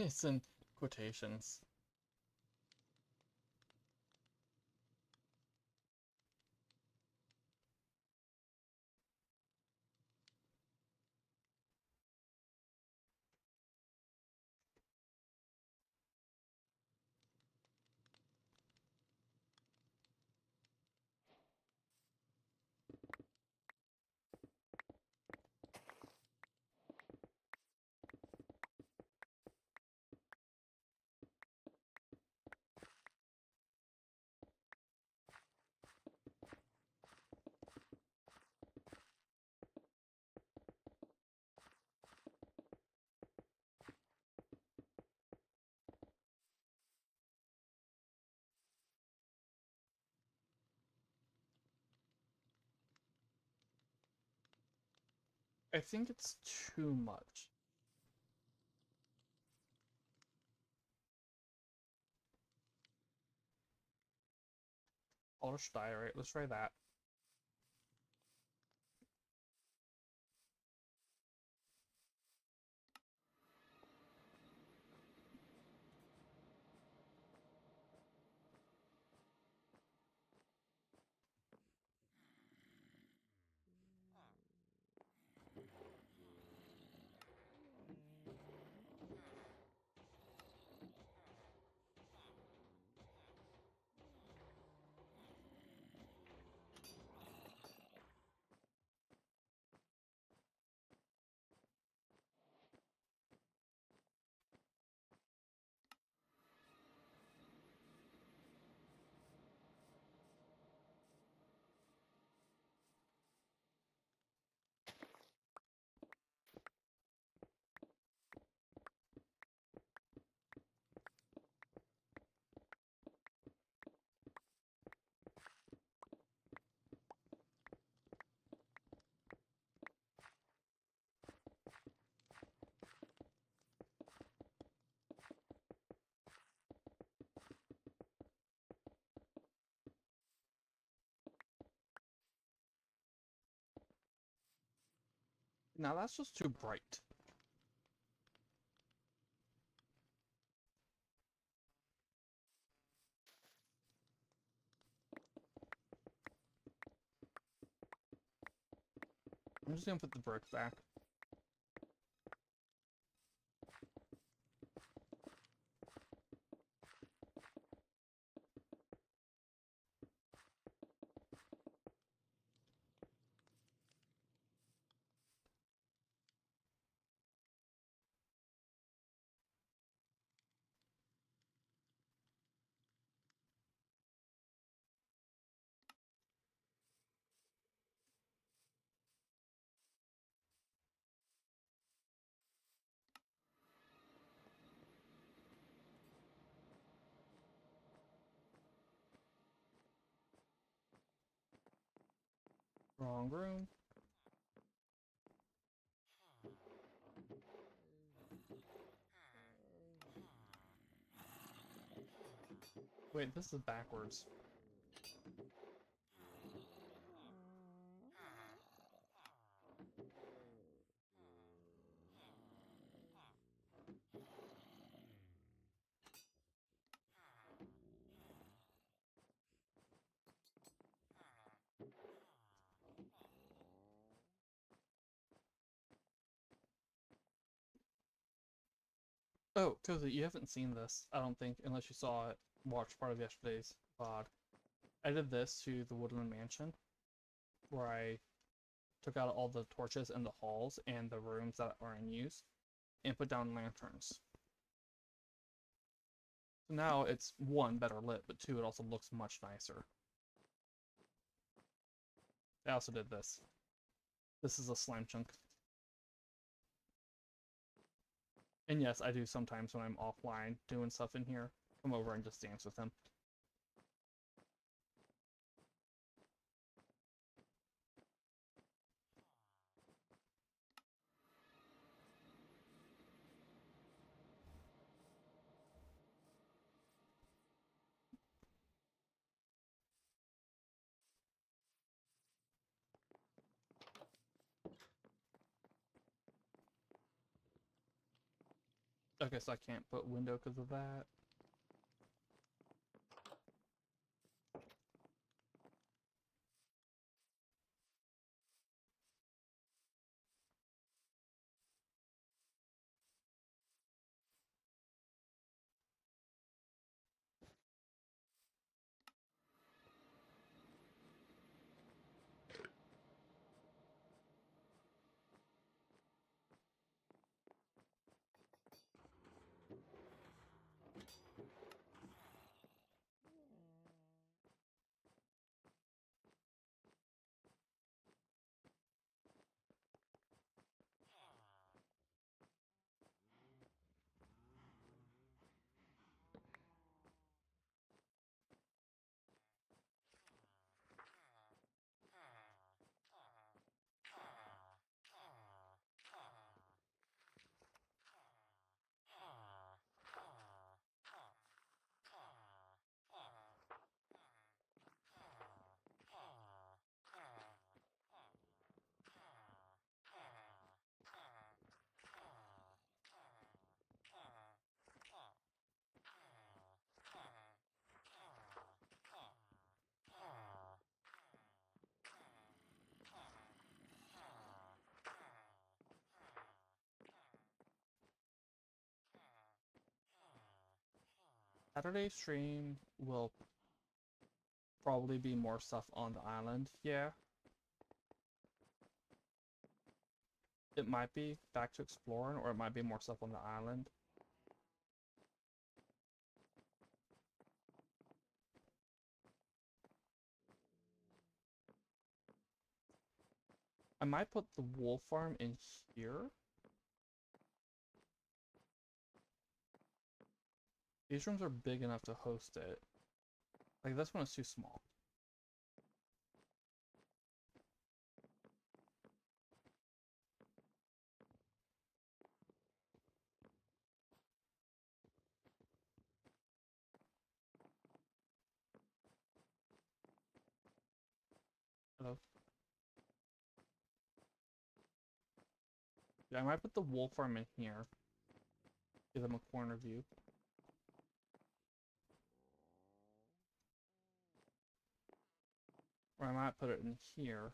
It's in quotations. I think it's too much. Polished diorite, let's try that. Now that's just too bright. I'm just gonna put the brick back. Wrong room. Wait, this is backwards. Oh, Cozy, you haven't seen this, I don't think, unless you saw it, watched part of yesterday's VOD. I did this to the Woodland Mansion, where I took out all the torches in the halls and the rooms that are in use, and put down lanterns. So now it's, one, better lit, but two, it also looks much nicer. I also did this. This is a slime chunk. And yes, I do sometimes when I'm offline doing stuff in here, come over and just dance with him. Okay, so I can't put window because of that. Saturday stream will probably be more stuff on the island, yeah. It might be back to exploring, or it might be more stuff on the island. I might put the wool farm in here. These rooms are big enough to host it. Like, this one is too small. Hello? Yeah, I might put the wool farm in here. Give them a corner view. Or I might put it in here.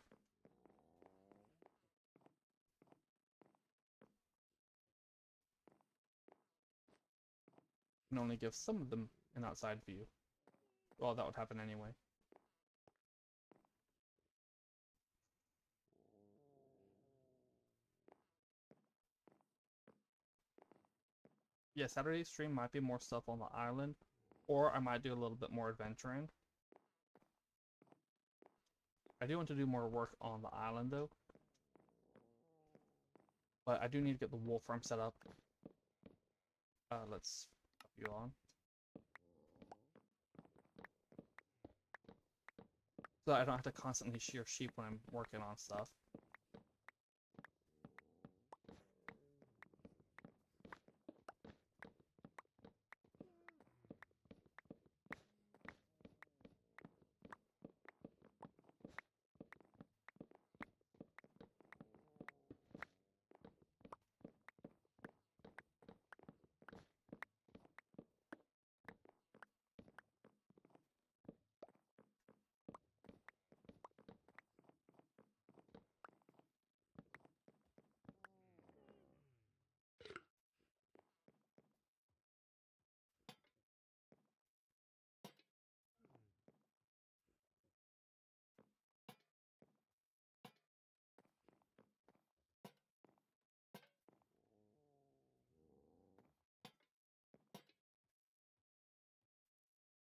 And only give some of them an outside view. Well, that would happen anyway. Yeah, Saturday's stream might be more stuff on the island, or I might do a little bit more adventuring. I do want to do more work on the island though. But I do need to get the wool farm set up. Let's put you on. So that I don't have to constantly shear sheep when I'm working on stuff.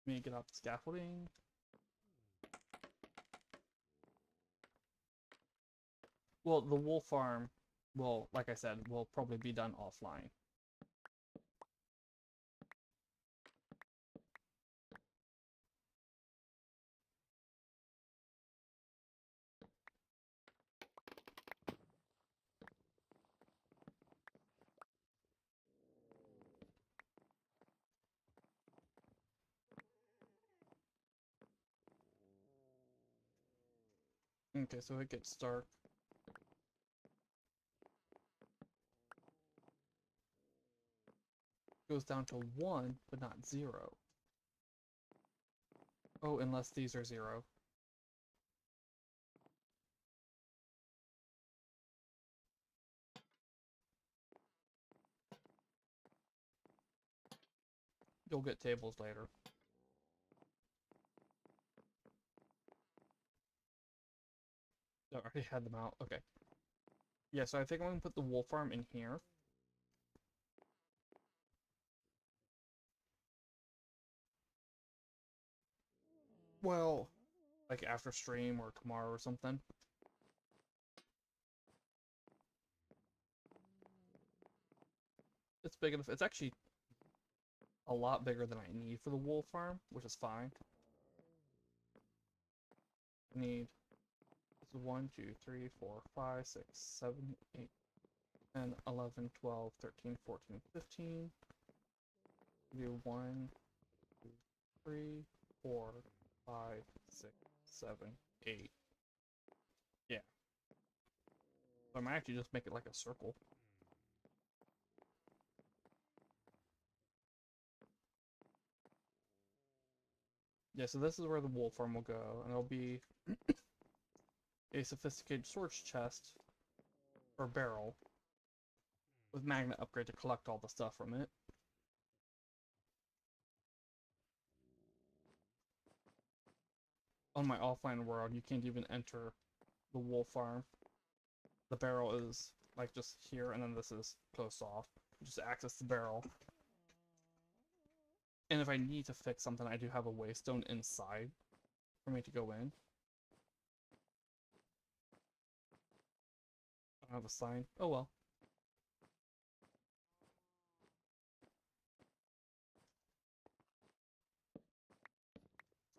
Let me get out the scaffolding. Well, the wool farm will, like I said, will probably be done offline. Okay, so it gets dark. Goes down to 1, but not 0. Oh, unless these are 0. You'll get tables later. I already had them out. Okay. Yeah, so I think I'm going to put the wool farm in here. Well, like after stream or tomorrow or something. It's big enough. It's actually a lot bigger than I need for the wool farm, which is fine. I need 1, 2, 3, 4, 5, 6, 7, 8, 10, 11, 12, 13, 14, 15. Do 1, 2, 3, 4, 5, 6, 7, 8. Yeah. So I might actually just make it like a circle. Yeah, so this is where the wool farm will go, and it'll be a sophisticated storage chest or barrel with magnet upgrade to collect all the stuff from it. On my offline world, you can't even enter the wool farm. The barrel is like just here, and then this is closed off. Just access the barrel. And if I need to fix something, I do have a waystone inside for me to go in. I don't have a sign. Oh well.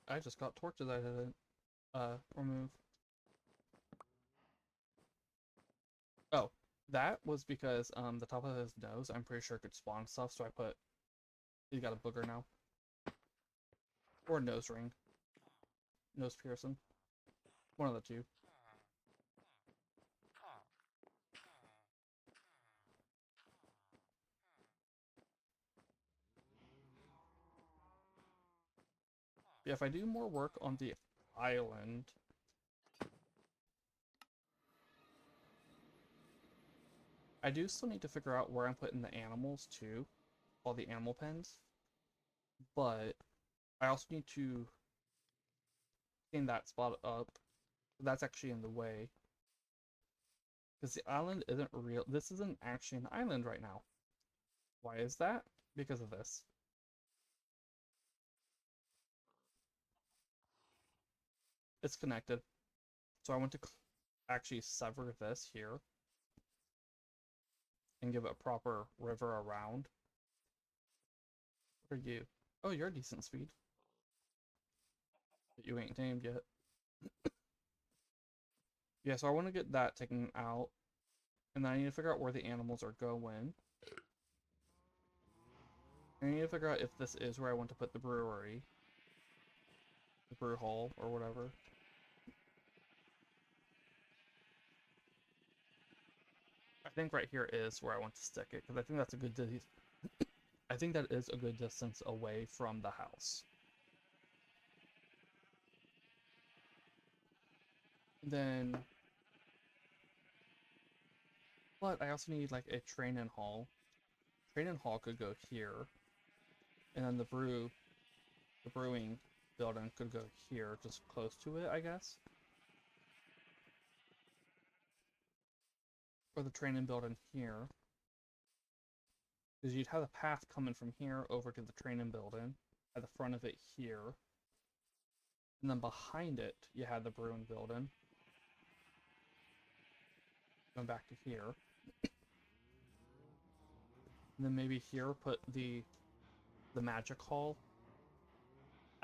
I just got torches I didn't remove. Oh, that was because the top of his nose, I'm pretty sure could spawn stuff, so I put, he's got a booger now. Or nose ring. Nose piercing. One of the two. Yeah, if I do more work on the island, I do still need to figure out where I'm putting the animals too, all the animal pens, but I also need to clean that spot up. That's actually in the way, because the island isn't real. This isn't actually an island right now. Why is that? Because of this. It's connected. So I want to actually sever this here and give it a proper river around. What are you? Oh, you're a decent speed. But you ain't tamed yet. Yeah, so I want to get that taken out. And then I need to figure out where the animals are going. I need to figure out if this is where I want to put the brewery. The brew hall, or whatever. I think right here is where I want to stick it, because I think that's a good I think that is a good distance away from the house. Then, but I also need like a train-in hall. Train-in hall could go here, and then the brewing building could go here, just close to it, I guess. Or the train-in building here, because you'd have a path coming from here over to the train-in building, at the front of it here, and then behind it you had the brewing building. Going back to here. And then maybe here put the magic hall.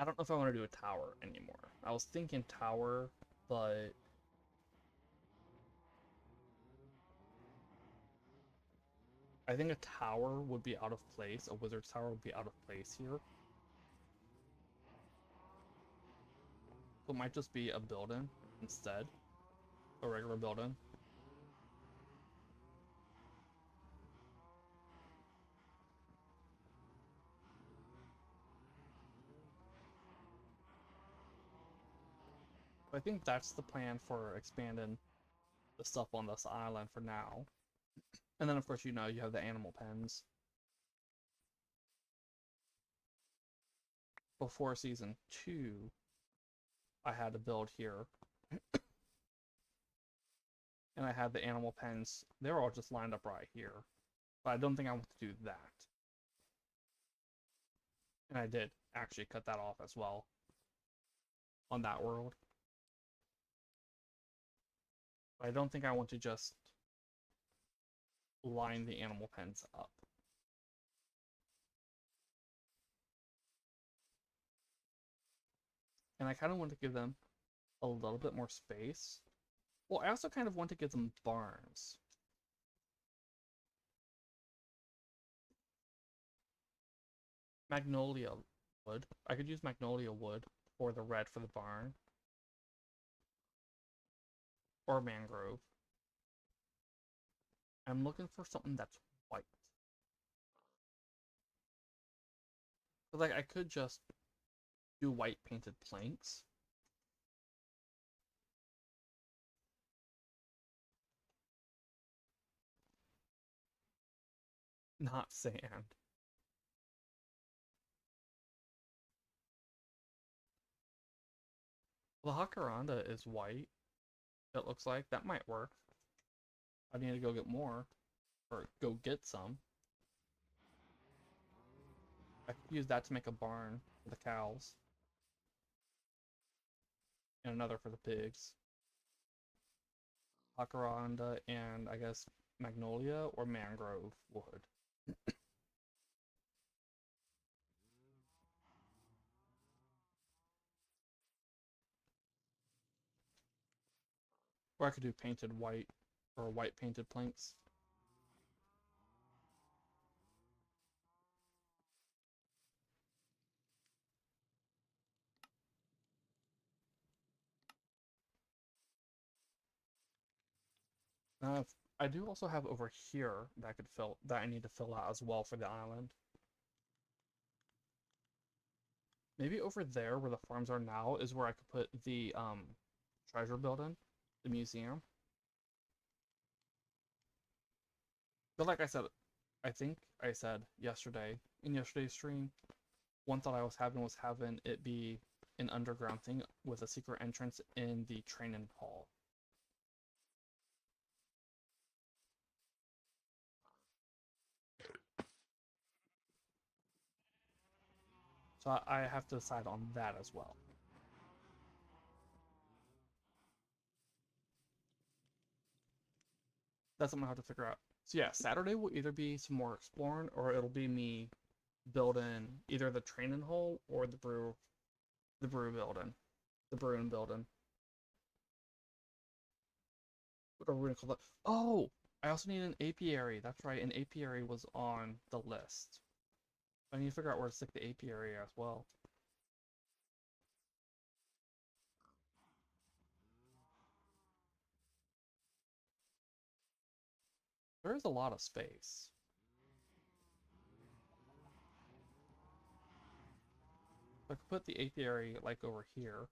I don't know if I want to do a tower anymore. I was thinking tower, but I think a tower would be out of place. A wizard's tower would be out of place here. So it might just be a building instead. A regular building. I think that's the plan for expanding the stuff on this island for now. And then of course, you know, you have the animal pens. Before season 2, I had to build here. And I had the animal pens. They're all just lined up right here. But I don't think I want to do that. And I did actually cut that off as well on that world. But I don't think I want to just line the animal pens up. And I kind of want to give them a little bit more space. Well, I also kind of want to give them barns. Magnolia wood. I could use magnolia wood for the red for the barn. Or mangrove. I'm looking for something that's white. But like I could just do white painted planks. Not sand. The Jacaranda is white. It looks like that might work. I need to go get more. Or go get some. I could use that to make a barn for the cows. And another for the pigs. Jacaranda and I guess magnolia or mangrove wood. Or I could do painted white or white painted planks. Uh, I do also have over here that I could fill that I need to fill out as well for the island. Maybe over there where the farms are now is where I could put the treasure building, the museum. But like I said, I think I said yesterday in yesterday's stream, one thought I was having it be an underground thing with a secret entrance in the training hall. So I have to decide on that as well. That's something I have to figure out. So yeah, Saturday will either be some more exploring or it'll be me building either the training hall or the brew building, the brewing building. What are we gonna call that? Oh, I also need an apiary. That's right, an apiary was on the list. I need to figure out where to stick the apiary as well. There is a lot of space. I could put the apiary like over here.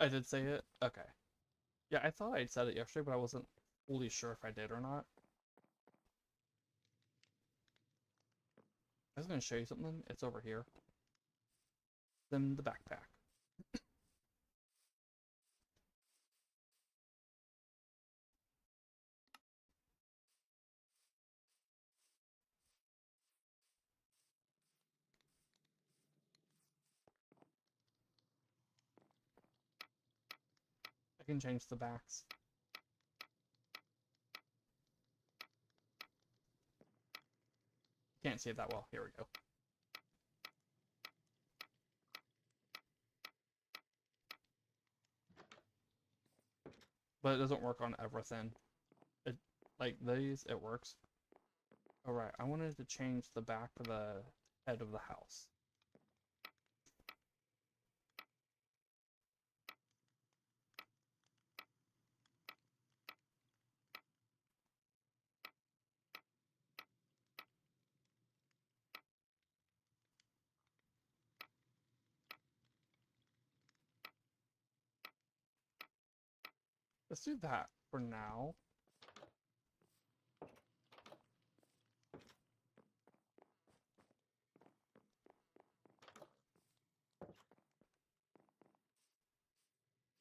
I did say it? Okay. Yeah, I thought I'd said it yesterday, but I wasn't fully sure if I did or not. I was going to show you something. It's over here. Then the backpack. I can change the backs. Can't see it that well. Here we go. But it doesn't work on everything. It, like these, it works. Alright, I wanted to change the back of the head of the house. Let's do that for now.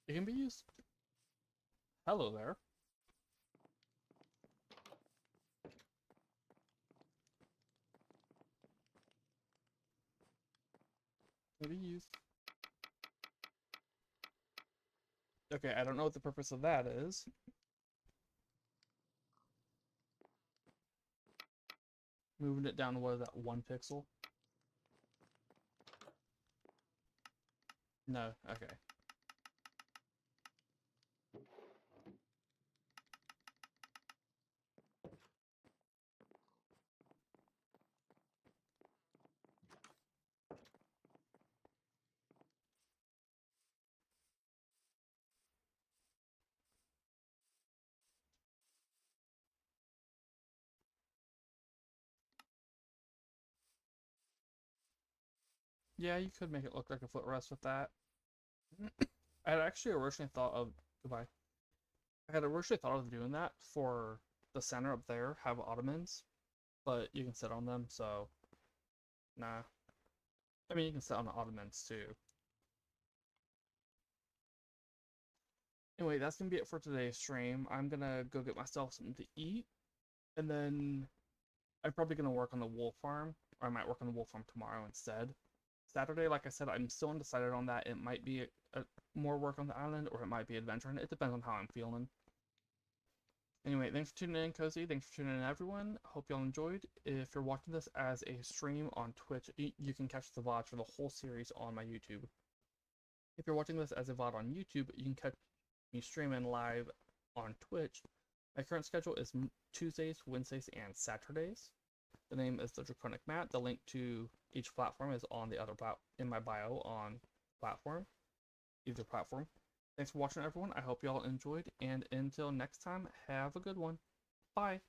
It can be used. Hello there. Can be used. Okay, I don't know what the purpose of that is. Moving it down to what is that, 1 pixel? No, okay. Yeah, you could make it look like a footrest with that. I had actually originally thought of goodbye. I had originally thought of doing that for the center up there, have ottomans, but you can sit on them, so nah. I mean, you can sit on the ottomans too. Anyway, that's gonna be it for today's stream. I'm gonna go get myself something to eat, and then I'm probably gonna work on the wool farm, or I might work on the wool farm tomorrow instead. Saturday, like I said, I'm still undecided on that. It might be more work on the island, or it might be adventuring. It depends on how I'm feeling. Anyway, thanks for tuning in, Cozy. Thanks for tuning in, everyone. Hope y'all enjoyed. If you're watching this as a stream on Twitch, you can catch the VOD for the whole series on my YouTube. If you're watching this as a VOD on YouTube, you can catch me streaming live on Twitch. My current schedule is Tuesdays, Wednesdays, and Saturdays. The name is The Draconic Matt. The link to each platform is on the other in my bio on platform, either platform. Thanks for watching, everyone. I hope y'all enjoyed, and until next time, have a good one. Bye.